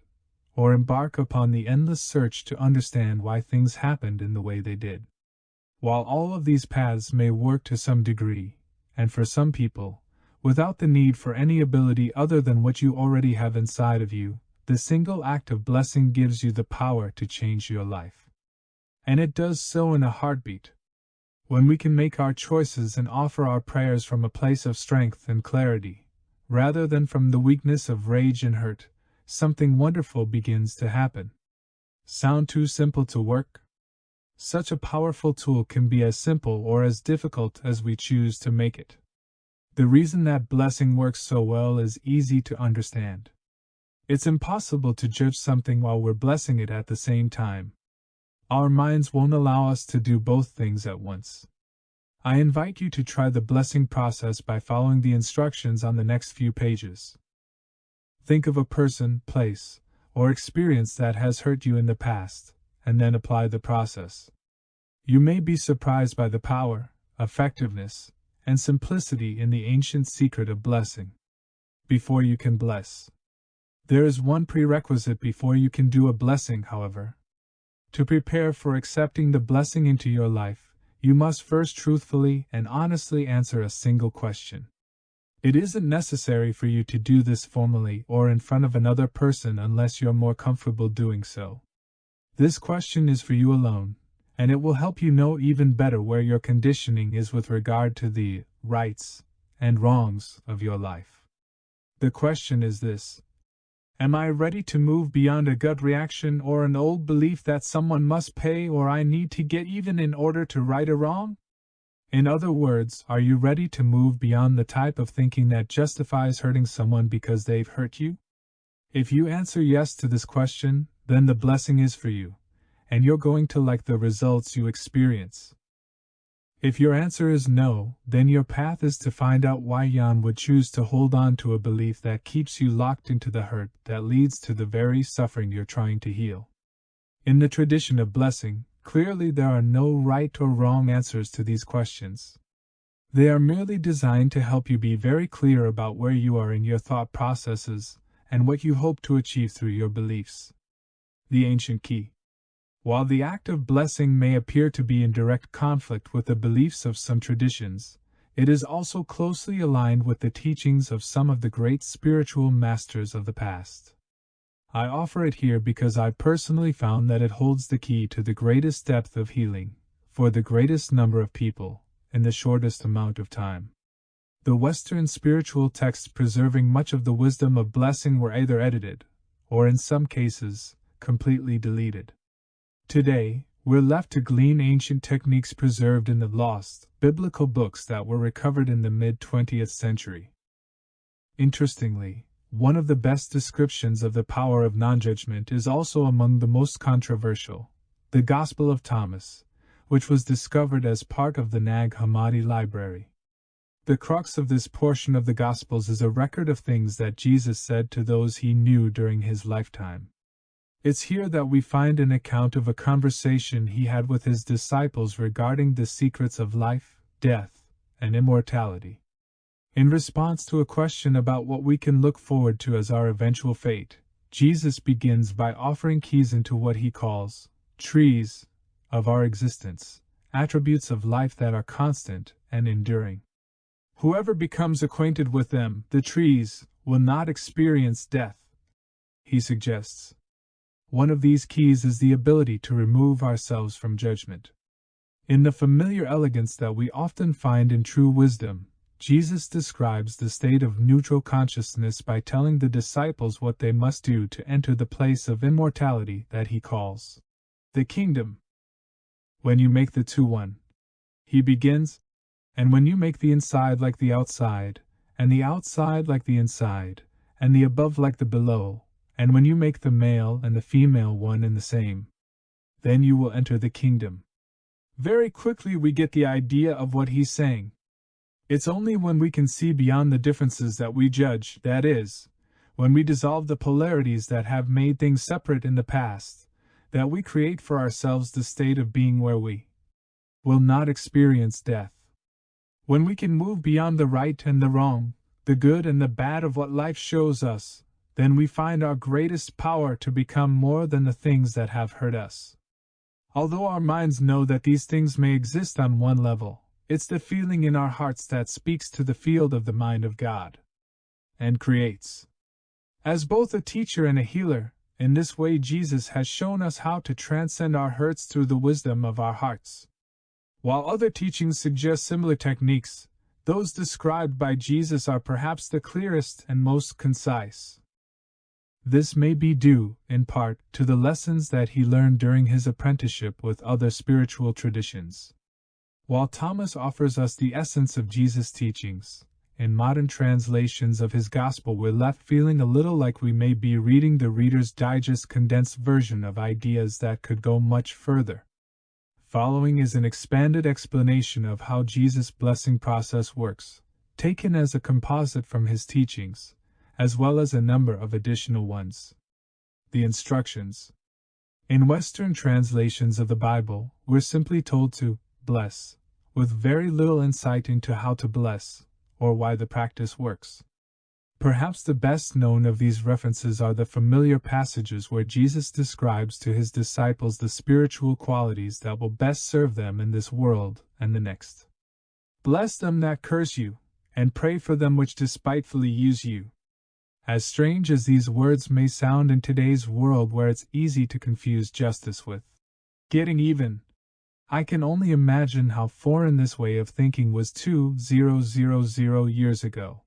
or embark upon the endless search to understand why things happened in the way they did. While all of these paths may work to some degree, and for some people, without the need for any ability other than what you already have inside of you, the single act of blessing gives you the power to change your life. And it does so in a heartbeat. When we can make our choices and offer our prayers from a place of strength and clarity, rather than from the weakness of rage and hurt, something wonderful begins to happen. Sound too simple to work? Such a powerful tool can be as simple or as difficult as we choose to make it. The reason that blessing works so well is easy to understand. It's impossible to judge something while we're blessing it at the same time. Our minds won't allow us to do both things at once. I invite you to try the blessing process by following the instructions on the next few pages. Think of a person, place, or experience that has hurt you in the past, and then apply the process. You may be surprised by the power, effectiveness, and simplicity in the ancient secret of blessing. Before you can bless. There is one prerequisite before you can do a blessing, however. To prepare for accepting the blessing into your life, you must first truthfully and honestly answer a single question. It isn't necessary for you to do this formally or in front of another person unless you're more comfortable doing so. This question is for you alone, and it will help you know even better where your conditioning is with regard to the rights and wrongs of your life. The question is this: am I ready to move beyond a gut reaction or an old belief that someone must pay or I need to get even in order to right a wrong? In other words, are you ready to move beyond the type of thinking that justifies hurting someone because they've hurt you? If you answer yes to this question, then the blessing is for you, and you're going to like the results you experience. If your answer is no, then your path is to find out why Jan would choose to hold on to a belief that keeps you locked into the hurt that leads to the very suffering you're trying to heal. In the tradition of blessing, clearly there are no right or wrong answers to these questions. They are merely designed to help you be very clear about where you are in your thought processes and what you hope to achieve through your beliefs. The ancient key. While the act of blessing may appear to be in direct conflict with the beliefs of some traditions, it is also closely aligned with the teachings of some of the great spiritual masters of the past. I offer it here because I personally found that it holds the key to the greatest depth of healing, for the greatest number of people, in the shortest amount of time. The Western spiritual texts preserving much of the wisdom of blessing were either edited, or in some cases, completely deleted. Today, we're left to glean ancient techniques preserved in the lost, biblical books that were recovered in the mid-20th century. Interestingly, one of the best descriptions of the power of non-judgment is also among the most controversial, the Gospel of Thomas, which was discovered as part of the Nag Hammadi library. The crux of this portion of the Gospels is a record of things that Jesus said to those he knew during his lifetime. It's here that we find an account of a conversation he had with his disciples regarding the secrets of life, death, and immortality. In response to a question about what we can look forward to as our eventual fate, Jesus begins by offering keys into what he calls trees of our existence, attributes of life that are constant and enduring. Whoever becomes acquainted with them, the trees, will not experience death, he suggests. One of these keys is the ability to remove ourselves from judgment. In the familiar elegance that we often find in true wisdom, Jesus describes the state of neutral consciousness by telling the disciples what they must do to enter the place of immortality that he calls the kingdom. When you make the two one, he begins, and when you make the inside like the outside, and the outside like the inside, and the above like the below, and when you make the male and the female one and the same, then you will enter the kingdom. Very quickly we get the idea of what he's saying. It's only when we can see beyond the differences that we judge, that is, when we dissolve the polarities that have made things separate in the past, that we create for ourselves the state of being where we will not experience death. When we can move beyond the right and the wrong, the good and the bad of what life shows us, then we find our greatest power to become more than the things that have hurt us. Although our minds know that these things may exist on one level, it's the feeling in our hearts that speaks to the field of the mind of God and creates. As both a teacher and a healer, in this way Jesus has shown us how to transcend our hurts through the wisdom of our hearts. While other teachings suggest similar techniques, those described by Jesus are perhaps the clearest and most concise. This may be due, in part, to the lessons that he learned during his apprenticeship with other spiritual traditions. While Thomas offers us the essence of Jesus' teachings, in modern translations of his Gospel we're left feeling a little like we may be reading the Reader's Digest condensed version of ideas that could go much further. Following is an expanded explanation of how Jesus' blessing process works, taken as a composite from his teachings, as well as a number of additional ones. The instructions. In Western translations of the Bible, we're simply told to bless, with very little insight into how to bless, or why the practice works. Perhaps the best known of these references are the familiar passages where Jesus describes to his disciples the spiritual qualities that will best serve them in this world and the next. Bless them that curse you, and pray for them which despitefully use you. As strange as these words may sound in today's world where it's easy to confuse justice with getting even, I can only imagine how foreign this way of thinking was 2000 years ago.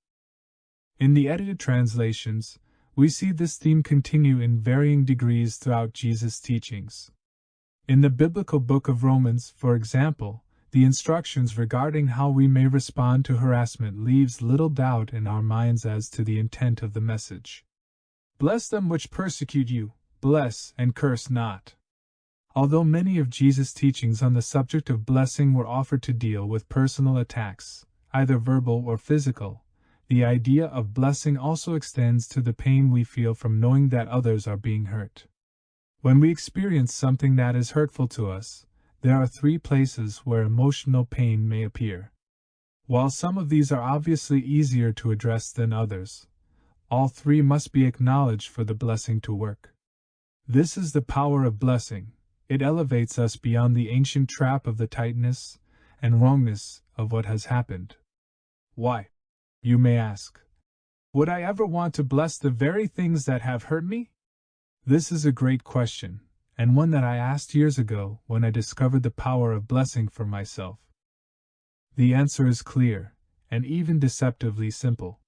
In the edited translations, we see this theme continue in varying degrees throughout Jesus' teachings. In the biblical book of Romans, for example, the instructions regarding how we may respond to harassment leaves little doubt in our minds as to the intent of the message. Bless them which persecute you, bless and curse not. Although many of Jesus' teachings on the subject of blessing were offered to deal with personal attacks, either verbal or physical, the idea of blessing also extends to the pain we feel from knowing that others are being hurt. When we experience something that is hurtful to us, there are three places where emotional pain may appear. While some of these are obviously easier to address than others, all three must be acknowledged for the blessing to work. This is the power of blessing. It elevates us beyond the ancient trap of the tightness and wrongness of what has happened. Why? You may ask. Would I ever want to bless the very things that have hurt me? This is a great question, and one that I asked years ago when I discovered the power of blessing for myself. The answer is clear, and even deceptively simple.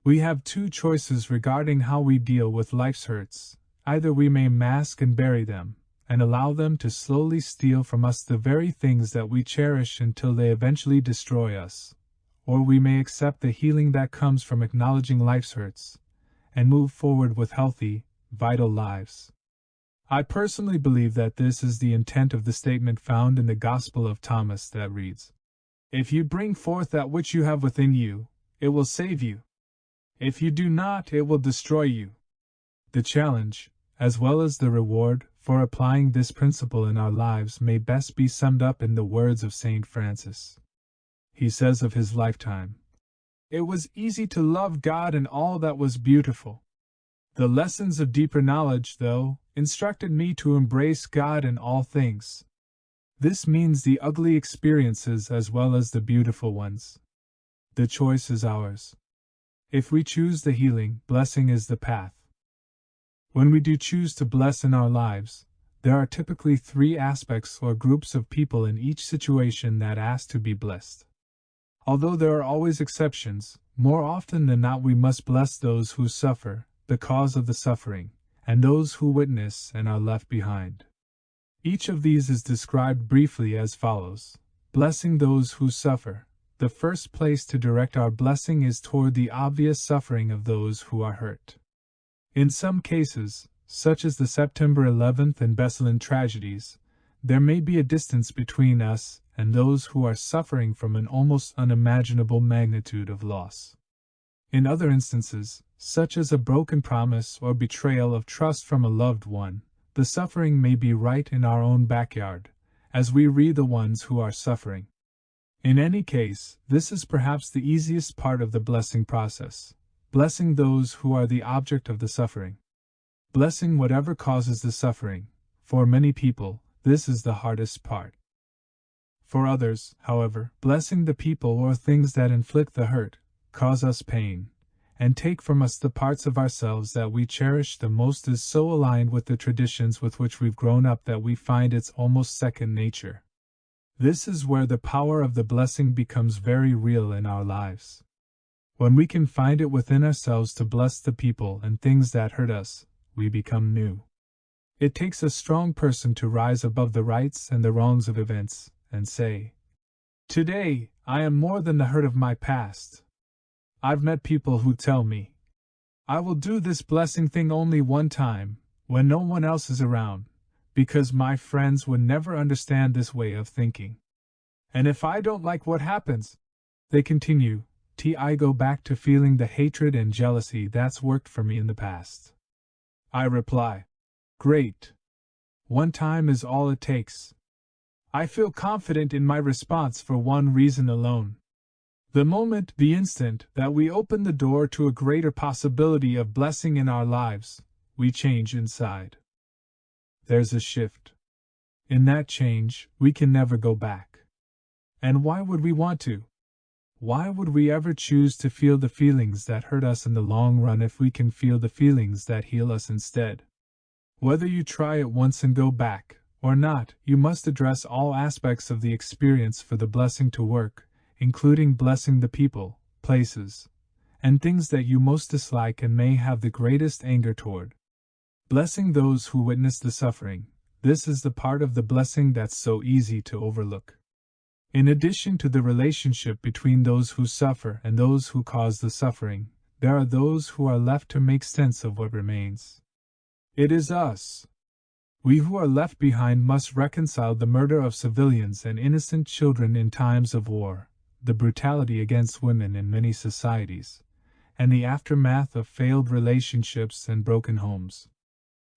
We have two choices regarding how we deal with life's hurts. Either we may mask and bury them, and allow them to slowly steal from us the very things that we cherish until they eventually destroy us, or we may accept the healing that comes from acknowledging life's hurts, and move forward with healthy, vital lives. I personally believe that this is the intent of the statement found in the Gospel of Thomas that reads, "If you bring forth that which you have within you, it will save you. If you do not, it will destroy you." The challenge, as well as the reward, for applying this principle in our lives may best be summed up in the words of St. Francis. He says of his lifetime, "It was easy to love God and all that was beautiful. The lessons of deeper knowledge, though, instructed me to embrace God in all things." This means the ugly experiences as well as the beautiful ones. The choice is ours. If we choose the healing, blessing is the path. When we do choose to bless in our lives, there are typically three aspects or groups of people in each situation that ask to be blessed. Although there are always exceptions, more often than not we must bless those who suffer, the cause of the suffering, and those who witness and are left behind. Each of these is described briefly as follows. Blessing those who suffer. The first place to direct our blessing is toward the obvious suffering of those who are hurt. In some cases, such as the September 11th and bestselling tragedies, there may be a distance between us and those who are suffering from an almost unimaginable magnitude of loss. In other instances, such as a broken promise or betrayal of trust from a loved one, the suffering may be right in our own backyard, as we read the ones who are suffering. In any case, this is perhaps the easiest part of the blessing process, blessing those who are the object of the suffering. Blessing whatever causes the suffering. For many people, this is the hardest part. For others, however, blessing the people or things that inflict the hurt, cause us pain, and take from us the parts of ourselves that we cherish the most is so aligned with the traditions with which we've grown up that we find it's almost second nature. This is where the power of the blessing becomes very real in our lives. When we can find it within ourselves to bless the people and things that hurt us, we become new. It takes a strong person to rise above the rights and the wrongs of events and say, "Today, I am more than the hurt of my past." I've met people who tell me, "I will do this blessing thing only one time, when no one else is around, because my friends would never understand this way of thinking. And if I don't like what happens," they continue, "I go back to feeling the hatred and jealousy that's worked for me in the past." I reply, "Great. One time is all it takes." I feel confident in my response for one reason alone. The instant that we open the door to a greater possibility of blessing in our lives, we change inside. There's a shift. In that change, we can never go back. And why would we want to? Why would we ever choose to feel the feelings that hurt us in the long run if we can feel the feelings that heal us instead? Whether you try it once and go back, or not, you must address all aspects of the experience for the blessing to work, including blessing the people, places, and things that you most dislike and may have the greatest anger toward. Blessing those who witness the suffering. This is the part of the blessing that's so easy to overlook. In addition to the relationship between those who suffer and those who cause the suffering, there are those who are left to make sense of what remains. It is us. We who are left behind must reconcile the murder of civilians and innocent children in times of war, the brutality against women in many societies, and the aftermath of failed relationships and broken homes.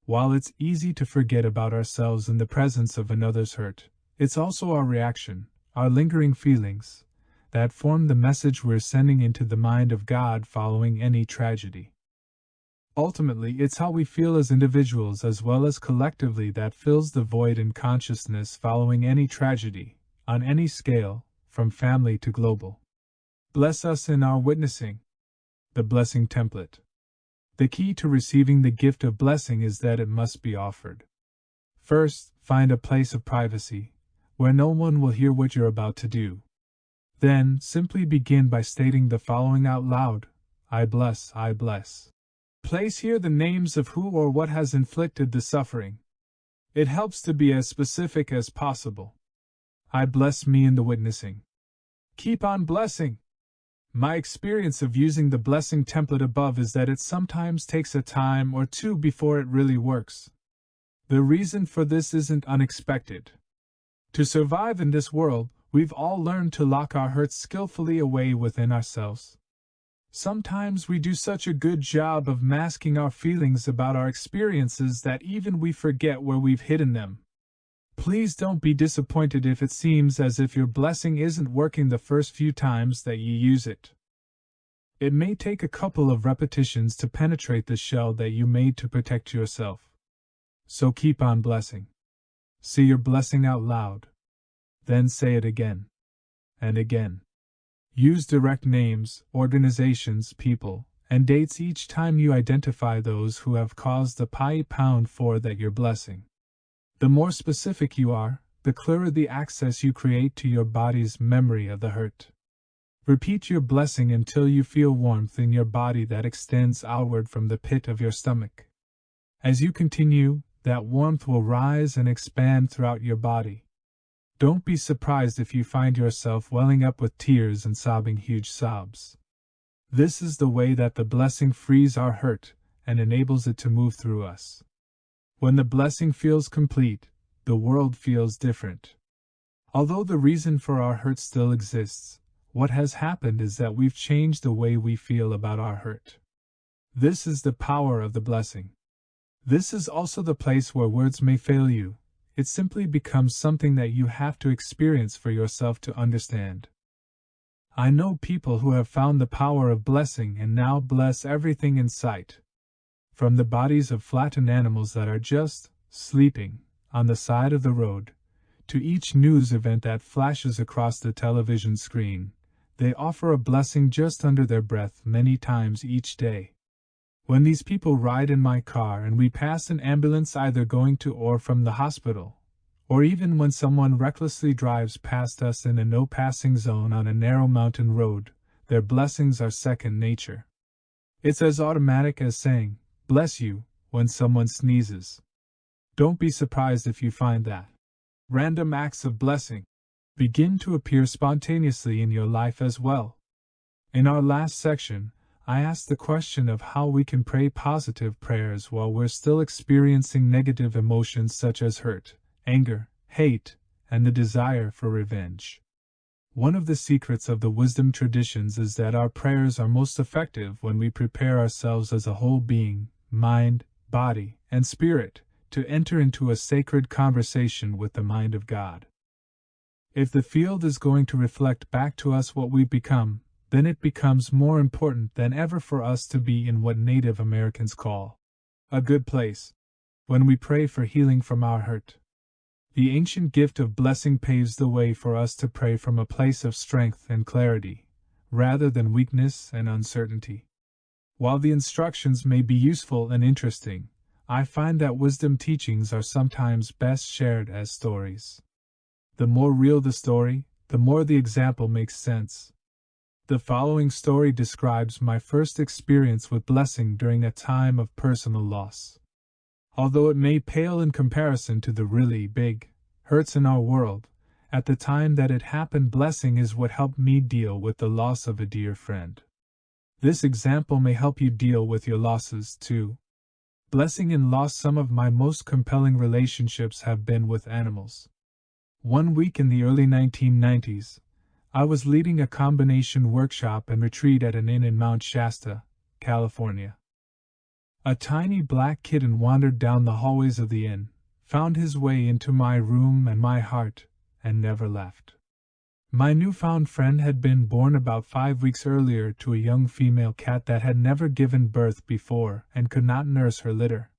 While it's easy to forget about ourselves in the presence of another's hurt, it's also our reaction, our lingering feelings, that form the message we're sending into the mind of God following any tragedy. Ultimately, it's how we feel as individuals as well as collectively that fills the void in consciousness following any tragedy, on any scale, from family to global. Bless us in our witnessing. The blessing template. The key to receiving the gift of blessing is that it must be offered. First, find a place of privacy, where no one will hear what you're about to do. Then, simply begin by stating the following out loud: I bless, I bless. Place here the names of who or what has inflicted the suffering. It helps to be as specific as possible. I bless me in the witnessing. Keep on blessing. My experience of using the blessing template above is that it sometimes takes a time or two before it really works. The reason for this isn't unexpected. To survive in this world, we've all learned to lock our hurts skillfully away within ourselves. Sometimes we do such a good job of masking our feelings about our experiences that even we forget where we've hidden them. Please don't be disappointed if it seems as if your blessing isn't working the first few times that you use it. It may take a couple of repetitions to penetrate the shell that you made to protect yourself. So keep on blessing. Say your blessing out loud. Then say it again. And again. Use direct names, organizations, people, and dates each time you identify those who have caused the pound for that you're blessing. The more specific you are, the clearer the access you create to your body's memory of the hurt. Repeat your blessing until you feel warmth in your body that extends outward from the pit of your stomach. As you continue, that warmth will rise and expand throughout your body. Don't be surprised if you find yourself welling up with tears and sobbing huge sobs. This is the way that the blessing frees our hurt and enables it to move through us. When the blessing feels complete, the world feels different. Although the reason for our hurt still exists, what has happened is that we've changed the way we feel about our hurt. This is the power of the blessing. This is also the place where words may fail you. It simply becomes something that you have to experience for yourself to understand. I know people who have found the power of blessing and now bless everything in sight. From the bodies of flattened animals that are just sleeping on the side of the road, to each news event that flashes across the television screen, they offer a blessing just under their breath many times each day. When these people ride in my car and we pass an ambulance either going to or from the hospital, Or even when someone recklessly drives past us in a no-passing zone on a narrow mountain road, their blessings are second nature. It's as automatic as saying, "Bless you," when someone sneezes. Don't be surprised if you find that random acts of blessing begin to appear spontaneously in your life as well. In our last section, I asked the question of how we can pray positive prayers while we're still experiencing negative emotions such as hurt, anger, hate, and the desire for revenge. One of the secrets of the wisdom traditions is that our prayers are most effective when we prepare ourselves as a whole being, mind, body, and spirit, to enter into a sacred conversation with the mind of God. If the field is going to reflect back to us what we've become, then it becomes more important than ever for us to be in what Native Americans call a good place when we pray for healing from our hurt. The ancient gift of blessing paves the way for us to pray from a place of strength and clarity, rather than weakness and uncertainty. While the instructions may be useful and interesting, I find that wisdom teachings are sometimes best shared as stories. The more real the story, the more the example makes sense. The following story describes my first experience with blessing during a time of personal loss. Although it may pale in comparison to the really big hurts in our world, at the time that it happened, blessing is what helped me deal with the loss of a dear friend. This example may help you deal with your losses too. Blessing in loss. Some of my most compelling relationships have been with animals. One week in the early 1990s, I was leading a combination workshop and retreat at an inn in Mount Shasta, California. A tiny black kitten wandered down the hallways of the inn, found his way into my room and my heart, and never left. My newfound friend had been born about 5 weeks earlier to a young female cat that had never given birth before and could not nurse her litter.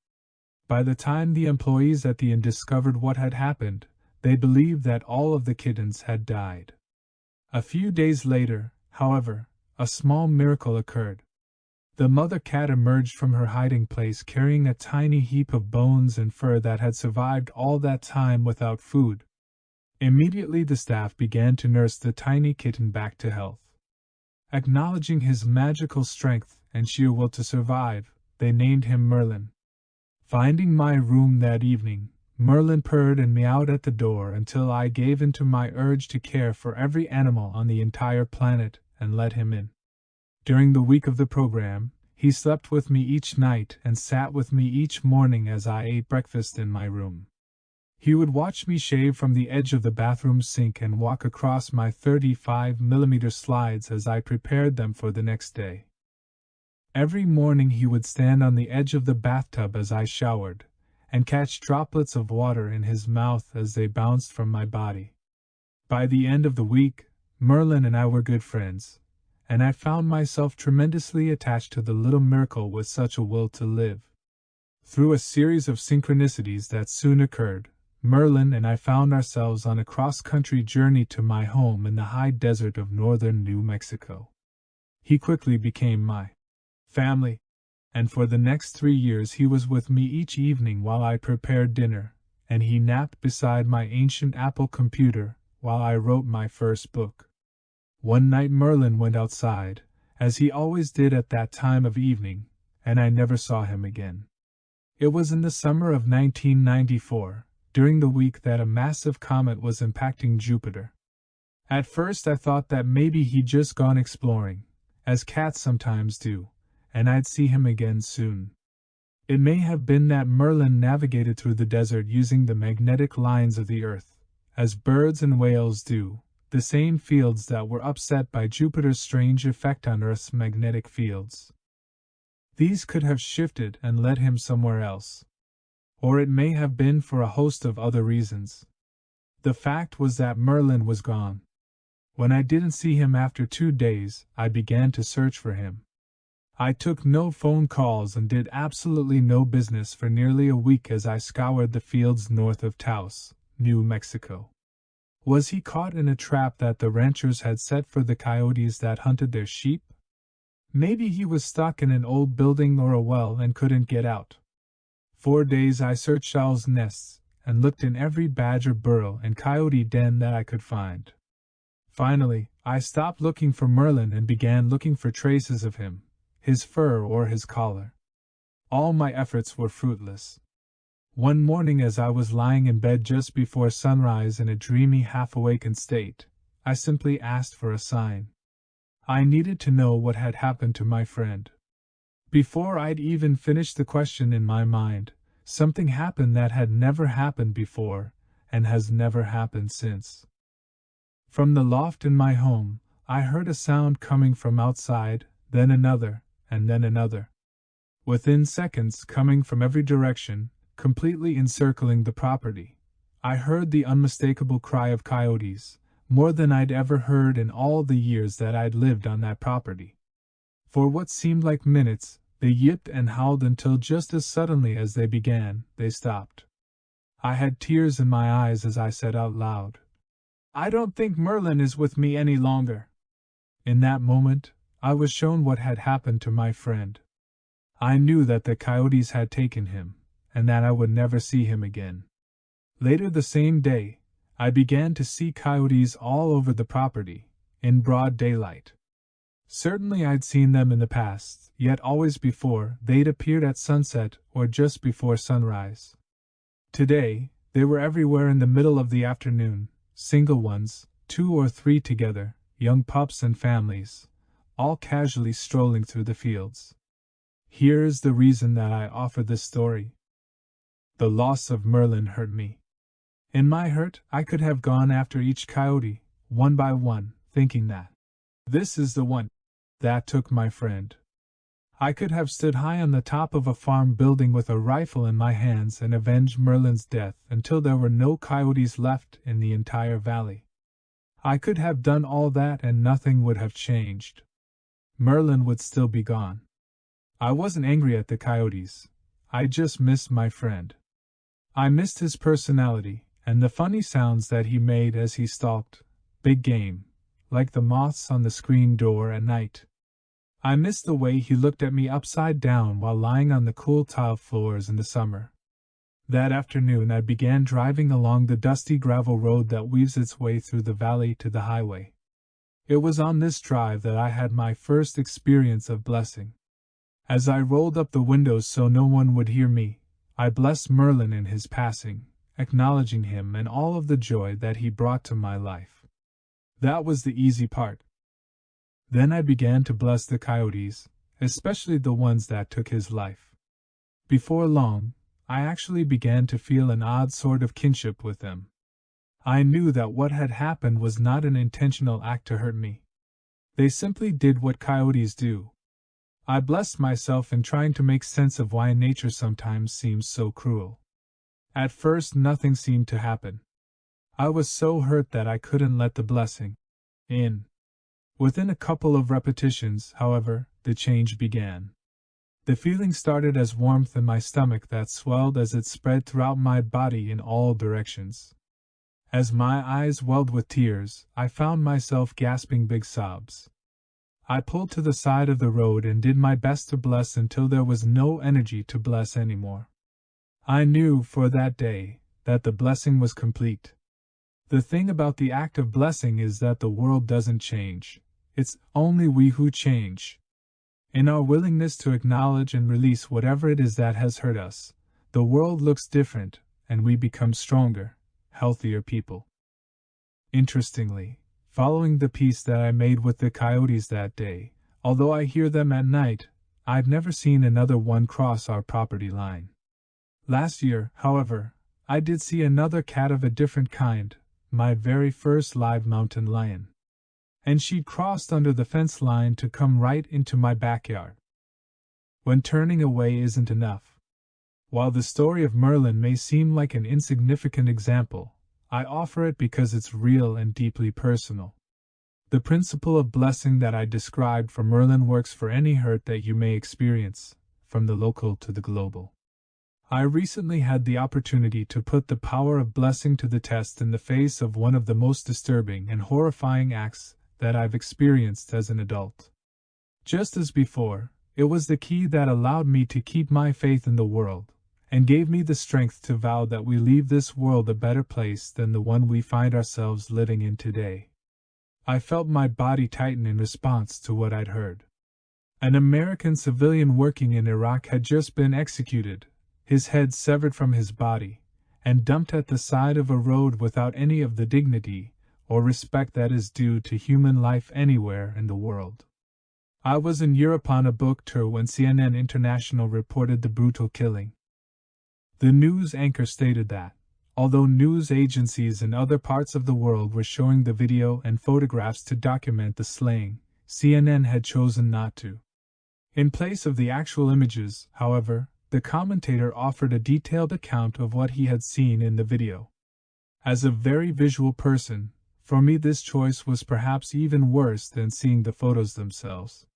By the time the employees at the inn discovered what had happened, they believed that all of the kittens had died. A few days later, however, a small miracle occurred. The mother cat emerged from her hiding place carrying a tiny heap of bones and fur that had survived all that time without food. Immediately the staff began to nurse the tiny kitten back to health. Acknowledging his magical strength and sheer will to survive, they named him Merlin. Finding my room that evening, Merlin purred and meowed at the door until I gave in to my urge to care for every animal on the entire planet and let him in. During the week of the program, he slept with me each night and sat with me each morning as I ate breakfast in my room. He would watch me shave from the edge of the bathroom sink and walk across my 35mm slides as I prepared them for the next day. Every morning he would stand on the edge of the bathtub as I showered, and catch droplets of water in his mouth as they bounced from my body. By the end of the week, Merlin and I were good friends, and I found myself tremendously attached to the little miracle with such a will to live. Through a series of synchronicities that soon occurred, Merlin and I found ourselves on a cross-country journey to my home in the high desert of northern New Mexico. He quickly became my family, and for the next 3 years he was with me each evening while I prepared dinner, and he napped beside my ancient Apple computer while I wrote my first book. One night Merlin went outside, as he always did at that time of evening, and I never saw him again. It was in the summer of 1994, during the week that a massive comet was impacting Jupiter. At first I thought that maybe he'd just gone exploring, as cats sometimes do, and I'd see him again soon. It may have been that Merlin navigated through the desert using the magnetic lines of the Earth, as birds and whales do, the same fields that were upset by Jupiter's strange effect on Earth's magnetic fields. These could have shifted and led him somewhere else. Or it may have been for a host of other reasons. The fact was that Merlin was gone. When I didn't see him after 2 days, I began to search for him. I took no phone calls and did absolutely no business for nearly a week as I scoured the fields north of Taos, New Mexico. Was he caught in a trap that the ranchers had set for the coyotes that hunted their sheep? Maybe he was stuck in an old building or a well and couldn't get out. 4 days I searched owls' nests, and looked in every badger burrow and coyote den that I could find. Finally, I stopped looking for Merlin and began looking for traces of him, his fur or his collar. All my efforts were fruitless. One morning, as I was lying in bed just before sunrise in a dreamy, half-awakened state, I simply asked for a sign. I needed to know what had happened to my friend. Before I'd even finished the question in my mind, something happened that had never happened before, and has never happened since. From the loft in my home, I heard a sound coming from outside, then another, and then another. Within seconds, coming from every direction, completely encircling the property, I heard the unmistakable cry of coyotes, more than I'd ever heard in all the years that I'd lived on that property. For what seemed like minutes, they yipped and howled until just as suddenly as they began, they stopped. I had tears in my eyes as I said out loud, "I don't think Merlin is with me any longer." In that moment, I was shown what had happened to my friend. I knew that the coyotes had taken him, and that I would never see him again. Later the same day, I began to see coyotes all over the property, in broad daylight. Certainly I'd seen them in the past, yet always before they'd appeared at sunset or just before sunrise. Today, they were everywhere in the middle of the afternoon, single ones, 2 or 3 together, young pups and families, all casually strolling through the fields. Here is the reason that I offer this story. The loss of Merlin hurt me. In my hurt, I could have gone after each coyote, one by one, thinking that this is the one that took my friend. I could have stood high on the top of a farm building with a rifle in my hands and avenged Merlin's death until there were no coyotes left in the entire valley. I could have done all that and nothing would have changed. Merlin would still be gone. I wasn't angry at the coyotes. I just missed my friend. I missed his personality, and the funny sounds that he made as he stalked big game, like the moths on the screen door at night. I missed the way he looked at me upside down while lying on the cool tile floors in the summer. That afternoon I began driving along the dusty gravel road that weaves its way through the valley to the highway. It was on this drive that I had my first experience of blessing. As I rolled up the windows so no one would hear me, I blessed Merlin in his passing, acknowledging him and all of the joy that he brought to my life. That was the easy part. Then I began to bless the coyotes, especially the ones that took his life. Before long, I actually began to feel an odd sort of kinship with them. I knew that what had happened was not an intentional act to hurt me. They simply did what coyotes do. I blessed myself in trying to make sense of why nature sometimes seems so cruel. At first nothing seemed to happen. I was so hurt that I couldn't let the blessing in. Within a couple of repetitions, however, the change began. The feeling started as warmth in my stomach that swelled as it spread throughout my body in all directions. As my eyes welled with tears, I found myself gasping big sobs. I pulled to the side of the road and did my best to bless until there was no energy to bless anymore. I knew, for that day, that the blessing was complete. The thing about the act of blessing is that the world doesn't change. It's only we who change. In our willingness to acknowledge and release whatever it is that has hurt us, the world looks different, and we become stronger, healthier people. Interestingly, following the peace that I made with the coyotes that day, although I hear them at night, I've never seen another one cross our property line. Last year, however, I did see another cat of a different kind, my very first live mountain lion. And she'd crossed under the fence line to come right into my backyard. When turning away isn't enough. While the story of Merlin may seem like an insignificant example, I offer it because it's real and deeply personal. The principle of blessing that I described for Merlin works for any hurt that you may experience, from the local to the global. I recently had the opportunity to put the power of blessing to the test in the face of one of the most disturbing and horrifying acts that I've experienced as an adult. Just as before, it was the key that allowed me to keep my faith in the world, and gave me the strength to vow that we leave this world a better place than the one we find ourselves living in today. I felt my body tighten in response to what I'd heard. An American civilian working in Iraq had just been executed, his head severed from his body, and dumped at the side of a road without any of the dignity or respect that is due to human life anywhere in the world. I was in Europe on a book tour when CNN International reported the brutal killing. The news anchor stated that, although news agencies in other parts of the world were showing the video and photographs to document the slaying, CNN had chosen not to. In place of the actual images, however, the commentator offered a detailed account of what he had seen in the video. As a very visual person, for me this choice was perhaps even worse than seeing the photos themselves.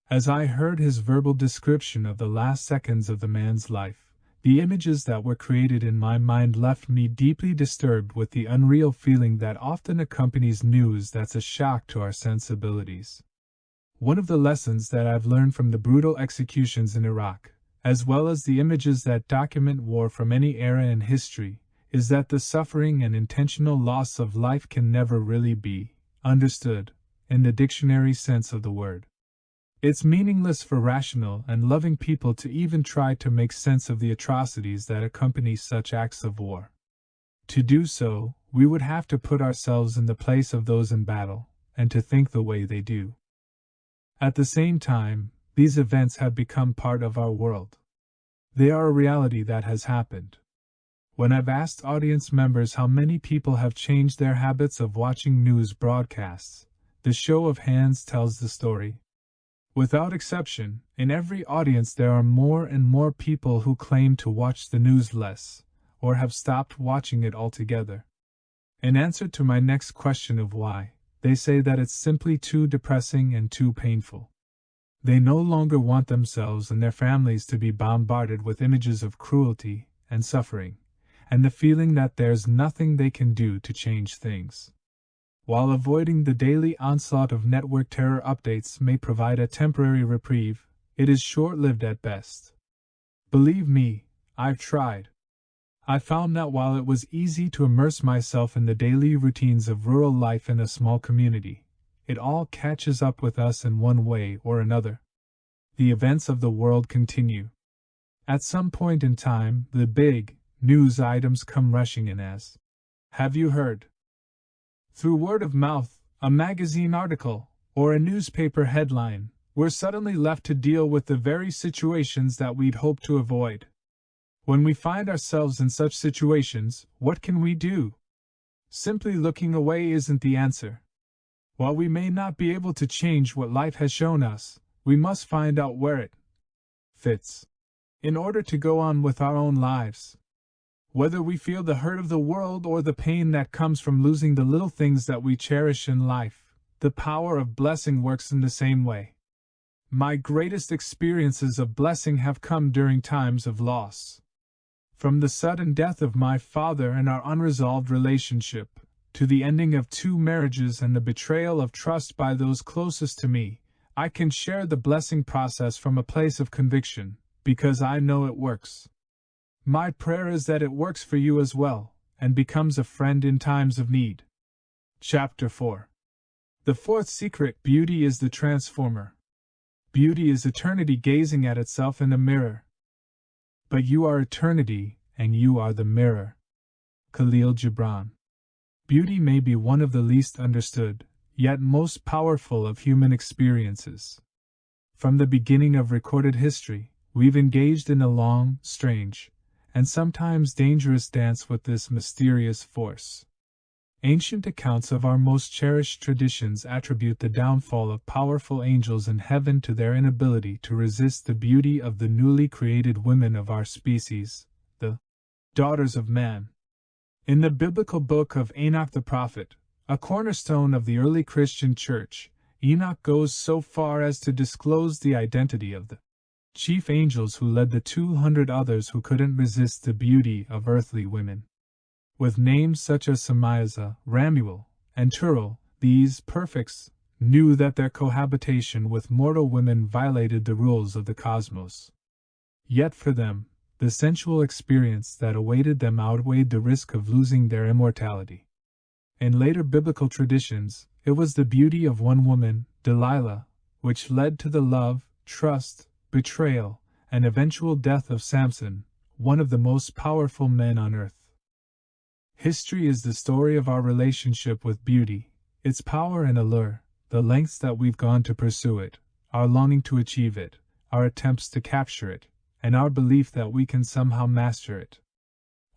As I heard his verbal description of the last seconds of the man's life, the images that were created in my mind left me deeply disturbed with the unreal feeling that often accompanies news that's a shock to our sensibilities. One of the lessons that I've learned from the brutal executions in Iraq, as well as the images that document war from any era in history, is that the suffering and intentional loss of life can never really be understood, in the dictionary sense of the word. It's meaningless for rational and loving people to even try to make sense of the atrocities that accompany such acts of war. To do so, we would have to put ourselves in the place of those in battle, and to think the way they do. At the same time, these events have become part of our world. They are a reality that has happened. When I've asked audience members how many people have changed their habits of watching news broadcasts, the show of hands tells the story. Without exception, in every audience there are more and more people who claim to watch the news less, or have stopped watching it altogether. In answer to my next question of why, they say that it's simply too depressing and too painful. They no longer want themselves and their families to be bombarded with images of cruelty and suffering, and the feeling that there's nothing they can do to change things. While avoiding the daily onslaught of network terror updates may provide a temporary reprieve, it is short-lived at best. Believe me, I've tried. I found that while it was easy to immerse myself in the daily routines of rural life in a small community, it all catches up with us in one way or another. The events of the world continue. At some point in time, the big news items come rushing in as, "Have you heard?" Through word of mouth, a magazine article, or a newspaper headline, we're suddenly left to deal with the very situations that we'd hoped to avoid. When we find ourselves in such situations, what can we do? Simply looking away isn't the answer. While we may not be able to change what life has shown us, we must find out where it fits, in order to go on with our own lives. Whether we feel the hurt of the world or the pain that comes from losing the little things that we cherish in life, the power of blessing works in the same way. My greatest experiences of blessing have come during times of loss. From the sudden death of my father and our unresolved relationship, to the ending of 2 marriages and the betrayal of trust by those closest to me, I can share the blessing process from a place of conviction, because I know it works. My prayer is that it works for you as well, and becomes a friend in times of need. Chapter 4. The fourth secret: beauty is the transformer. Beauty is eternity gazing at itself in a mirror. But you are eternity, and you are the mirror. Khalil Gibran. Beauty may be one of the least understood, yet most powerful of human experiences. From the beginning of recorded history, we've engaged in a long, strange, and sometimes dangerous dance with this mysterious force. Ancient accounts of our most cherished traditions attribute the downfall of powerful angels in heaven to their inability to resist the beauty of the newly created women of our species, the daughters of man. In the biblical book of Enoch the prophet, a cornerstone of the early Christian church, Enoch goes so far as to disclose the identity of the chief angels who led the 200 others who couldn't resist the beauty of earthly women. With names such as Samiaza, Ramuel, and Turiel, these perfects knew that their cohabitation with mortal women violated the rules of the cosmos. Yet for them, the sensual experience that awaited them outweighed the risk of losing their immortality. In later biblical traditions, it was the beauty of one woman, Delilah, which led to the love, trust, betrayal, and eventual death of Samson, one of the most powerful men on earth. History is the story of our relationship with beauty, its power and allure, the lengths that we've gone to pursue it, our longing to achieve it, our attempts to capture it, and our belief that we can somehow master it.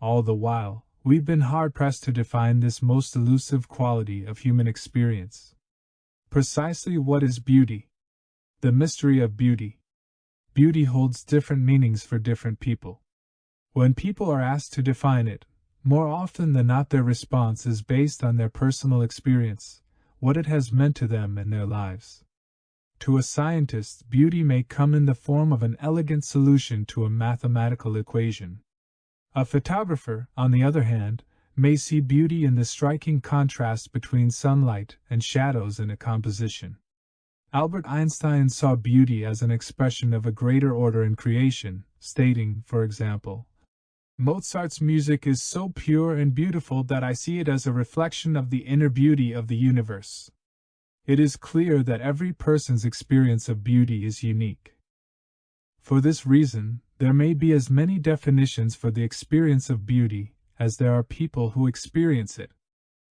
All the while, we've been hard-pressed to define this most elusive quality of human experience. Precisely what is beauty? The mystery of beauty. Beauty holds different meanings for different people. When people are asked to define it, more often than not their response is based on their personal experience, what it has meant to them in their lives. To a scientist, beauty may come in the form of an elegant solution to a mathematical equation. A photographer, on the other hand, may see beauty in the striking contrast between sunlight and shadows in a composition. Albert Einstein saw beauty as an expression of a greater order in creation, stating, for example, "Mozart's music is so pure and beautiful that I see it as a reflection of the inner beauty of the universe." It is clear that every person's experience of beauty is unique. For this reason, there may be as many definitions for the experience of beauty as there are people who experience it.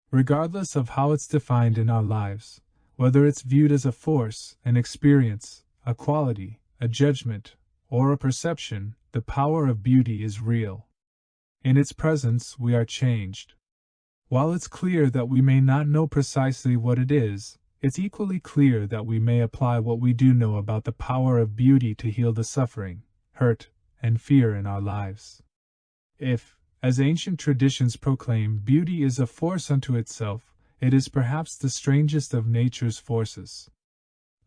Regardless of how it's defined in our lives, whether it's viewed as a force, an experience, a quality, a judgment, or a perception, the power of beauty is real. In its presence, we are changed. While it's clear that we may not know precisely what it is, it's equally clear that we may apply what we do know about the power of beauty to heal the suffering, hurt, and fear in our lives. If, as ancient traditions proclaim, beauty is a force unto itself, it is perhaps the strangest of nature's forces.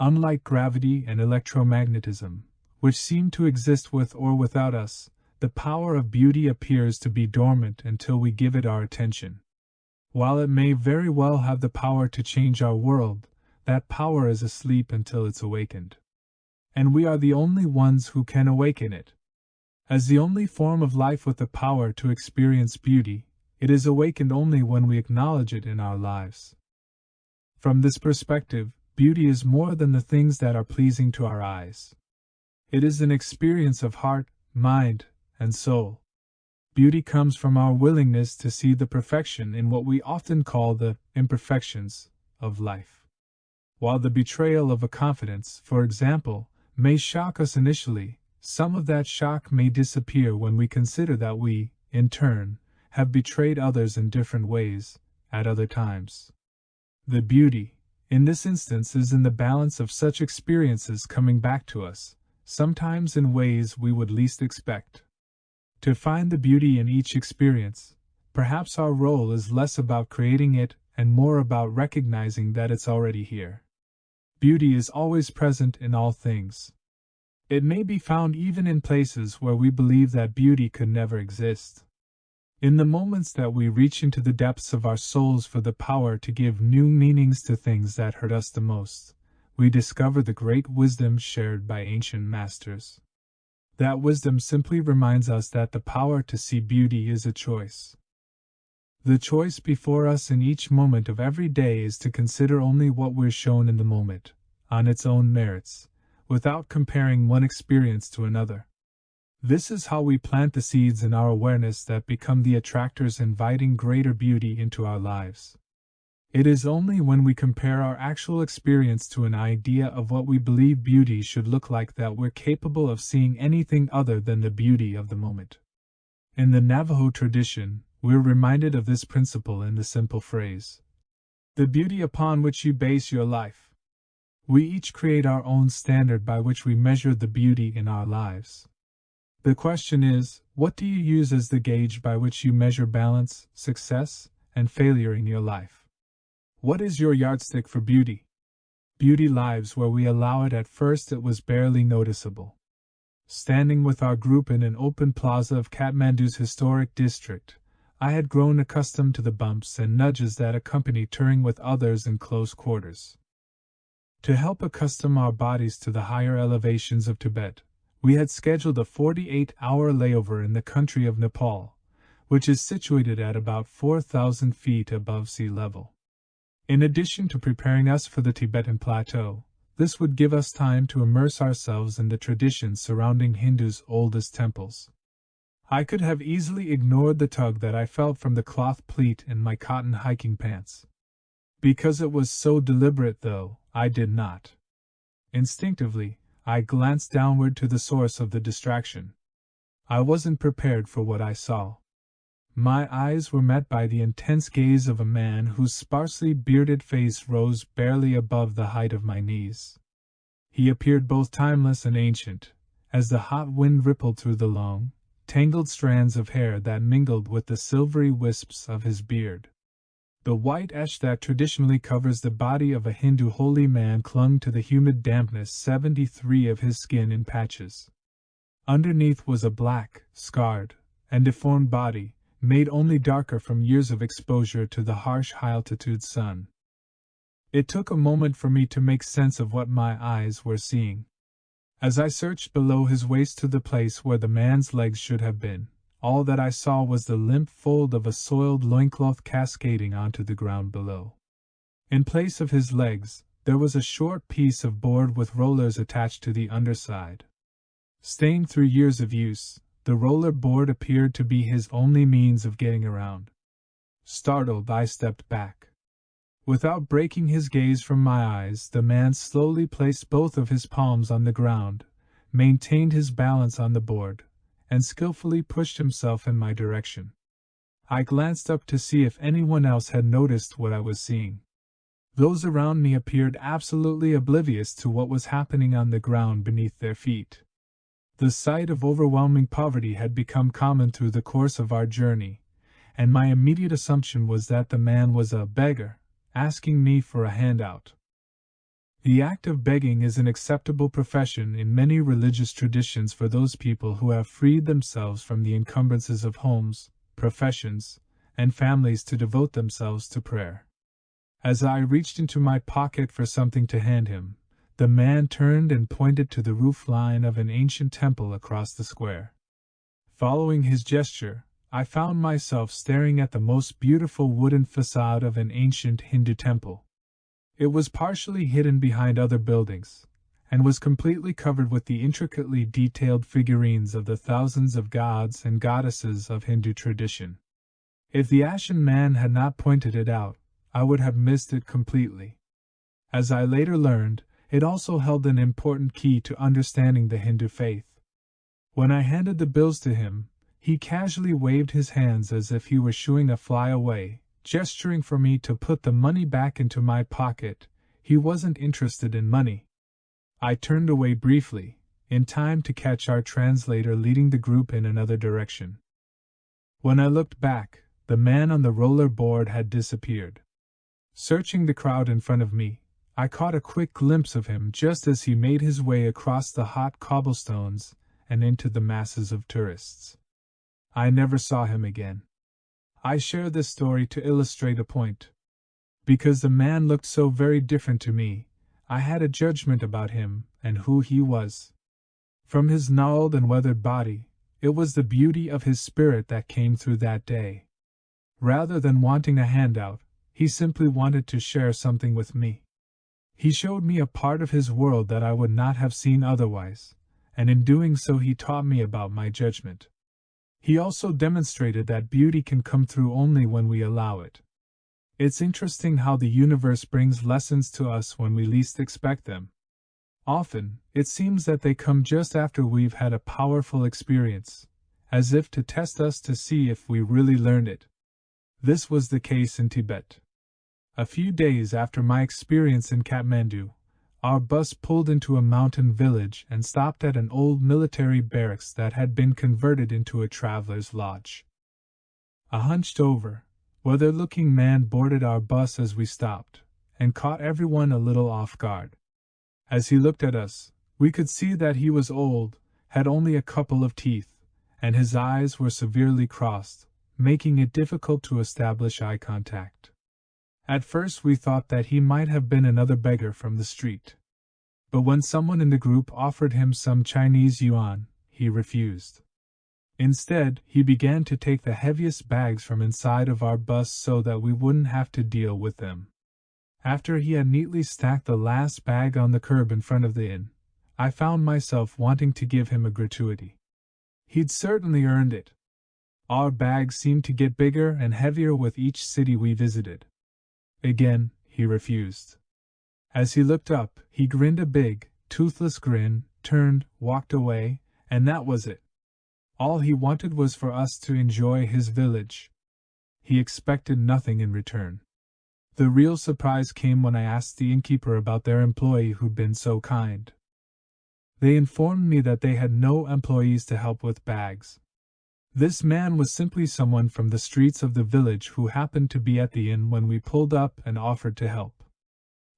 Unlike gravity and electromagnetism, which seem to exist with or without us, the power of beauty appears to be dormant until we give it our attention. While it may very well have the power to change our world, that power is asleep until it's awakened. And we are the only ones who can awaken it. As the only form of life with the power to experience beauty, it is awakened only when we acknowledge it in our lives. From this perspective, beauty is more than the things that are pleasing to our eyes. It is an experience of heart, mind, and soul. Beauty comes from our willingness to see the perfection in what we often call the imperfections of life. While the betrayal of a confidence, for example, may shock us initially, some of that shock may disappear when we consider that we, in turn, have betrayed others in different ways, at other times. The beauty, in this instance, is in the balance of such experiences coming back to us, sometimes in ways we would least expect. To find the beauty in each experience, perhaps our role is less about creating it and more about recognizing that it's already here. Beauty is always present in all things. It may be found even in places where we believe that beauty could never exist. In the moments that we reach into the depths of our souls for the power to give new meanings to things that hurt us the most, we discover the great wisdom shared by ancient masters. That wisdom simply reminds us that the power to see beauty is a choice. The choice before us in each moment of every day is to consider only what we're shown in the moment, on its own merits, without comparing one experience to another. This is how we plant the seeds in our awareness that become the attractors inviting greater beauty into our lives. It is only when we compare our actual experience to an idea of what we believe beauty should look like that we're capable of seeing anything other than the beauty of the moment. In the Navajo tradition, we're reminded of this principle in the simple phrase, "The beauty upon which you base your life." We each create our own standard by which we measure the beauty in our lives. The question is, what do you use as the gauge by which you measure balance, success, and failure in your life? What is your yardstick for beauty? Beauty lives where we allow it. At first it was barely noticeable. Standing with our group in an open plaza of Kathmandu's historic district, I had grown accustomed to the bumps and nudges that accompany touring with others in close quarters. To help accustom our bodies to the higher elevations of Tibet, We had scheduled a 48-hour layover in the country of Nepal, which is situated at about 4,000 feet above sea level. In addition to preparing us for the Tibetan plateau, this would give us time to immerse ourselves in the traditions surrounding Hindus' oldest temples. I could have easily ignored the tug that I felt from the cloth pleat in my cotton hiking pants. Because it was so deliberate, though, I did not. Instinctively, I glanced downward to the source of the distraction. I wasn't prepared for what I saw. My eyes were met by the intense gaze of a man whose sparsely bearded face rose barely above the height of my knees. He appeared both timeless and ancient, as the hot wind rippled through the long, tangled strands of hair that mingled with the silvery wisps of his beard. The white ash that traditionally covers the body of a Hindu holy man clung to the humid dampness 73 of his skin in patches. Underneath was a black, scarred, and deformed body, made only darker from years of exposure to the harsh high-altitude sun. It took a moment for me to make sense of what my eyes were seeing. As I searched below his waist to the place where the man's legs should have been, all that I saw was the limp fold of a soiled loincloth cascading onto the ground below. In place of his legs, there was a short piece of board with rollers attached to the underside. Stained through years of use, the roller board appeared to be his only means of getting around. Startled, I stepped back. Without breaking his gaze from my eyes, the man slowly placed both of his palms on the ground, maintained his balance on the board, and skillfully pushed himself in my direction. I glanced up to see if anyone else had noticed what I was seeing. Those around me appeared absolutely oblivious to what was happening on the ground beneath their feet. The sight of overwhelming poverty had become common through the course of our journey, and my immediate assumption was that the man was a beggar, asking me for a handout. The act of begging is an acceptable profession in many religious traditions for those people who have freed themselves from the encumbrances of homes, professions, and families to devote themselves to prayer. As I reached into my pocket for something to hand him, the man turned and pointed to the roof line of an ancient temple across the square. Following his gesture, I found myself staring at the most beautiful wooden facade of an ancient Hindu temple. It was partially hidden behind other buildings, and was completely covered with the intricately detailed figurines of the thousands of gods and goddesses of Hindu tradition. If the ashen man had not pointed it out, I would have missed it completely. As I later learned, it also held an important key to understanding the Hindu faith. When I handed the bills to him, he casually waved his hands as if he were shooing a fly away, gesturing for me to put the money back into my pocket. He wasn't interested in money. I turned away briefly, in time to catch our translator leading the group in another direction. When I looked back, the man on the roller board had disappeared. Searching the crowd in front of me, I caught a quick glimpse of him just as he made his way across the hot cobblestones and into the masses of tourists. I never saw him again. I share this story to illustrate a point. Because the man looked so very different to me, I had a judgment about him and who he was. From his gnarled and weathered body, it was the beauty of his spirit that came through that day. Rather than wanting a handout, he simply wanted to share something with me. He showed me a part of his world that I would not have seen otherwise, and in doing so he taught me about my judgment. He also demonstrated that beauty can come through only when we allow it. It's interesting how the universe brings lessons to us when we least expect them. Often, it seems that they come just after we've had a powerful experience, as if to test us to see if we really learned it. This was the case in Tibet. A few days after my experience in Kathmandu, our bus pulled into a mountain village and stopped at an old military barracks that had been converted into a traveler's lodge. A hunched-over, weather-looking man boarded our bus as we stopped, and caught everyone a little off guard. As he looked at us, we could see that he was old, had only a couple of teeth, and his eyes were severely crossed, making it difficult to establish eye contact. At first we thought that he might have been another beggar from the street. But when someone in the group offered him some Chinese yuan, he refused. Instead, he began to take the heaviest bags from inside of our bus so that we wouldn't have to deal with them. After he had neatly stacked the last bag on the curb in front of the inn, I found myself wanting to give him a gratuity. He'd certainly earned it. Our bags seemed to get bigger and heavier with each city we visited. Again, he refused. As he looked up, he grinned a big, toothless grin, turned, walked away, and that was it. All he wanted was for us to enjoy his village. He expected nothing in return. The real surprise came when I asked the innkeeper about their employee who'd been so kind. They informed me that they had no employees to help with bags. This man was simply someone from the streets of the village who happened to be at the inn when we pulled up and offered to help.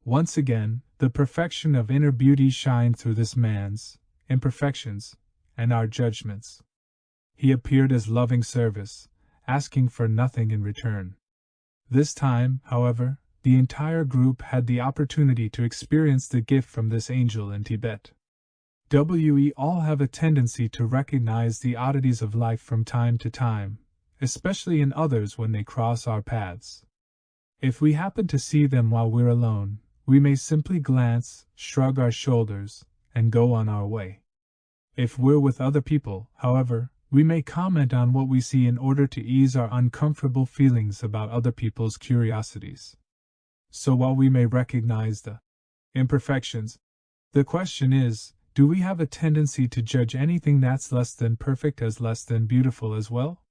Once again, the perfection of inner beauty shined through this man's imperfections and our judgments. He appeared as loving service, asking for nothing in return. This time, however, the entire group had the opportunity to experience the gift from this angel in Tibet. We all have a tendency to recognize the oddities of life from time to time, especially in others when they cross our paths. If we happen to see them while we're alone, we may simply glance, shrug our shoulders, and go on our way. If we're with other people, however, we may comment on what we see in order to ease our uncomfortable feelings about other people's curiosities. So while we may recognize the imperfections, the question is, do we have a tendency to judge anything that's less than perfect as less than beautiful as well?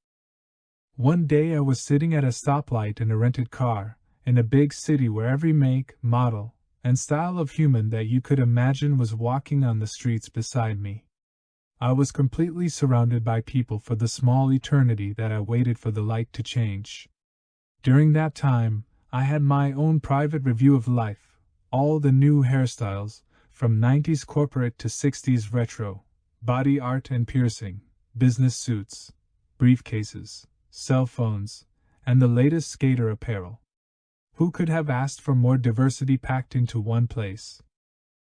One day I was sitting at a stoplight in a rented car, in a big city where every make, model, and style of human that you could imagine was walking on the streets beside me. I was completely surrounded by people for the small eternity that I waited for the light to change. During that time, I had my own private review of life, all the new hairstyles, from 90s corporate to 60s retro, body art and piercing, business suits, briefcases, cell phones, and the latest skater apparel. Who could have asked for more diversity packed into one place?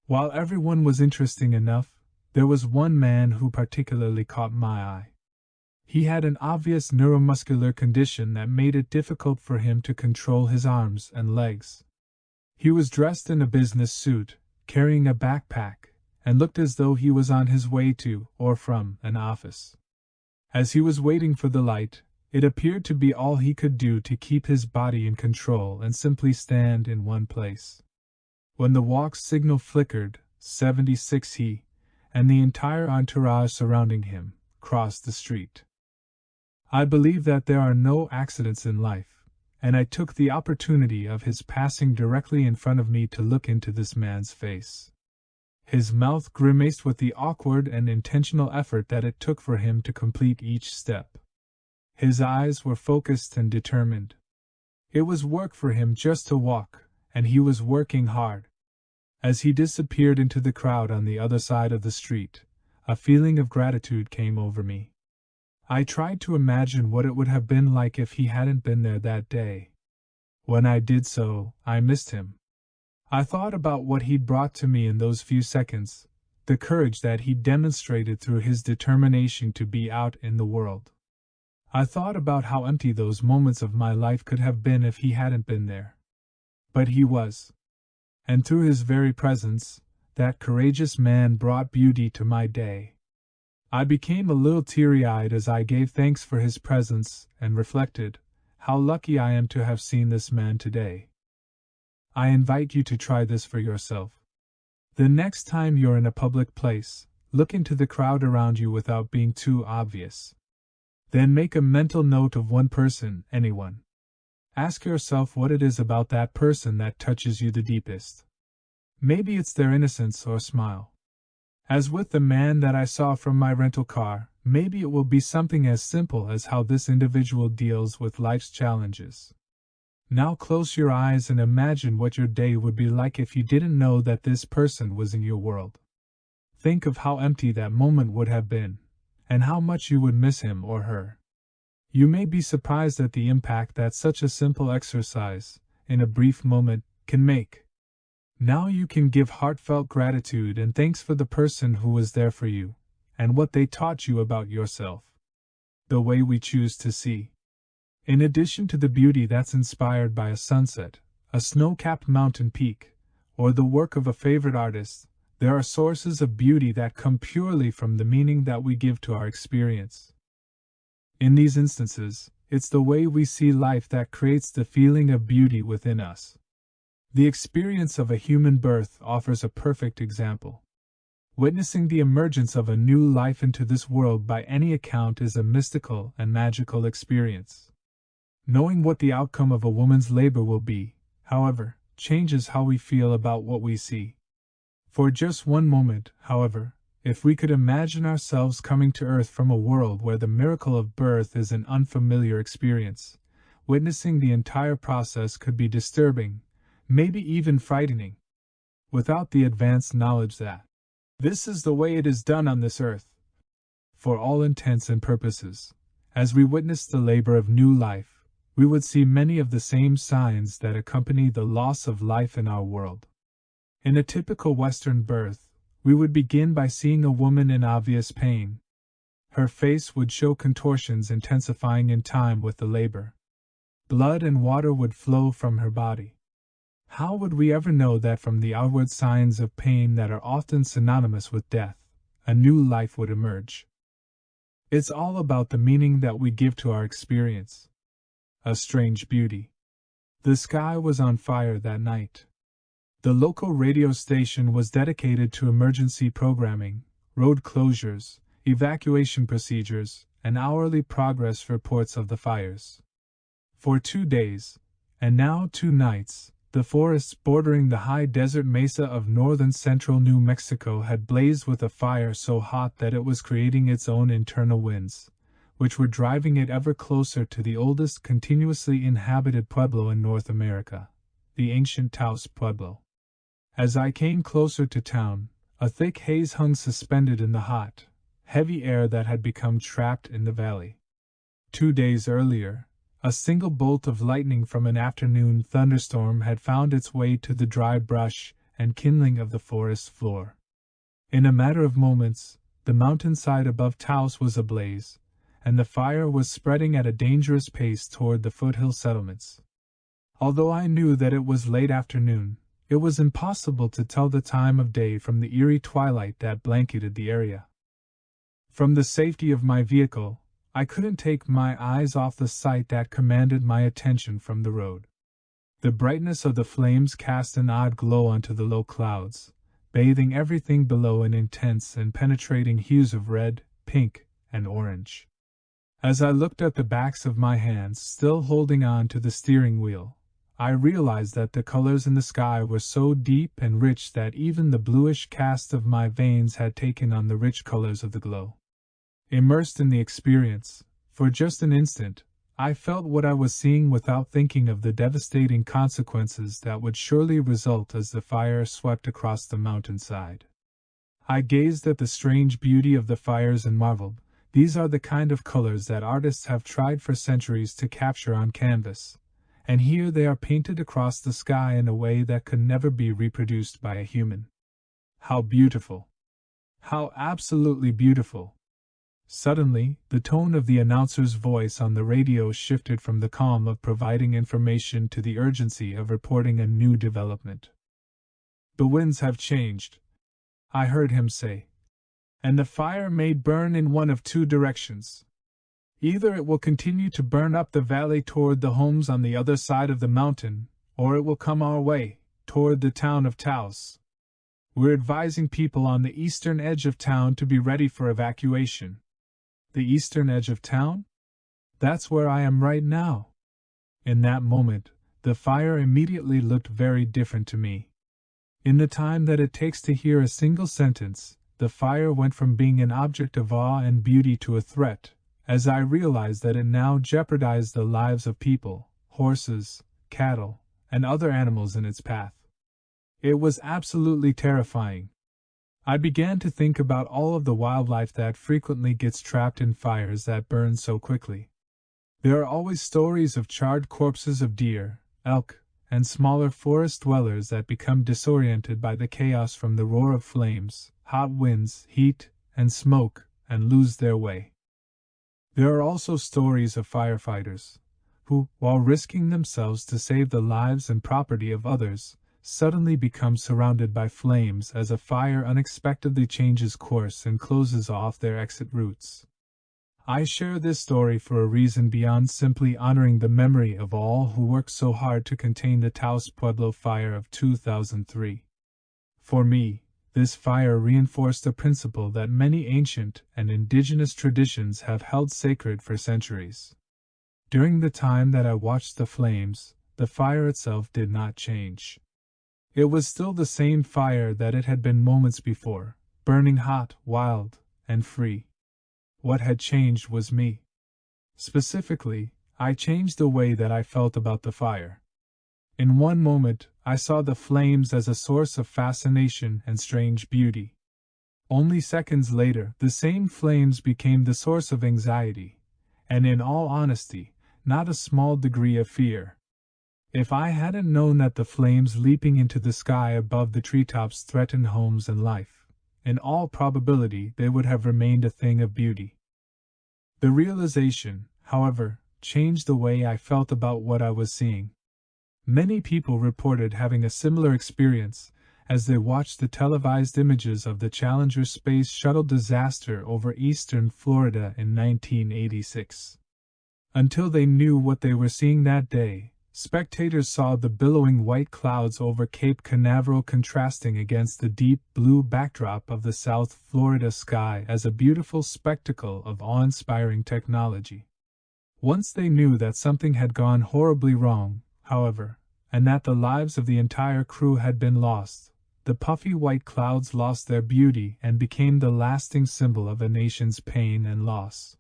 While everyone was interesting enough, there was one man who particularly caught my eye. He had an obvious neuromuscular condition that made it difficult for him to control his arms and legs. He was dressed in a business suit, carrying a backpack, and looked as though he was on his way to or from an office. As he was waiting for the light, it appeared to be all he could do to keep his body in control and simply stand in one place. When the walk signal flickered, 76 he, and the entire entourage surrounding him, crossed the street. I believe that there are no accidents in life, and I took the opportunity of his passing directly in front of me to look into this man's face. His mouth grimaced with the awkward and intentional effort that it took for him to complete each step. His eyes were focused and determined. It was work for him just to walk, and he was working hard. As he disappeared into the crowd on the other side of the street, a feeling of gratitude came over me. I tried to imagine what it would have been like if he hadn't been there that day. When I did so, I missed him. I thought about what he'd brought to me in those few seconds, the courage that he demonstrated through his determination to be out in the world. I thought about how empty those moments of my life could have been if he hadn't been there. But he was. And through his very presence, that courageous man brought beauty to my day. I became a little teary-eyed as I gave thanks for his presence and reflected, how lucky I am to have seen this man today. I invite you to try this for yourself. The next time you're in a public place, look into the crowd around you without being too obvious. Then make a mental note of one person, anyone. Ask yourself what it is about that person that touches you the deepest. Maybe it's their innocence or smile. As with the man that I saw from my rental car, maybe it will be something as simple as how this individual deals with life's challenges. Now close your eyes and imagine what your day would be like if you didn't know that this person was in your world. Think of how empty that moment would have been, and how much you would miss him or her. You may be surprised at the impact that such a simple exercise, in a brief moment, can make. Now you can give heartfelt gratitude and thanks for the person who was there for you, and what they taught you about yourself. The way we choose to see. In addition to the beauty that's inspired by a sunset, a snow-capped mountain peak, or the work of a favorite artist, there are sources of beauty that come purely from the meaning that we give to our experience. In these instances, it's the way we see life that creates the feeling of beauty within us. The experience of a human birth offers a perfect example. Witnessing the emergence of a new life into this world by any account is a mystical and magical experience. Knowing what the outcome of a woman's labor will be, however, changes how we feel about what we see. For just one moment, however, if we could imagine ourselves coming to Earth from a world where the miracle of birth is an unfamiliar experience, witnessing the entire process could be disturbing, maybe even frightening. Without the advanced knowledge that this is the way it is done on this earth. For all intents and purposes, as we witness the labor of new life, we would see many of the same signs that accompany the loss of life in our world. In a typical Western birth, we would begin by seeing a woman in obvious pain. Her face would show contortions intensifying in time with the labor. Blood and water would flow from her body. How would we ever know that from the outward signs of pain that are often synonymous with death, a new life would emerge? It's all about the meaning that we give to our experience. A strange beauty. The sky was on fire that night. The local radio station was dedicated to emergency programming, road closures, evacuation procedures, and hourly progress reports of the fires. For 2 days, and now 2 nights, the forests bordering the high desert mesa of northern central New Mexico had blazed with a fire so hot that it was creating its own internal winds, which were driving it ever closer to the oldest continuously inhabited pueblo in North America, the ancient Taos Pueblo. As I came closer to town, a thick haze hung suspended in the hot, heavy air that had become trapped in the valley. 2 days earlier, a single bolt of lightning from an afternoon thunderstorm had found its way to the dry brush and kindling of the forest floor. In a matter of moments, the mountainside above Taos was ablaze, and the fire was spreading at a dangerous pace toward the foothill settlements. Although I knew that it was late afternoon, it was impossible to tell the time of day from the eerie twilight that blanketed the area. From the safety of my vehicle, I couldn't take my eyes off the sight that commanded my attention from the road. The brightness of the flames cast an odd glow onto the low clouds, bathing everything below in intense and penetrating hues of red, pink, and orange. As I looked at the backs of my hands still holding on to the steering wheel, I realized that the colors in the sky were so deep and rich that even the bluish cast of my veins had taken on the rich colors of the glow. Immersed in the experience, for just an instant, I felt what I was seeing without thinking of the devastating consequences that would surely result as the fire swept across the mountainside. I gazed at the strange beauty of the fires and marveled, these are the kind of colors that artists have tried for centuries to capture on canvas, and here they are painted across the sky in a way that could never be reproduced by a human. How beautiful! How absolutely beautiful! Suddenly, the tone of the announcer's voice on the radio shifted from the calm of providing information to the urgency of reporting a new development. "The winds have changed," I heard him say, "and the fire may burn in one of 2 directions. Either it will continue to burn up the valley toward the homes on the other side of the mountain, or it will come our way, toward the town of Taos. We're advising people on the eastern edge of town to be ready for evacuation." The eastern edge of town? That's where I am right now. In that moment, the fire immediately looked very different to me. In the time that it takes to hear a single sentence, the fire went from being an object of awe and beauty to a threat, as I realized that it now jeopardized the lives of people, horses, cattle, and other animals in its path. It was absolutely terrifying. I began to think about all of the wildlife that frequently gets trapped in fires that burn so quickly. There are always stories of charred corpses of deer, elk, and smaller forest dwellers that become disoriented by the chaos from the roar of flames, hot winds, heat, and smoke, and lose their way. There are also stories of firefighters who, while risking themselves to save the lives and property of others, suddenly become surrounded by flames as a fire unexpectedly changes course and closes off their exit routes. I share this story for a reason beyond simply honoring the memory of all who worked so hard to contain the Taos Pueblo fire of 2003. For me, this fire reinforced a principle that many ancient and indigenous traditions have held sacred for centuries. During the time that I watched the flames, the fire itself did not change. It was still the same fire that it had been moments before, burning hot, wild, and free. What had changed was me. Specifically, I changed the way that I felt about the fire. In one moment, I saw the flames as a source of fascination and strange beauty. Only seconds later, the same flames became the source of anxiety, and in all honesty, not a small degree of fear. If I hadn't known that the flames leaping into the sky above the treetops threatened homes and life, in all probability they would have remained a thing of beauty. The realization, however, changed the way I felt about what I was seeing. Many people reported having a similar experience as they watched the televised images of the Challenger space shuttle disaster over eastern Florida in 1986. Until they knew what they were seeing that day, spectators saw the billowing white clouds over Cape Canaveral contrasting against the deep blue backdrop of the South Florida sky as a beautiful spectacle of awe-inspiring technology. Once they knew that something had gone horribly wrong, however, and that the lives of the entire crew had been lost, the puffy white clouds lost their beauty and became the lasting symbol of a nation's pain and loss.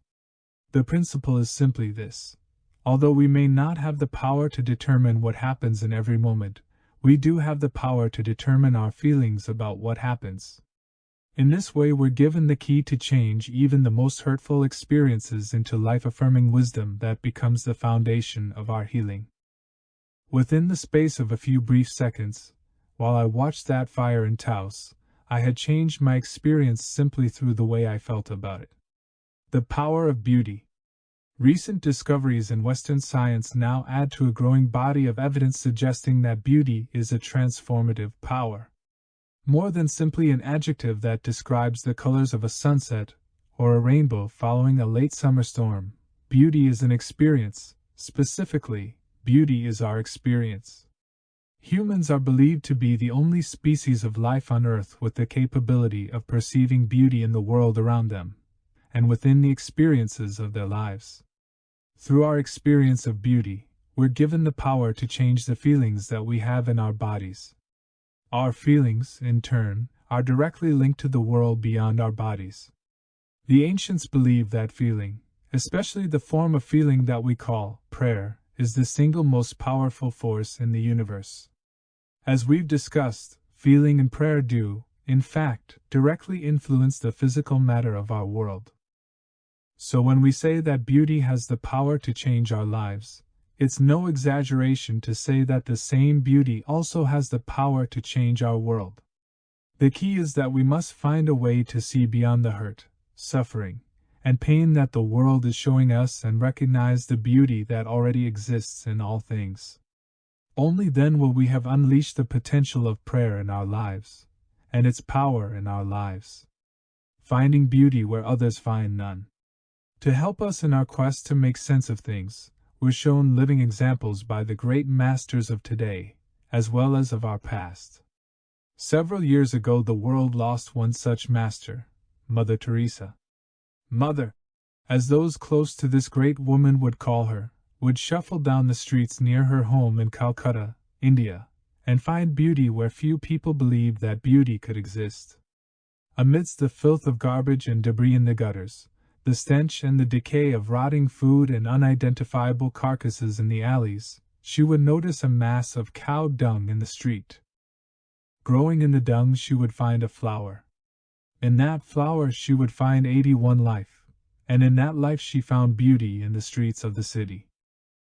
The principle is simply this. Although we may not have the power to determine what happens in every moment, we do have the power to determine our feelings about what happens. In this way, we're given the key to change even the most hurtful experiences into life-affirming wisdom that becomes the foundation of our healing. Within the space of a few brief seconds, while I watched that fire in Taos, I had changed my experience simply through the way I felt about it. The power of beauty. Recent discoveries in Western science now add to a growing body of evidence suggesting that beauty is a transformative power. More than simply an adjective that describes the colors of a sunset or a rainbow following a late summer storm, beauty is an experience. Specifically, beauty is our experience. Humans are believed to be the only species of life on Earth with the capability of perceiving beauty in the world around them, and within the experiences of their lives. Through our experience of beauty, we're given the power to change the feelings that we have in our bodies. Our feelings, in turn, are directly linked to the world beyond our bodies. The ancients believed that feeling, especially the form of feeling that we call prayer, is the single most powerful force in the universe. As we've discussed, feeling and prayer do, in fact, directly influence the physical matter of our world. So when we say that beauty has the power to change our lives, it's no exaggeration to say that the same beauty also has the power to change our world. The key is that we must find a way to see beyond the hurt, suffering, and pain that the world is showing us and recognize the beauty that already exists in all things. Only then will we have unleashed the potential of prayer in our lives, and its power in our lives. Finding beauty where others find none. To help us in our quest to make sense of things, we're shown living examples by the great masters of today, as well as of our past. Several years ago the world lost one such master, Mother Teresa. Mother, as those close to this great woman would call her, would shuffle down the streets near her home in Calcutta, India, and find beauty where few people believed that beauty could exist. Amidst the filth of garbage and debris in the gutters, the stench and the decay of rotting food and unidentifiable carcasses in the alleys, she would notice a mass of cow dung in the street. Growing in the dung she would find a flower. In that flower she would find 81 life, and in that life she found beauty in the streets of the city.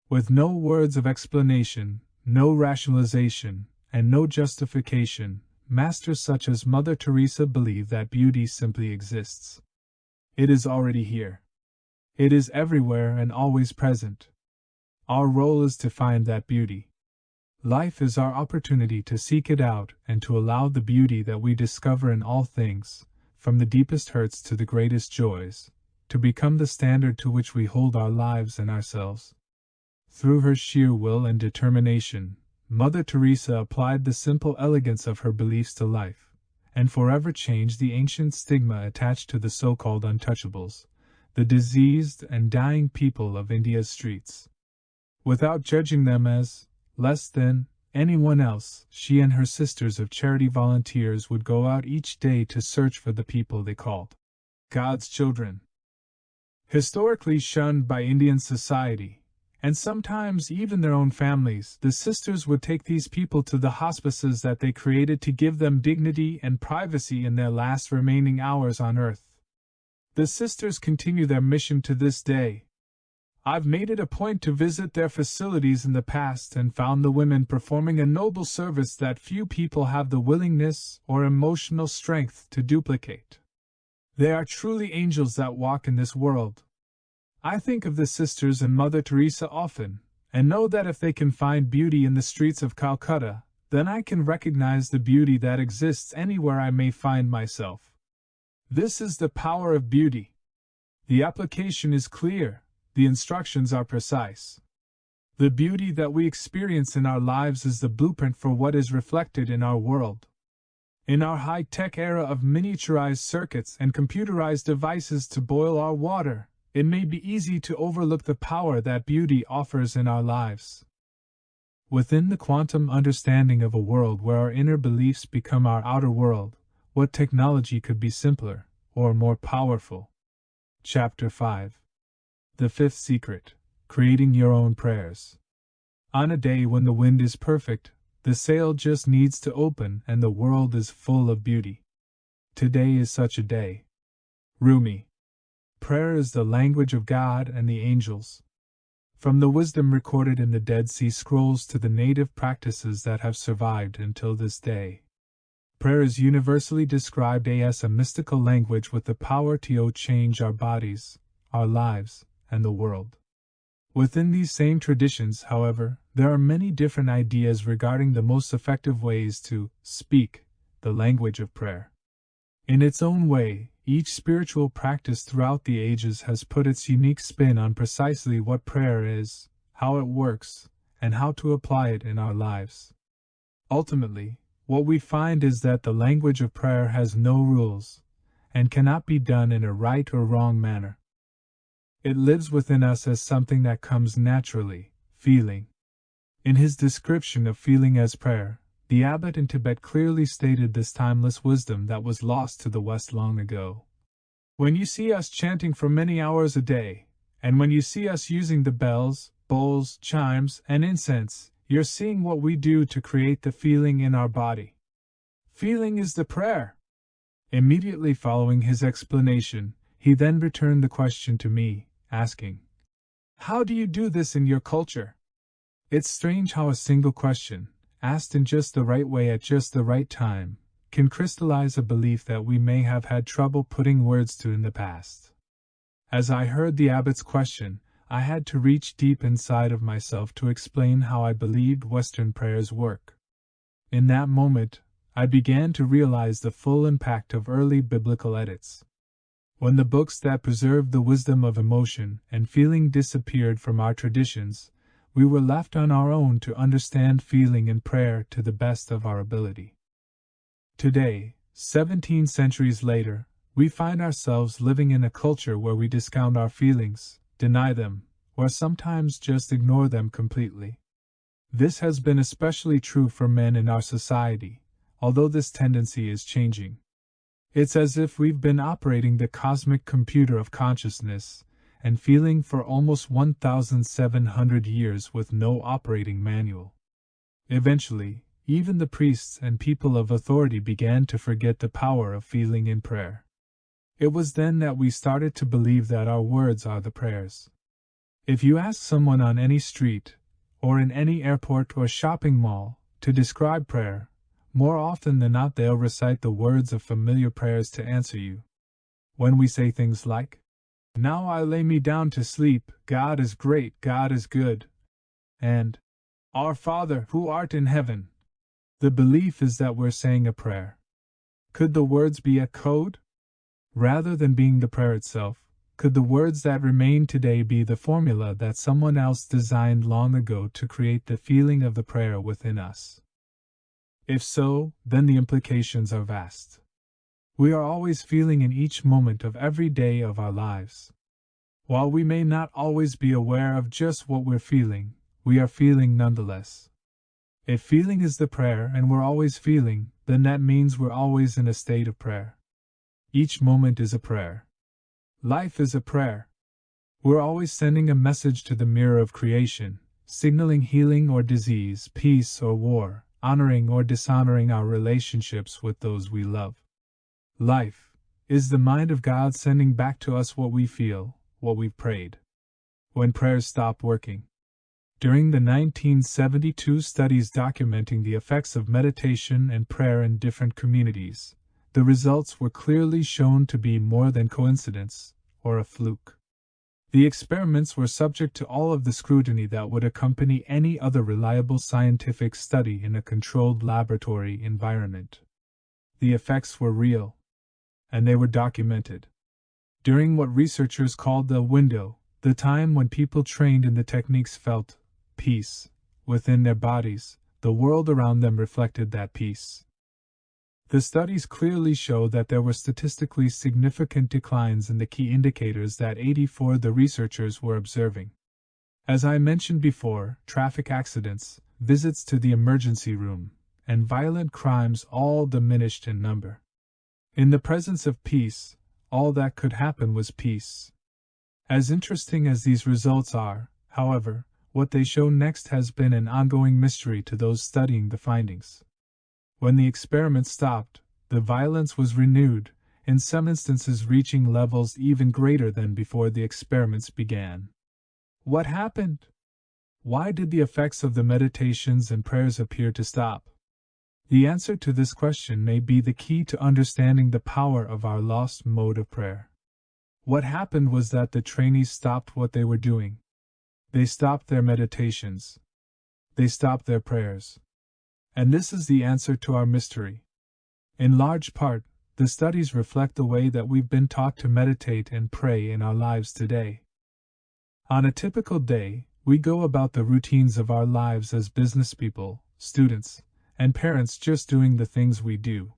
With no words of explanation, no rationalization, and no justification, masters such as Mother Teresa believe that beauty simply exists. It is already here. It is everywhere and always present. Our role is to find that beauty. Life is our opportunity to seek it out and to allow the beauty that we discover in all things, from the deepest hurts to the greatest joys, to become the standard to which we hold our lives and ourselves. Through her sheer will and determination, Mother Teresa applied the simple elegance of her beliefs to life, and forever changed the ancient stigma attached to the so-called untouchables, the diseased and dying people of India's streets. Without judging them as less than anyone else, she and her sisters of charity volunteers would go out each day to search for the people they called God's children. Historically shunned by Indian society, and sometimes even their own families, the sisters would take these people to the hospices that they created to give them dignity and privacy in their last remaining hours on earth. The sisters continue their mission to this day. I've made it a point to visit their facilities in the past and found the women performing a noble service that few people have the willingness or emotional strength to duplicate. They are truly angels that walk in this world. I think of the sisters and Mother Teresa often, and know that if they can find beauty in the streets of Calcutta, then I can recognize the beauty that exists anywhere I may find myself. This is the power of beauty. The application is clear, the instructions are precise. The beauty that we experience in our lives is the blueprint for what is reflected in our world. In our high-tech era of miniaturized circuits and computerized devices to boil our water, it may be easy to overlook the power that beauty offers in our lives. Within the quantum understanding of a world where our inner beliefs become our outer world, what technology could be simpler, or more powerful? Chapter 5. The Fifth Secret: Creating Your Own Prayers. On a day when the wind is perfect, the sail just needs to open and the world is full of beauty. Today is such a day. Rumi. Prayer is the language of God and the angels. From the wisdom recorded in the Dead Sea Scrolls to the native practices that have survived until this day, prayer is universally described as a mystical language with the power to change our bodies, our lives, and the world. Within these same traditions, however, there are many different ideas regarding the most effective ways to speak the language of prayer. In its own way, each spiritual practice throughout the ages has put its unique spin on precisely what prayer is, how it works, and how to apply it in our lives. Ultimately, what we find is that the language of prayer has no rules, and cannot be done in a right or wrong manner. It lives within us as something that comes naturally, feeling. In his description of feeling as prayer, the abbot in Tibet clearly stated this timeless wisdom that was lost to the West long ago. When you see us chanting for many hours a day, and when you see us using the bells, bowls, chimes, and incense, you're seeing what we do to create the feeling in our body. Feeling is the prayer. Immediately following his explanation, he then returned the question to me, asking, "How do you do this in your culture?" It's strange how a single question, asked in just the right way at just the right time, can crystallize a belief that we may have had trouble putting words to in the past. As I heard the abbot's question, I had to reach deep inside of myself to explain how I believed Western prayers work. In that moment, I began to realize the full impact of early biblical edits. When the books that preserved the wisdom of emotion and feeling disappeared from our traditions, we were left on our own to understand feeling and prayer to the best of our ability. Today, 17 centuries later, we find ourselves living in a culture where we discount our feelings, deny them, or sometimes just ignore them completely. This has been especially true for men in our society, although this tendency is changing. It's as if we've been operating the cosmic computer of consciousness and feeling for almost 1,700 years with no operating manual. Eventually, even the priests and people of authority began to forget the power of feeling in prayer. It was then that we started to believe that our words are the prayers. If you ask someone on any street, or in any airport or shopping mall, to describe prayer, more often than not they'll recite the words of familiar prayers to answer you. When we say things like, "Now I lay me down to sleep, God is great, God is good," and "Our Father who art in heaven," the belief is that we're saying a prayer. Could the words be a code? Rather than being the prayer itself, could the words that remain today be the formula that someone else designed long ago to create the feeling of the prayer within us? If so, then the implications are vast. We are always feeling in each moment of every day of our lives. While we may not always be aware of just what we're feeling, we are feeling nonetheless. If feeling is the prayer and we're always feeling, then that means we're always in a state of prayer. Each moment is a prayer. Life is a prayer. We're always sending a message to the mirror of creation, signaling healing or disease, peace or war, honoring or dishonoring our relationships with those we love. Life is the mind of God sending back to us what we feel, what we've prayed. When prayers stop working. During the 1972 studies documenting the effects of meditation and prayer in different communities, the results were clearly shown to be more than coincidence or a fluke. The experiments were subject to all of the scrutiny that would accompany any other reliable scientific study in a controlled laboratory environment. The effects were real, and they were documented. During what researchers called the window, the time when people trained in the techniques felt peace within their bodies, the world around them reflected that peace. The studies clearly show that there were statistically significant declines in the key indicators that 84 the researchers were observing. As I mentioned before, traffic accidents, visits to the emergency room, and violent crimes all diminished in number. In the presence of peace, all that could happen was peace. As interesting as these results are, however, what they show next has been an ongoing mystery to those studying the findings. When the experiment stopped, the violence was renewed, in some instances reaching levels even greater than before the experiments began. What happened? Why did the effects of the meditations and prayers appear to stop? The answer to this question may be the key to understanding the power of our lost mode of prayer. What happened was that the trainees stopped what they were doing. They stopped their meditations. They stopped their prayers. And this is the answer to our mystery. In large part, the studies reflect the way that we've been taught to meditate and pray in our lives today. On a typical day, we go about the routines of our lives as business people, students, and parents, just doing the things we do.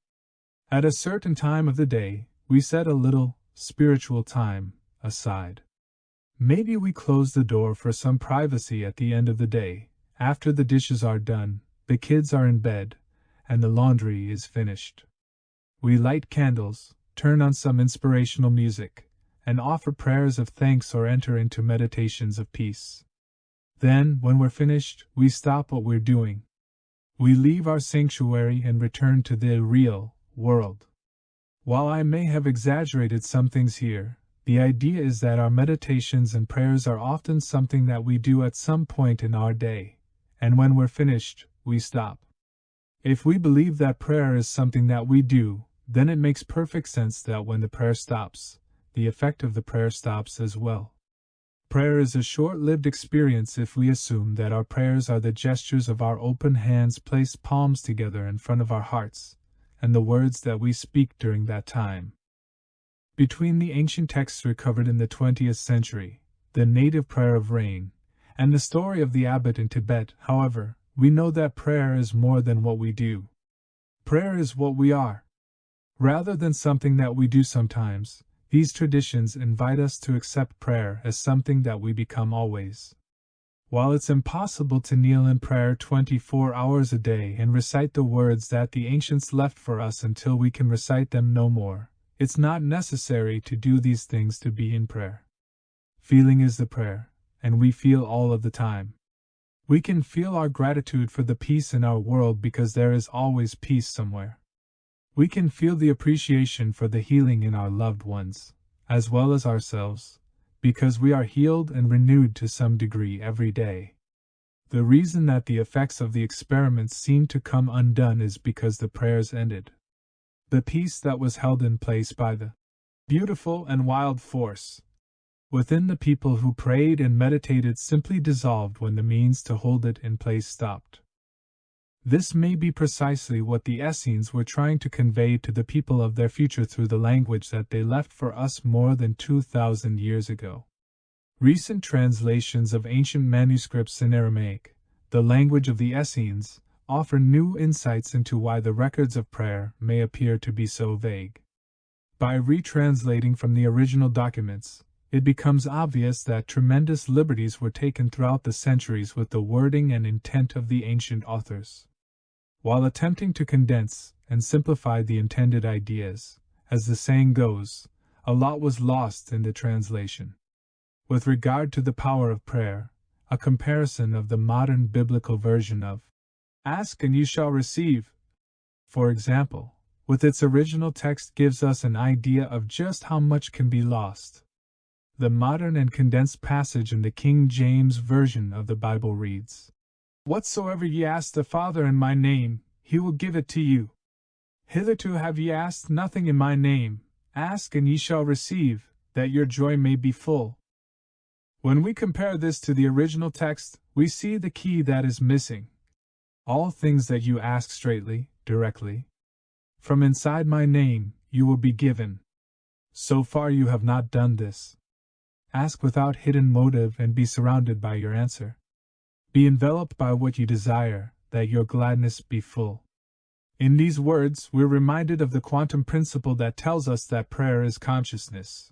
At a certain time of the day, we set a little spiritual time aside. Maybe we close the door for some privacy at the end of the day, after the dishes are done, the kids are in bed, and the laundry is finished. We light candles, turn on some inspirational music, and offer prayers of thanks or enter into meditations of peace. Then, when we're finished, we stop what we're doing. We leave our sanctuary and return to the real world. While I may have exaggerated some things here, the idea is that our meditations and prayers are often something that we do at some point in our day, and when we're finished, we stop. If we believe that prayer is something that we do, then it makes perfect sense that when the prayer stops, the effect of the prayer stops as well. Prayer is a short-lived experience if we assume that our prayers are the gestures of our open hands placed palms together in front of our hearts, and the words that we speak during that time. Between the ancient texts recovered in the 20th century, the native prayer of rain, and the story of the abbot in Tibet, however, we know that prayer is more than what we do. Prayer is what we are. Rather than something that we do sometimes, these traditions invite us to accept prayer as something that we become always. While it's impossible to kneel in prayer 24 hours a day and recite the words that the ancients left for us until we can recite them no more, it's not necessary to do these things to be in prayer. Feeling is the prayer, and we feel all of the time. We can feel our gratitude for the peace in our world because there is always peace somewhere. We can feel the appreciation for the healing in our loved ones, as well as ourselves, because we are healed and renewed to some degree every day. The reason that the effects of the experiments seemed to come undone is because the prayers ended. The peace that was held in place by the beautiful and wild force within the people who prayed and meditated simply dissolved when the means to hold it in place stopped. This may be precisely what the Essenes were trying to convey to the people of their future through the language that they left for us more than 2,000 years ago. Recent translations of ancient manuscripts in Aramaic, the language of the Essenes, offer new insights into why the records of prayer may appear to be so vague. By retranslating from the original documents, it becomes obvious that tremendous liberties were taken throughout the centuries with the wording and intent of the ancient authors. While attempting to condense and simplify the intended ideas, as the saying goes, a lot was lost in the translation. With regard to the power of prayer, a comparison of the modern biblical version of "Ask and you shall receive," for example, with its original text gives us an idea of just how much can be lost. The modern and condensed passage in the King James Version of the Bible reads, "Whatsoever ye ask the Father in my name, he will give it to you. Hitherto have ye asked nothing in my name, ask and ye shall receive, that your joy may be full." When we compare this to the original text, we see the key that is missing. All things that you ask straightly, directly, from inside my name, you will be given. So far you have not done this. Ask without hidden motive and be surrounded by your answer. Be enveloped by what you desire, that your gladness be full. In these words, we're reminded of the quantum principle that tells us that prayer is consciousness.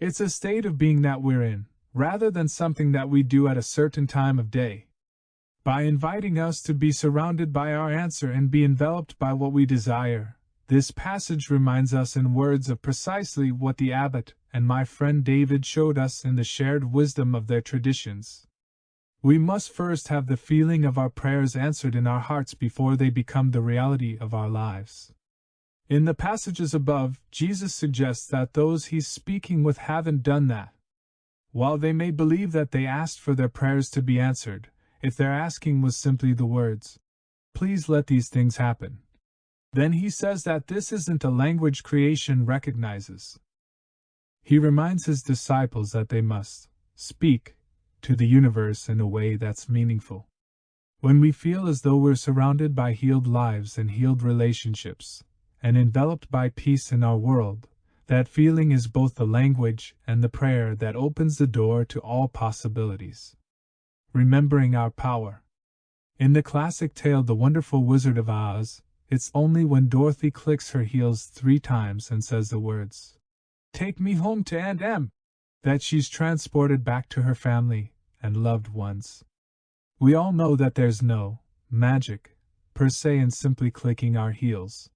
It's a state of being that we're in, rather than something that we do at a certain time of day. By inviting us to be surrounded by our answer and be enveloped by what we desire, this passage reminds us in words of precisely what the abbot and my friend David showed us in the shared wisdom of their traditions. We must first have the feeling of our prayers answered in our hearts before they become the reality of our lives. In the passages above, Jesus suggests that those he's speaking with haven't done that. While they may believe that they asked for their prayers to be answered, if their asking was simply the words, "Please let these things happen," then he says that this isn't a language creation recognizes. He reminds his disciples that they must speak to the universe in a way that's meaningful. When we feel as though we're surrounded by healed lives and healed relationships, and enveloped by peace in our world, that feeling is both the language and the prayer that opens the door to all possibilities. Remembering our power. In the classic tale The Wonderful Wizard of Oz, it's only when Dorothy clicks her heels 3 times and says the words, "Take me home to Aunt Em," that she's transported back to her family and loved ones. We all know that there's no magic, per se, in simply clicking our heels.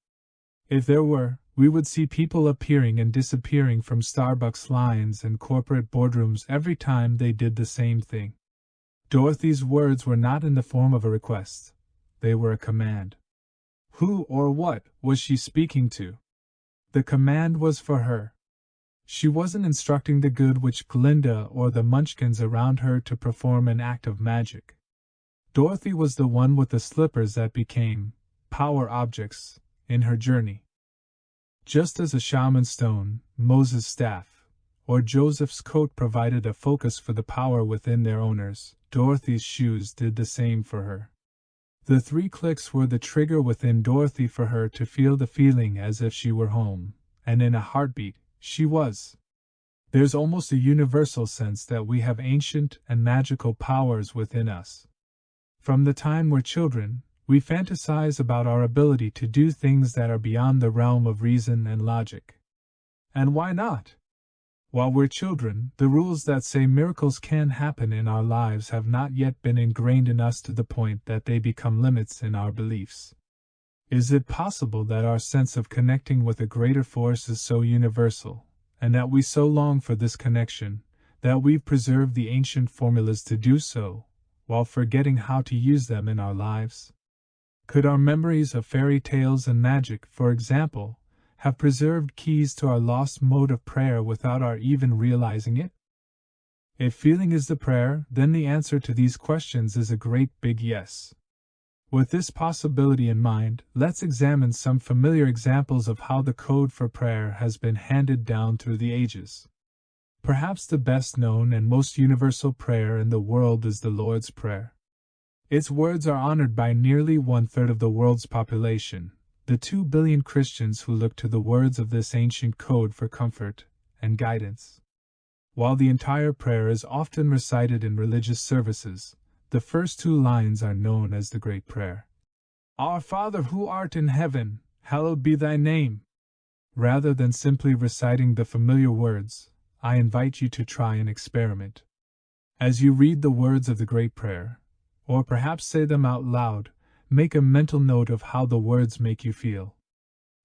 If there were, we would see people appearing and disappearing from Starbucks lines and corporate boardrooms every time they did the same thing. Dorothy's words were not in the form of a request. They were a command. Who or what was she speaking to? The command was for her. She wasn't instructing the Good Witch Glinda or the Munchkins around her to perform an act of magic. Dorothy was the one with the slippers that became power objects in her journey. Just as a shaman's stone, Moses' staff, or Joseph's coat provided a focus for the power within their owners, Dorothy's shoes did the same for her. The 3 clicks were the trigger within Dorothy for her to feel the feeling as if she were home, and in a heartbeat, she was. There's almost a universal sense that we have ancient and magical powers within us. From the time we're children, we fantasize about our ability to do things that are beyond the realm of reason and logic. And why not? While we're children, the rules that say miracles can happen in our lives have not yet been ingrained in us to the point that they become limits in our beliefs. Is it possible that our sense of connecting with a greater force is so universal, and that we so long for this connection, that we've preserved the ancient formulas to do so, while forgetting how to use them in our lives? Could our memories of fairy tales and magic, for example, have preserved keys to our lost mode of prayer without our even realizing it? If feeling is the prayer, then the answer to these questions is a great big yes. With this possibility in mind, let's examine some familiar examples of how the code for prayer has been handed down through the ages. Perhaps the best known and most universal prayer in the world is the Lord's Prayer. Its words are honored by nearly 1/3 of the world's population, the 2 billion Christians who look to the words of this ancient code for comfort and guidance. While the entire prayer is often recited in religious services, the first 2 lines are known as the Great Prayer. Our Father who art in heaven, hallowed be thy name. Rather than simply reciting the familiar words, I invite you to try an experiment. As you read the words of the Great Prayer, or perhaps say them out loud, make a mental note of how the words make you feel.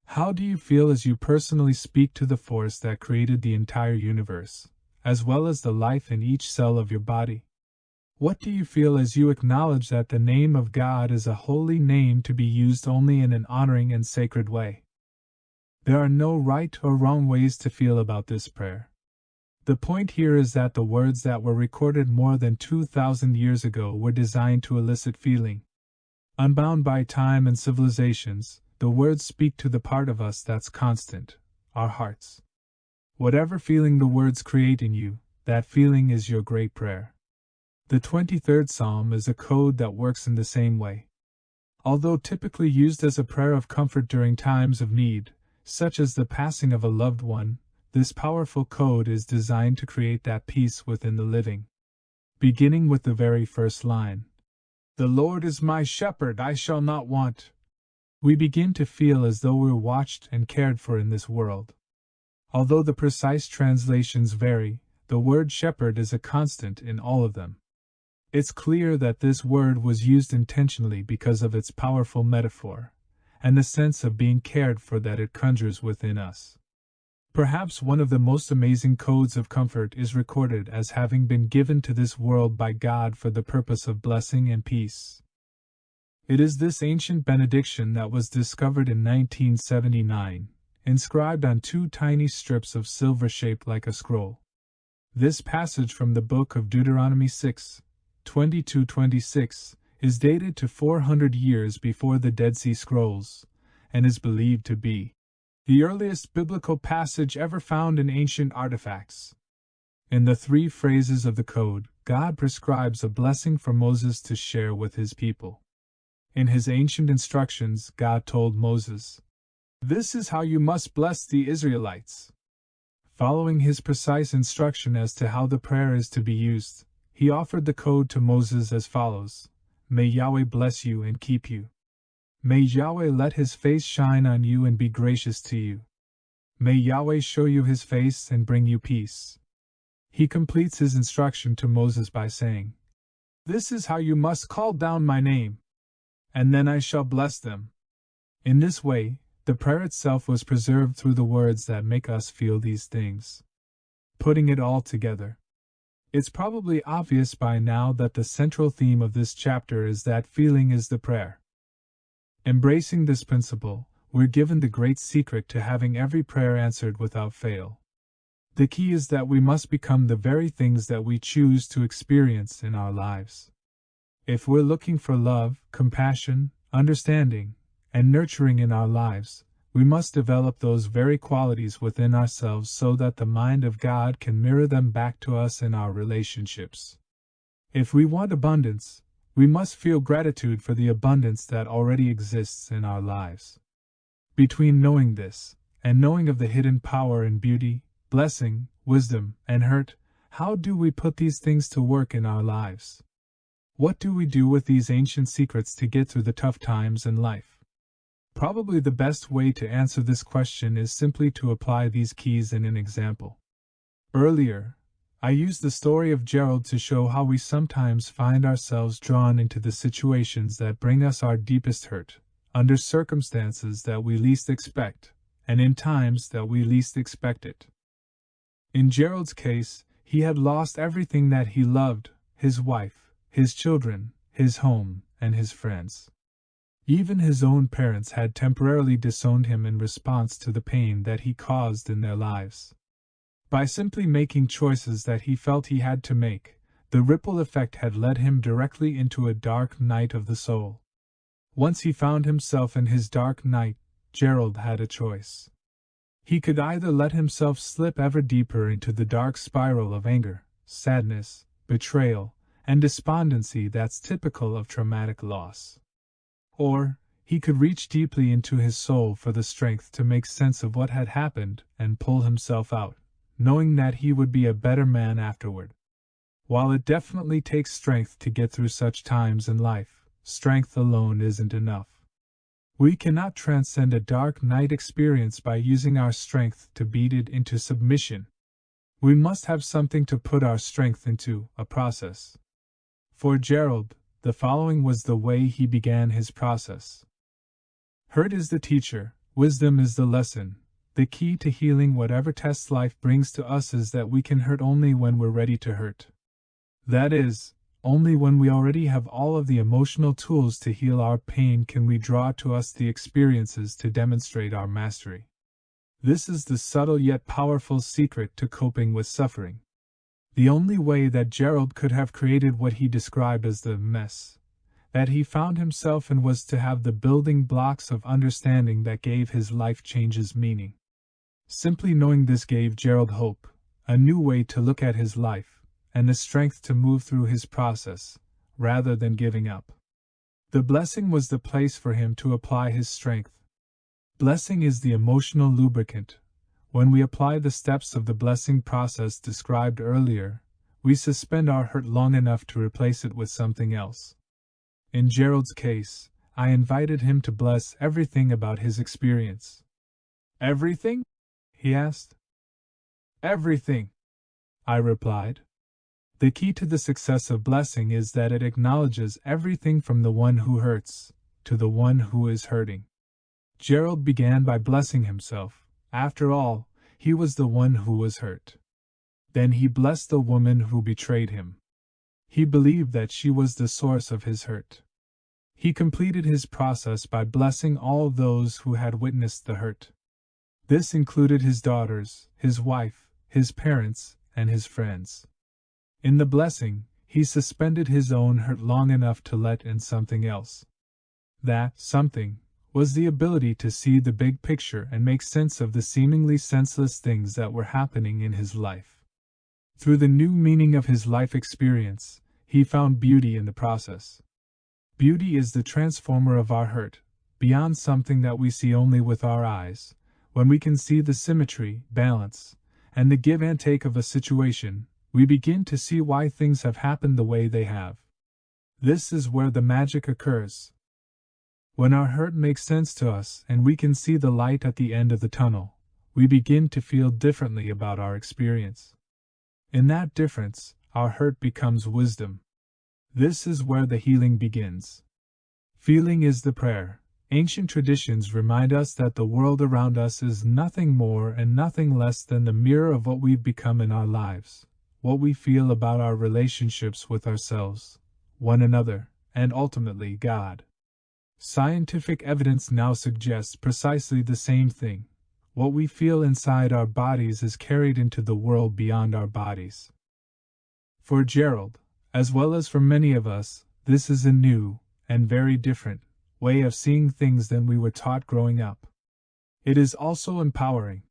How do you feel as you personally speak to the force that created the entire universe, as well as the life in each cell of your body? What do you feel as you acknowledge that the name of God is a holy name to be used only in an honoring and sacred way? There are no right or wrong ways to feel about this prayer. The point here is that the words that were recorded more than 2,000 years ago were designed to elicit feeling. Unbound by time and civilizations, the words speak to the part of us that's constant, our hearts. Whatever feeling the words create in you, that feeling is your great prayer. The 23rd Psalm is a code that works in the same way. Although typically used as a prayer of comfort during times of need, such as the passing of a loved one, this powerful code is designed to create that peace within the living. Beginning with the very first line, "The Lord is my shepherd, I shall not want," we begin to feel as though we're watched and cared for in this world. Although the precise translations vary, the word shepherd is a constant in all of them. It's clear that this word was used intentionally because of its powerful metaphor, and the sense of being cared for that it conjures within us. Perhaps one of the most amazing codes of comfort is recorded as having been given to this world by God for the purpose of blessing and peace. It is this ancient benediction that was discovered in 1979, inscribed on 2 tiny strips of silver shaped like a scroll. This passage from the book of Deuteronomy 6:20-26 is dated to 400 years before the Dead Sea Scrolls, and is believed to be the earliest biblical passage ever found in ancient artifacts. In the 3 phrases of the code, God prescribes a blessing for Moses to share with his people. In his ancient instructions, God told Moses, "This is how you must bless the Israelites." Following his precise instruction as to how the prayer is to be used, he offered the code to Moses as follows: "May Yahweh bless you and keep you. May Yahweh let his face shine on you and be gracious to you. May Yahweh show you his face and bring you peace." He completes his instruction to Moses by saying, "This is how you must call down my name, and then I shall bless them." In this way, the prayer itself was preserved through the words that make us feel these things. Putting it all together, it's probably obvious by now that the central theme of this chapter is that feeling is the prayer. Embracing this principle, we're given the great secret to having every prayer answered without fail. The key is that we must become the very things that we choose to experience in our lives. If we're looking for love, compassion, understanding, and nurturing in our lives, we must develop those very qualities within ourselves so that the mind of God can mirror them back to us in our relationships. If we want abundance, we must feel gratitude for the abundance that already exists in our lives. Between knowing this, and knowing of the hidden power in beauty, blessing, wisdom, and hurt, how do we put these things to work in our lives? What do we do with these ancient secrets to get through the tough times in life? Probably the best way to answer this question is simply to apply these keys in an example. Earlier, I used the story of Gerald to show how we sometimes find ourselves drawn into the situations that bring us our deepest hurt, under circumstances that we least expect, and in times that we least expect it. In Gerald's case, he had lost everything that he loved: his wife, his children, his home, and his friends. Even his own parents had temporarily disowned him in response to the pain that he caused in their lives. By simply making choices that he felt he had to make, the ripple effect had led him directly into a dark night of the soul. Once he found himself in his dark night, Gerald had a choice. He could either let himself slip ever deeper into the dark spiral of anger, sadness, betrayal, and despondency that's typical of traumatic loss. Or, he could reach deeply into his soul for the strength to make sense of what had happened and pull himself out, knowing that he would be a better man afterward. While it definitely takes strength to get through such times in life, strength alone isn't enough. We cannot transcend a dark night experience by using our strength to beat it into submission. We must have something to put our strength into, a process. For Gerald, the following was the way he began his process. Hurt is the teacher, wisdom is the lesson. The key to healing whatever tests life brings to us is that we can hurt only when we're ready to hurt. That is, only when we already have all of the emotional tools to heal our pain can we draw to us the experiences to demonstrate our mastery. This is the subtle yet powerful secret to coping with suffering. The only way that Gerald could have created what he described as the mess that he found himself in was to have the building blocks of understanding that gave his life changes meaning. Simply knowing this gave Gerald hope, a new way to look at his life, and the strength to move through his process, rather than giving up. The blessing was the place for him to apply his strength. Blessing is the emotional lubricant. When we apply the steps of the blessing process described earlier, we suspend our hurt long enough to replace it with something else. In Gerald's case, I invited him to bless everything about his experience. Everything? He asked. Everything, I replied. The key to the success of blessing is that it acknowledges everything from the one who hurts to the one who is hurting. Gerald began by blessing himself. After all, he was the one who was hurt. Then he blessed the woman who betrayed him. He believed that she was the source of his hurt. He completed his process by blessing all those who had witnessed the hurt. This included his daughters, his wife, his parents, and his friends. In the blessing, he suspended his own hurt long enough to let in something else. That something was the ability to see the big picture and make sense of the seemingly senseless things that were happening in his life. Through the new meaning of his life experience, he found beauty in the process. Beauty is the transformer of our hurt, beyond something that we see only with our eyes. When we can see the symmetry, balance, and the give and take of a situation, we begin to see why things have happened the way they have. This is where the magic occurs. When our hurt makes sense to us and we can see the light at the end of the tunnel, we begin to feel differently about our experience. In that difference, our hurt becomes wisdom. This is where the healing begins. Feeling is the prayer. Ancient traditions remind us that the world around us is nothing more and nothing less than the mirror of what we've become in our lives, what we feel about our relationships with ourselves, one another, and ultimately God. Scientific evidence now suggests precisely the same thing. What we feel inside our bodies is carried into the world beyond our bodies. For Gerald, as well as for many of us, this is a new, and very different, way of seeing things than we were taught growing up. It is also empowering.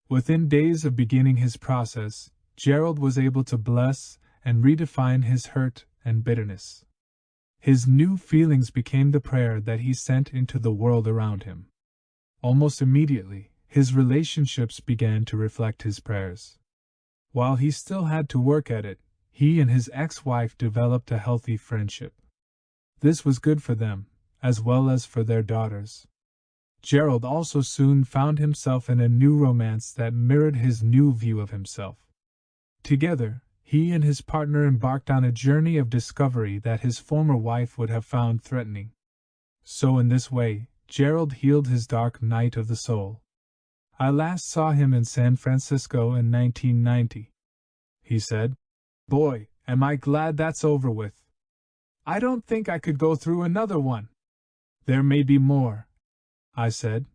Within days of beginning his process, Gerald was able to bless and redefine his hurt and bitterness. His new feelings became the prayer that he sent into the world around him. Almost immediately, his relationships began to reflect his prayers. While he still had to work at it, he and his ex-wife developed a healthy friendship. This was good for them, as well as for their daughters. Gerald also soon found himself in a new romance that mirrored his new view of himself. Together, he and his partner embarked on a journey of discovery that his former wife would have found threatening. So in this way, Gerald healed his dark night of the soul. I last saw him in San Francisco in 1990. He said, "Boy, am I glad that's over with. I don't think I could go through another one." "There may be more," I said.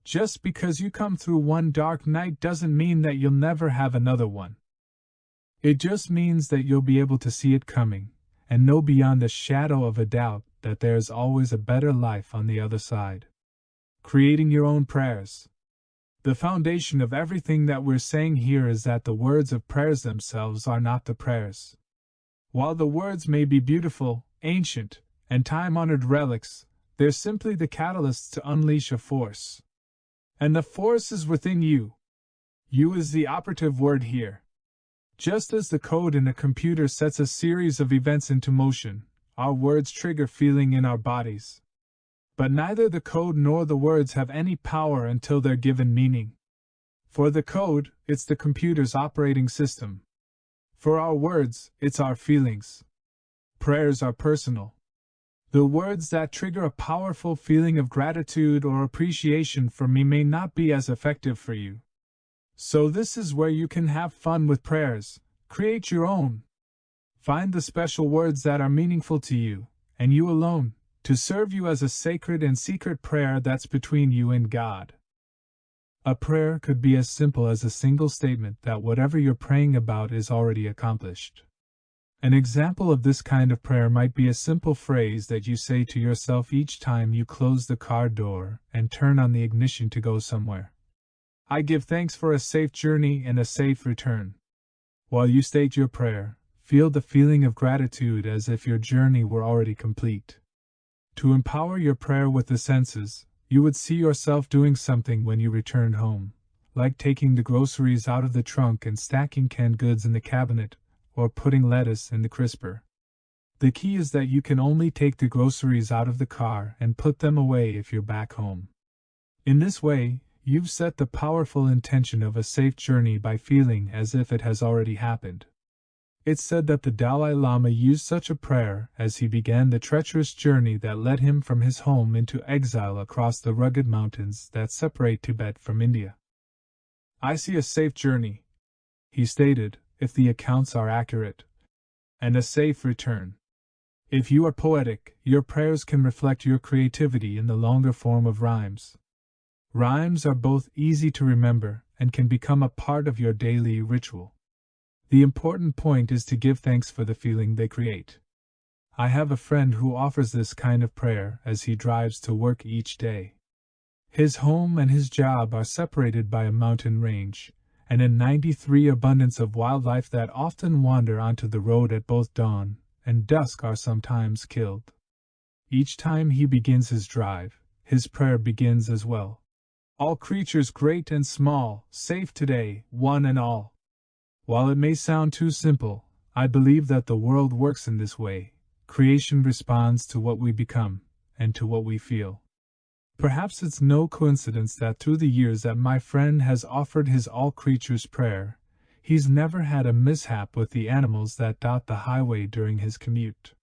Just because you come through one dark night doesn't mean that you'll never have another one. It just means that you'll be able to see it coming, and know beyond a shadow of a doubt that there is always a better life on the other side. Creating your own prayers. The foundation of everything that we're saying here is that the words of prayers themselves are not the prayers. While the words may be beautiful, ancient, and time-honored relics, they're simply the catalysts to unleash a force. And the force is within you. You is the operative word here. Just as the code in a computer sets a series of events into motion, our words trigger feeling in our bodies. But neither the code nor the words have any power until they're given meaning. For the code, it's the computer's operating system. For our words, it's our feelings. Prayers are personal. The words that trigger a powerful feeling of gratitude or appreciation for me may not be as effective for you. So this is where you can have fun with prayers. Create your own. Find the special words that are meaningful to you, and you alone, to serve you as a sacred and secret prayer that's between you and God. A prayer could be as simple as a single statement that whatever you're praying about is already accomplished. An example of this kind of prayer might be a simple phrase that you say to yourself each time you close the car door and turn on the ignition to go somewhere. I give thanks for a safe journey and a safe return. While you state your prayer, feel the feeling of gratitude as if your journey were already complete. To empower your prayer with the senses, you would see yourself doing something when you returned home, like taking the groceries out of the trunk and stacking canned goods in the cabinet, or putting lettuce in the crisper. The key is that you can only take the groceries out of the car and put them away if you're back home. In this way, you've set the powerful intention of a safe journey by feeling as if it has already happened. It's said that the Dalai Lama used such a prayer as he began the treacherous journey that led him from his home into exile across the rugged mountains that separate Tibet from India. I see a safe journey, he stated, if the accounts are accurate, and a safe return. If you are poetic, your prayers can reflect your creativity in the longer form of rhymes. Rhymes are both easy to remember and can become a part of your daily ritual. The important point is to give thanks for the feeling they create. I have a friend who offers this kind of prayer as he drives to work each day. His home and his job are separated by a mountain range, and a 93 abundance of wildlife that often wander onto the road at both dawn and dusk are sometimes killed. Each time he begins his drive, his prayer begins as well. All creatures great and small, safe today, one and all. While it may sound too simple, I believe that the world works in this way. Creation responds to what we become, and to what we feel. Perhaps it's no coincidence that through the years that my friend has offered his all creatures prayer, he's never had a mishap with the animals that dot the highway during his commute.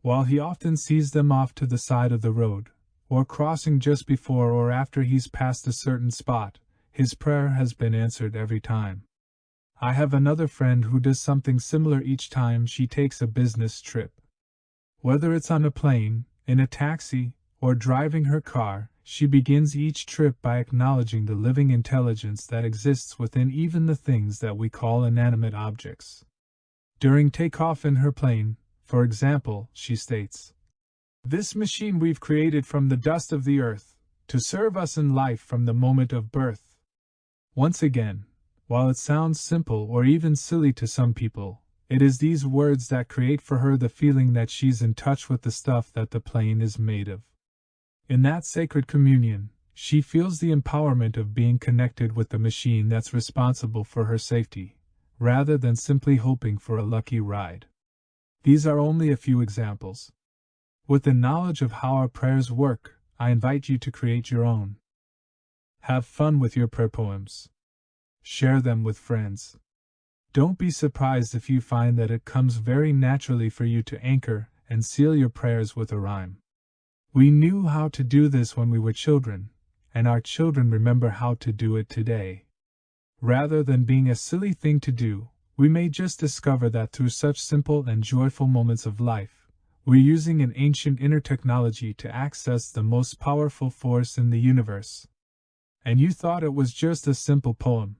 While he often sees them off to the side of the road, or crossing just before or after he's passed a certain spot, his prayer has been answered every time. I have another friend who does something similar each time she takes a business trip. Whether it's on a plane, in a taxi, or driving her car, she begins each trip by acknowledging the living intelligence that exists within even the things that we call inanimate objects. During takeoff in her plane, for example, she states, "This machine we've created from the dust of the earth, to serve us in life from the moment of birth." Once again, while it sounds simple or even silly to some people, it is these words that create for her the feeling that she's in touch with the stuff that the plane is made of. In that sacred communion, she feels the empowerment of being connected with the machine that's responsible for her safety, rather than simply hoping for a lucky ride. These are only a few examples. With the knowledge of how our prayers work, I invite you to create your own. Have fun with your prayer poems. Share them with friends. Don't be surprised if you find that it comes very naturally for you to anchor and seal your prayers with a rhyme. We knew how to do this when we were children, and our children remember how to do it today. Rather than being a silly thing to do, we may just discover that through such simple and joyful moments of life, we're using an ancient inner technology to access the most powerful force in the universe. And you thought it was just a simple poem.